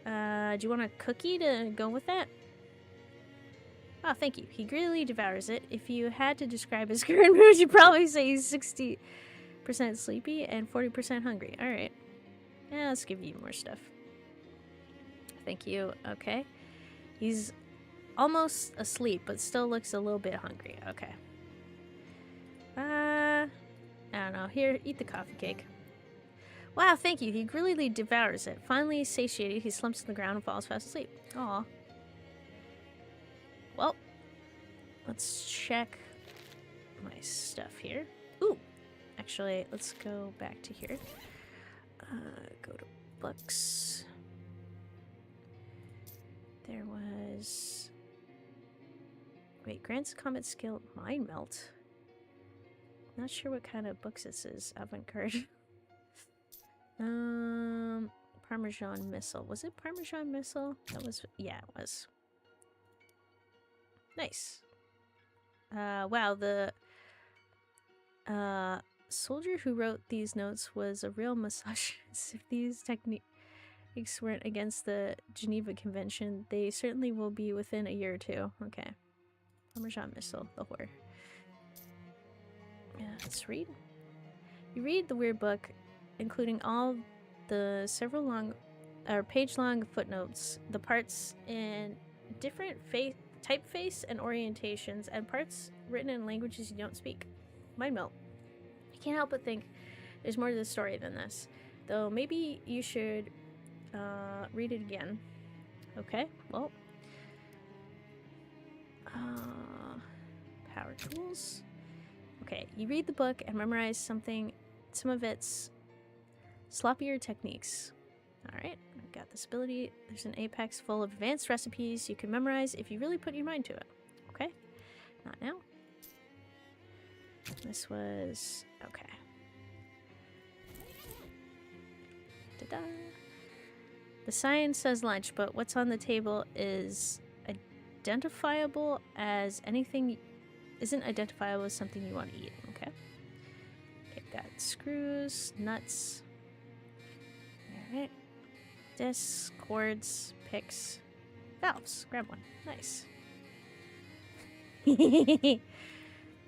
Do you want a cookie to go with that? Oh, thank you. He greedily devours it. If you had to describe his current mood, you'd probably say he's 60% sleepy and 40% hungry. All right. Yeah, let's give you more stuff. Thank you. Okay. He's almost asleep, but still looks a little bit hungry. Okay. I don't know. Here, eat the coffee cake. Wow, thank you. He greedily devours it. Finally satiated, he slumps to the ground and falls fast asleep. Aw. Well, let's check my stuff here. Ooh. Actually, let's go back to here. Go to books. There was... Wait, grants comet skill mind melt. Not sure what kind of books this is. Avant-garde. Parmesan missile. Was it Parmesan missile? That was... Yeah, it was. Nice. Wow, the... soldier who wrote these notes was a real misogynist. If these techniques weren't against the Geneva Convention, they certainly will be within a year or two. Okay. Parmesan missile, the whore. Yeah, let's read. You read the weird book, including all the several long or page-long footnotes, the parts in different typeface and orientations, and parts written in languages you don't speak. Mind melt. I can't help but think there's more to the story than this, though maybe you should read it again. Okay, well. Power tools. Okay, you read the book and memorize some of its sloppier techniques. Alright, I've got this ability. There's an apex full of advanced recipes you can memorize if you really put your mind to it. Okay, not now. This was... okay. Ta-da! The sign says lunch, but what's on the table is identifiable as anything... isn't identifiable as something you want to eat. Okay. Okay, got screws, nuts. Alright. Discs, cords, picks, valves. Grab one. Nice.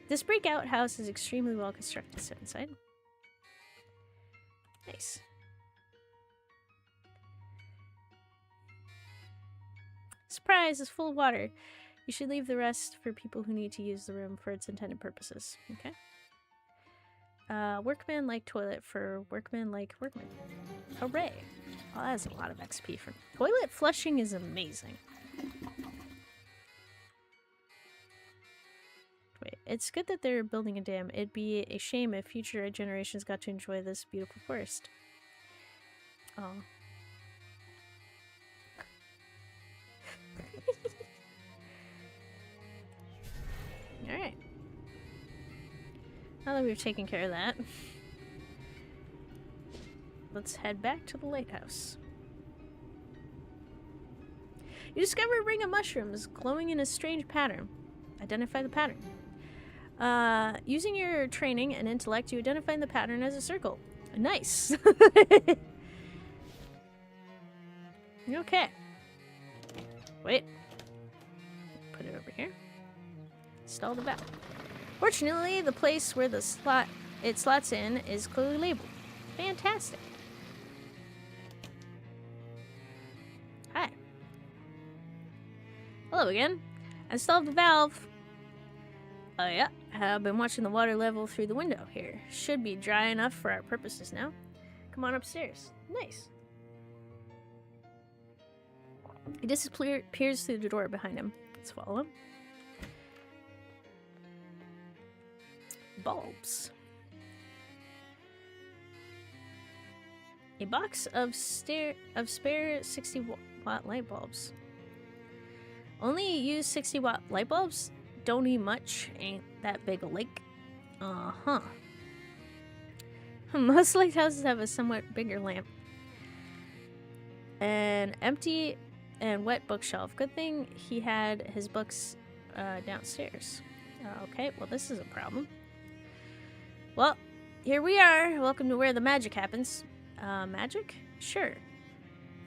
This breakout house is extremely well constructed. Sit inside. Nice. Surprise! It's full of water. You should leave the rest for people who need to use the room for its intended purposes. Okay. Workman-like toilet for workman-like workman. Hooray! Oh, that's a lot of XP for toilet flushing is amazing. Wait, it's good that they're building a dam. It'd be a shame if future generations got to enjoy this beautiful forest. Oh. Alright. Now that we've taken care of that, let's head back to the lighthouse. You discover a ring of mushrooms glowing in a strange pattern. Identify the pattern. Using your training and intellect, you identify the pattern as a circle. Nice. Okay. Wait. Put it over here. Install the valve. Fortunately, the place where it slots in is clearly labeled. Fantastic. Hi. Hello again. Install the valve. Oh yeah, I've been watching the water level through the window here. Should be dry enough for our purposes now. Come on upstairs. Nice. He disappears through the door behind him. Let's follow him. Bulbs. A box of spare 60-watt light bulbs. Only use 60-watt light bulbs? Don't need much. Ain't that big a lake. Uh-huh. Most lighthouses have a somewhat bigger lamp. An empty and wet bookshelf. Good thing he had his books downstairs. Okay, well this is a problem. Well, here we are. Welcome to where the magic happens. Magic? Sure.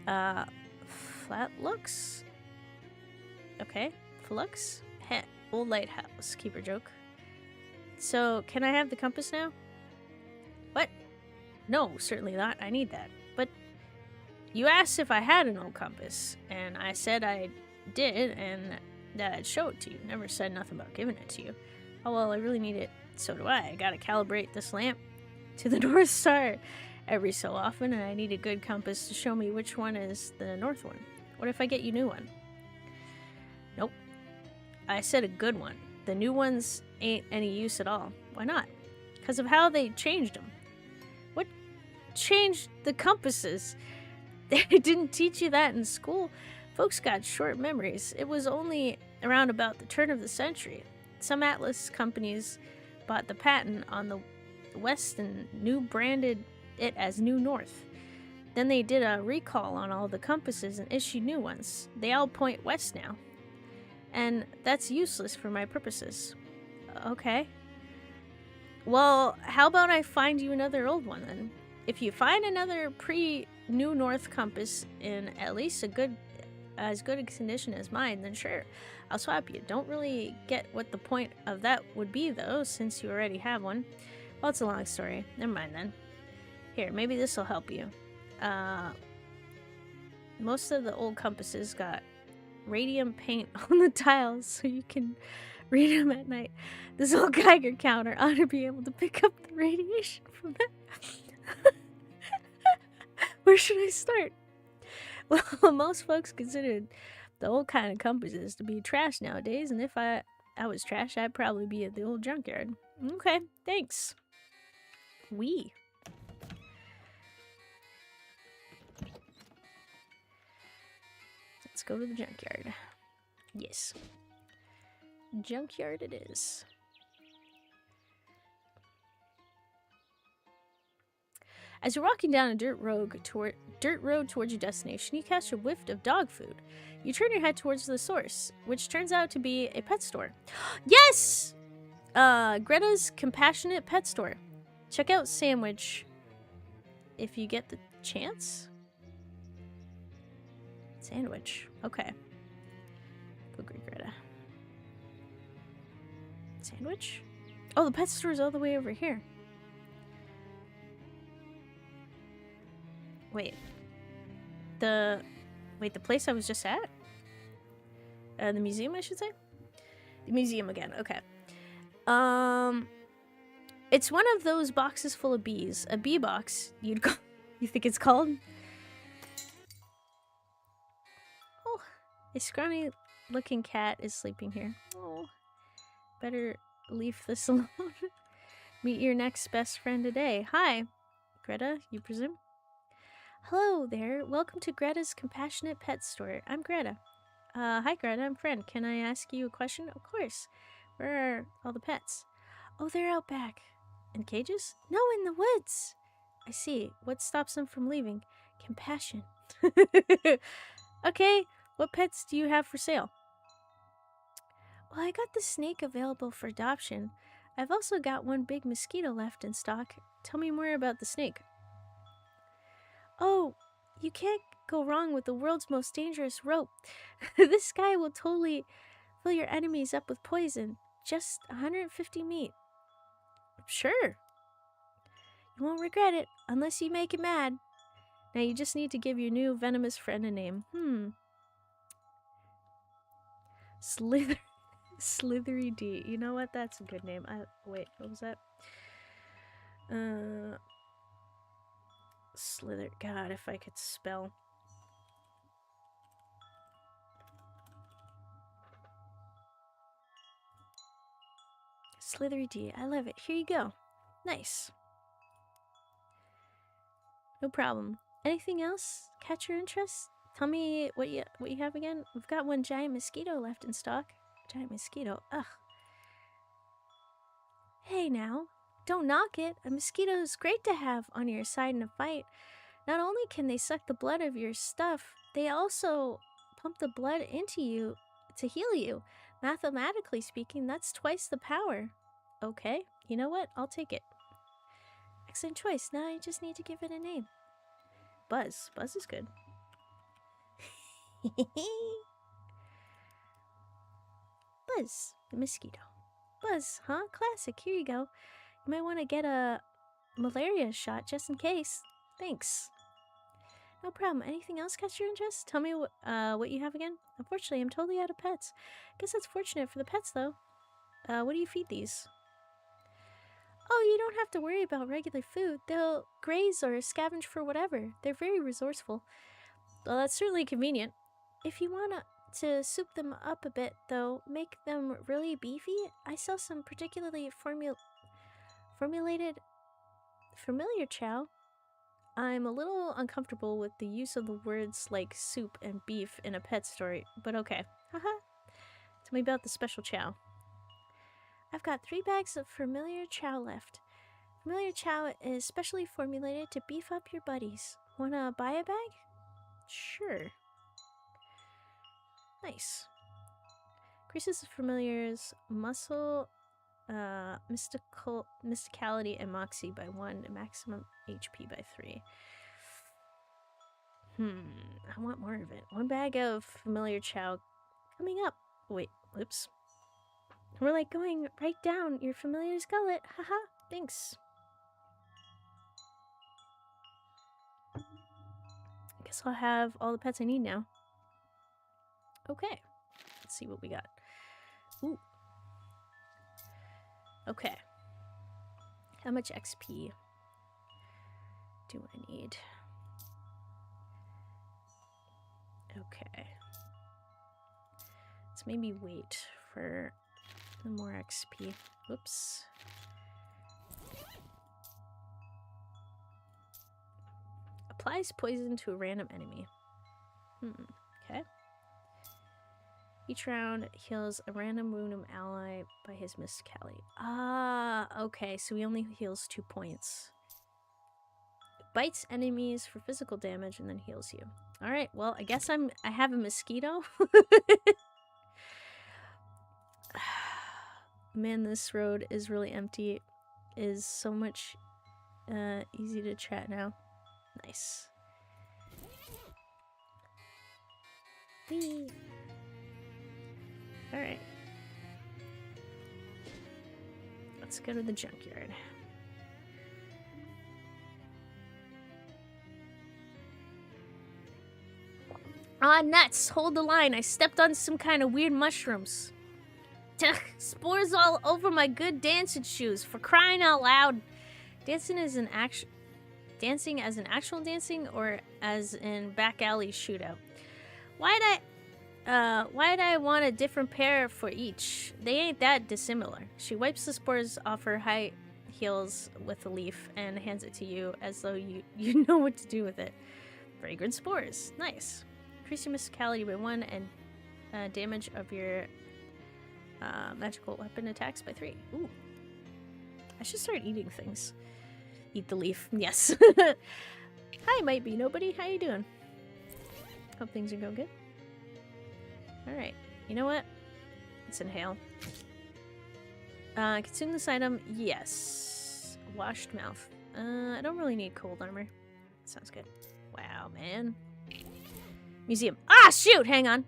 Flat looks? Okay. Flux? Heh. Old lighthouse. Keeper joke. So, can I have the compass now? What? No, certainly not. I need that. But you asked if I had an old compass, and I said I did, and I'd show it to you. Never said nothing about giving it to you. Oh, well, I really need it. So do I. I gotta calibrate this lamp to the North Star every so often, and I need a good compass to show me which one is the north one. What if I get you a new one? Nope. I said a good one. The new ones ain't any use at all. Why not? Because of how they changed them. What changed the compasses? They didn't teach you that in school. Folks got short memories. It was only around about the turn of the century. Some atlas companies bought the patent on the West and branded it as New North. Then they did a recall on all the compasses and issued new ones. They all point west now. And that's useless for my purposes. Okay. Well, how about I find you another old one then? If you find another pre-New North compass in at least as good a condition as mine, then sure, I'll swap you. Don't really get what the point of that would be, though, since you already have one. Well, it's a long story. Never mind, then. Here, maybe this will help you. Most of the old compasses got radium paint on the dials so you can read them at night. This old Geiger counter ought to be able to pick up the radiation from that. Where should I start? Well, most folks considered the old kind of compasses to be trash nowadays, and if I was trash, I'd probably be at the old junkyard. Okay, thanks. Let's go to the junkyard. Yes. Junkyard it is. As you're walking down a dirt road towards your destination, you catch a whiff of dog food. You turn your head towards the source, which turns out to be a pet store. Yes! Greta's Compassionate Pet Store. Check out Sandwich if you get the chance. Sandwich. Okay. Go great, Greta. Sandwich? Oh, the pet store is all the way over here. Wait. The place I was just at? The museum, I should say? The museum again, okay. It's one of those boxes full of bees. A bee box, you think it's called? Oh, a scrawny looking cat is sleeping here. Oh, better leave this alone. Meet your next best friend today. Hi, Greta, you presume? Hello there. Welcome to Greta's Compassionate Pet Store. I'm Greta. Hi Greta, I'm Friend. Can I ask you a question? Of course. Where are all the pets? Oh, they're out back. In cages? No, in the woods. I see. What stops them from leaving? Compassion. Okay, what pets do you have for sale? Well, I got the snake available for adoption. I've also got one big mosquito left in stock. Tell me more about the snake. Oh, you can't go wrong with the world's most dangerous rope. This guy will totally fill your enemies up with poison. Just 150 meat. Sure. You won't regret it, unless you make it mad. Now you just need to give your new venomous friend a name. Slithery D. You know what? That's a good name. Wait, what was that? Slither. God, if I could spell. Slithery D. I love it. Here you go. Nice. No problem. Anything else catch your interest? Tell me what you have again. We've got one giant mosquito left in stock. Giant mosquito. Ugh. Hey now. Don't knock it. A mosquito is great to have on your side in a fight. Not only can they suck the blood of your stuff, they also pump the blood into you to heal you. Mathematically speaking, that's twice the power. Okay, you know what? I'll take it. Excellent choice. Now I just need to give it a name. Buzz. Buzz is good. Buzz, the mosquito. Buzz, huh? Classic. Here you go. You might want to get a malaria shot just in case. Thanks. No problem. Anything else catch your interest? Tell me what you have again. Unfortunately, I'm totally out of pets. Guess that's fortunate for the pets, though. What do you feed these? Oh, you don't have to worry about regular food. They'll graze or scavenge for whatever. They're very resourceful. Well, that's certainly convenient. If you want to soup them up a bit, though, make them really beefy, I sell some particularly formulated familiar chow. I'm a little uncomfortable with the use of the words like soup and beef in a pet story, but okay. Haha. Tell me about the special chow. I've got 3 bags of familiar chow left. Familiar chow is specially formulated to beef up your buddies. Wanna buy a bag? Sure. Nice. Increases the familiar's muscle, mysticality, and moxie by 1, and maximum HP by 3. I want more of it. 1 bag of familiar chow coming up. Wait, oops. We're like going right down your familiar's gullet. Haha, thanks. Guess I'll have all the pets I need now. Okay, let's see what we got. Ooh. Okay. How much XP do I need? Okay. Let's maybe wait for the more XP. Whoops. Applies poison to a random enemy. Okay. Each round heals a random wounded ally by his mysticality. Ah, okay, so he only heals 2 points. Bites enemies for physical damage and then heals you. Alright, well, I guess I have a mosquito. Man, this road is really empty. It is so much easy to chat now. Nice. Whee! Alright. Let's go to the junkyard. Ah, nuts! Hold the line. I stepped on some kind of weird mushrooms. Spores all over my good dancing shoes. For crying out loud. Dancing as an actual dancing or as in back alley shootout? Why'd I want a different pair for each? They ain't that dissimilar. She wipes the spores off her high heels with a leaf and hands it to you as though you know what to do with it. Fragrant spores. Nice. Increase your mysticality by 1 and damage of your magical weapon attacks by 3. Ooh. I should start eating things. Eat the leaf. Yes. Hi, might be nobody. How you doing? Hope things are going good. Alright. You know what? Let's inhale. Consume this item. Yes. Washed mouth. I don't really need cold armor. Sounds good. Wow, man. Museum. Ah, shoot! Hang on.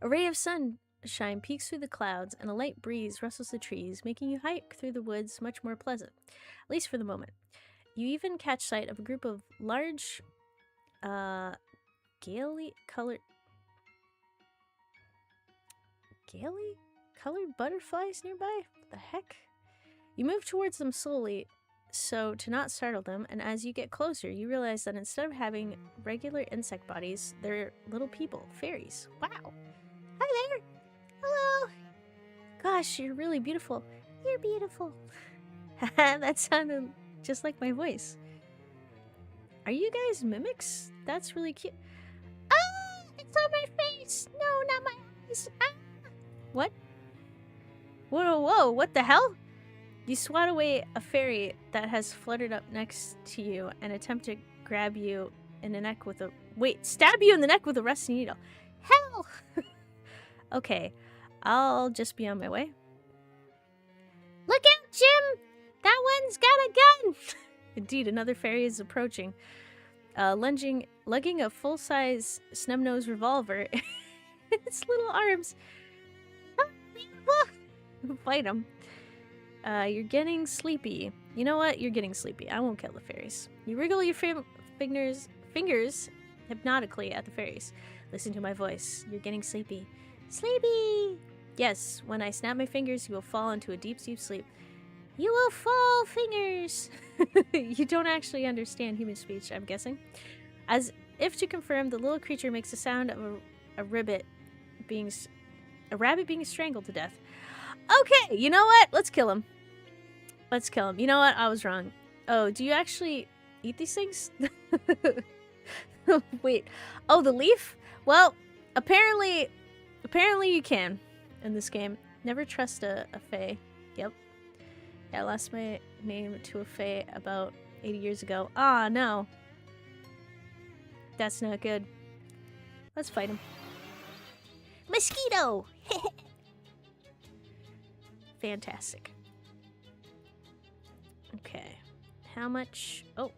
A ray of sunshine peeks through the clouds, and a light breeze rustles the trees, making you hike through the woods much more pleasant, at least for the moment. You even catch sight of a group of large, gaily colored butterflies nearby? What the heck? You move towards them slowly, so to not startle them, and as you get closer, you realize that instead of having regular insect bodies, they're little people, fairies. Wow. Hi there. Hello. Gosh, you're really beautiful. You're beautiful. That sounded just like my voice. Are you guys mimics? That's really cute. Ah, it's on my face. No, not my eyes. Ah. What? Whoa, what the hell? You swat away a fairy that has fluttered up next to you and attempt to grab you in the neck with a... Wait, stab you in the neck with a rusty needle. Hell! Okay, I'll just be on my way. Look out, Jim! That one's got a gun! Indeed, another fairy is approaching, lugging a full-size snub-nosed revolver in its little arms. Fight them. You're getting sleepy. You know what? You're getting sleepy. I won't kill the fairies. You wriggle your fingers hypnotically at the fairies. Listen to my voice. You're getting sleepy. Sleepy! Yes, when I snap my fingers, you will fall into a deep, deep sleep. You will fall, fingers! You don't actually understand human speech, I'm guessing. As if to confirm, the little creature makes the sound of a rabbit being strangled to death. Okay, you know what? Let's kill him. Let's kill him. You know what? I was wrong. Oh, do you actually eat these things? Wait. Oh, the leaf? Well, apparently you can in this game. Never trust a fae. Yep. Yeah, I lost my name to a fae about 80 years ago. Ah, no. That's not good. Let's fight him. Mosquito! Fantastic. Okay. How much? Oh.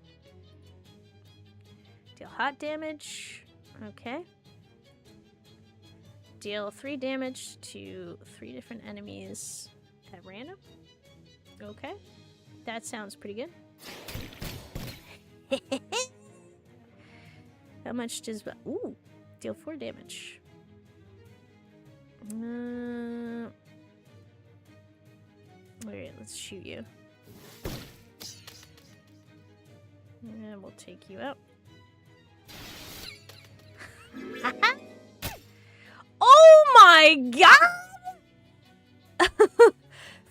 Deal hot damage. Okay. Deal 3 damage to 3 different enemies at random. Okay. That sounds pretty good. How much does... Ooh. Deal 4 damage. Alright, let's shoot you. And we'll take you out. Oh my god!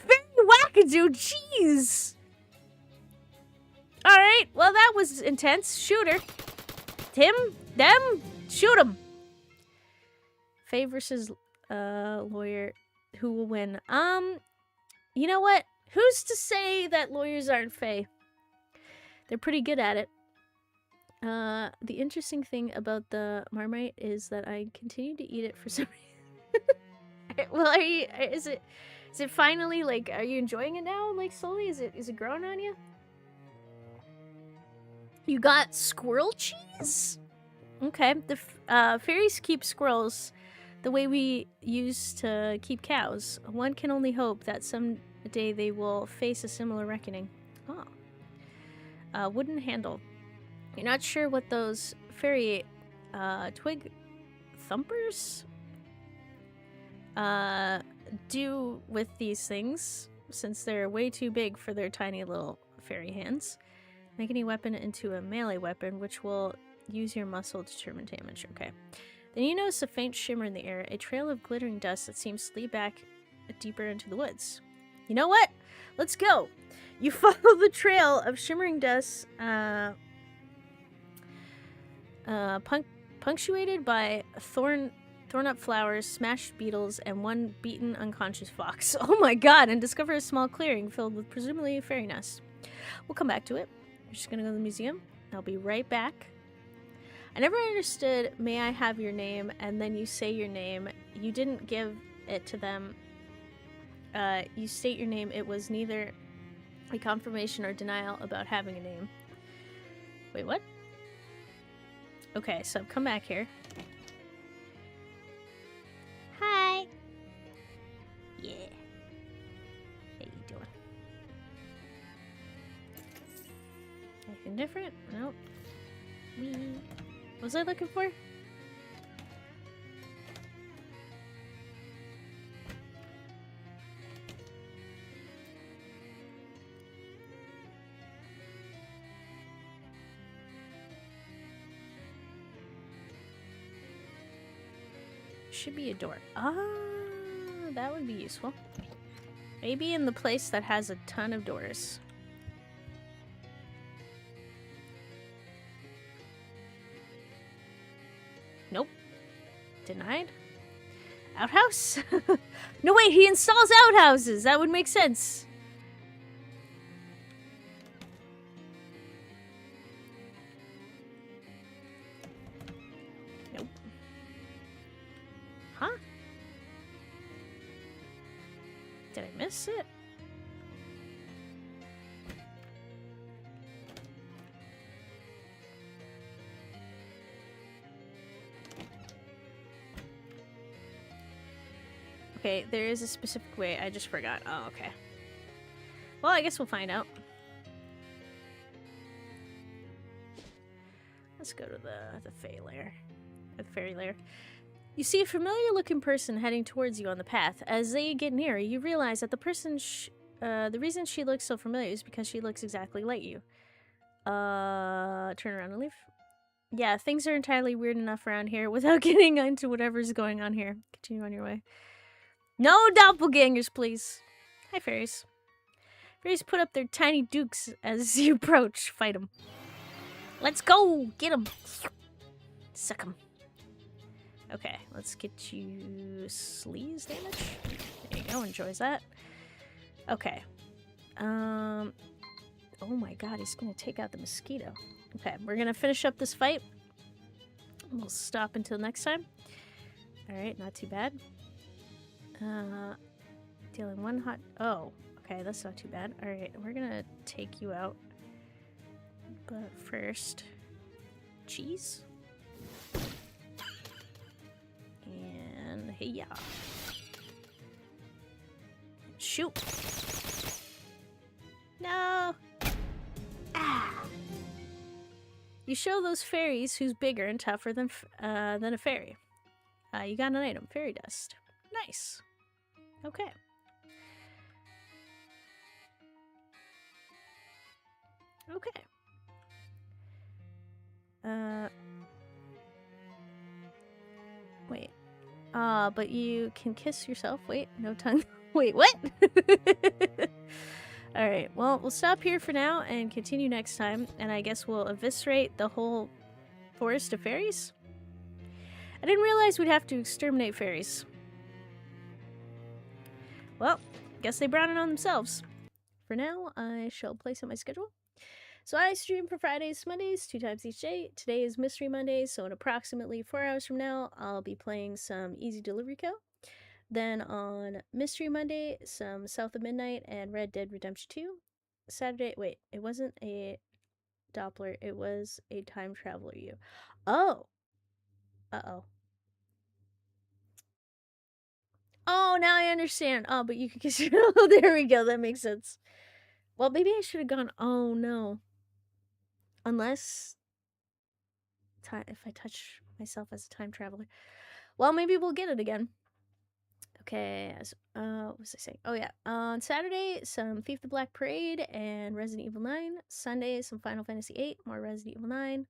Very wackadoo, jeez! Alright, well that was intense. Shoot her. Him, them, shoot him. Faye versus lawyer. Who will win? You know what? Who's to say that lawyers aren't Faye? They're pretty good at it. The interesting thing about the Marmite is that I continue to eat it for some reason. Well, are you? Is it finally like? Are you enjoying it now? Like slowly? Is it growing on you? You got squirrel cheese? Okay. The fairies keep squirrels the way we used to keep cows. One can only hope that someday they will face a similar reckoning. Oh. Wooden handle. You're not sure what those fairy twig thumpers do with these things, since they're way too big for their tiny little fairy hands. Make any weapon into a melee weapon, which will use your muscle to determine damage. Okay. Then you notice a faint shimmer in the air, a trail of glittering dust that seems to lead back deeper into the woods. You know what? Let's go! You follow the trail of shimmering dust, punctuated by thorn-up flowers, smashed beetles, and one beaten, unconscious fox. Oh my god! And discover a small clearing filled with presumably a fairy nest. We'll come back to it. We're just gonna go to the museum. I'll be right back. I never understood, may I have your name, and then you say your name. You didn't give it to them. You state your name. It was neither a confirmation or denial about having a name. Wait, what? Okay, so come back here. Hi. Yeah. How you doing? Anything different? Nope. What was I looking for? Should be a door. Ah, that would be useful. Maybe in the place that has a ton of doors. Nope. Denied. Outhouse? No, wait, he installs outhouses. That would make sense. Nope. Huh? Did I miss it? Okay, there is a specific way. I just forgot. Oh, okay. Well, I guess we'll find out. Let's go to the fairy lair. The fairy lair. You see a familiar-looking person heading towards you on the path. As they get nearer, you realize that the reason she looks so familiar is because she looks exactly like you. Turn around and leave. Yeah, things are entirely weird enough around here without getting into whatever's going on here. Continue on your way. No doppelgangers, please. Hi, fairies. Fairies put up their tiny dukes as you approach. Fight them. Let's go! Get them! Suck them. Okay, let's get you sleaze damage. There you go, enjoys that. Okay. Oh my god, he's gonna take out the mosquito. Okay, we're gonna finish up this fight. We'll stop until next time. Alright, not too bad. Dealing one hot... Oh, okay, that's not too bad. Alright, we're gonna take you out. But first... Cheese? And hey-ya. Shoot! No! Ah! You show those fairies who's bigger and tougher than a fairy. You got an item, fairy dust. Nice. Okay. Okay. Wait. But you can kiss yourself. Wait, no tongue. Wait, what? Alright, well, we'll stop here for now and continue next time. And I guess we'll eviscerate the whole forest of fairies? I didn't realize we'd have to exterminate fairies. Well, guess they brought it on themselves. For now, I shall place out my schedule. So I stream for Fridays, Mondays, 2 times each day. Today is Mystery Monday, so in approximately 4 hours from now, I'll be playing some Easy Delivery Co. Then on Mystery Monday, some South of Midnight and Red Dead Redemption 2. Saturday, wait, it wasn't a Doppler, it was a Time Traveler U. Oh! Uh-oh. Oh, now I understand. Oh, but you can kiss your... Oh, there we go, that makes sense. Well, maybe I should have gone... Oh, no. Unless... if I touch myself as a time traveler. Well, maybe we'll get it again. Okay, what was I saying? Oh yeah, on Saturday, some Thief the Black Parade and Resident Evil 9. Sunday, some Final Fantasy 8, more Resident Evil 9.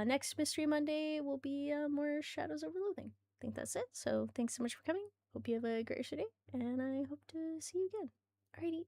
Next Mystery Monday will be more Shadows Over Loathing. I think that's it. So thanks so much for coming. Hope you have a great day, and I hope to see you again. Alrighty.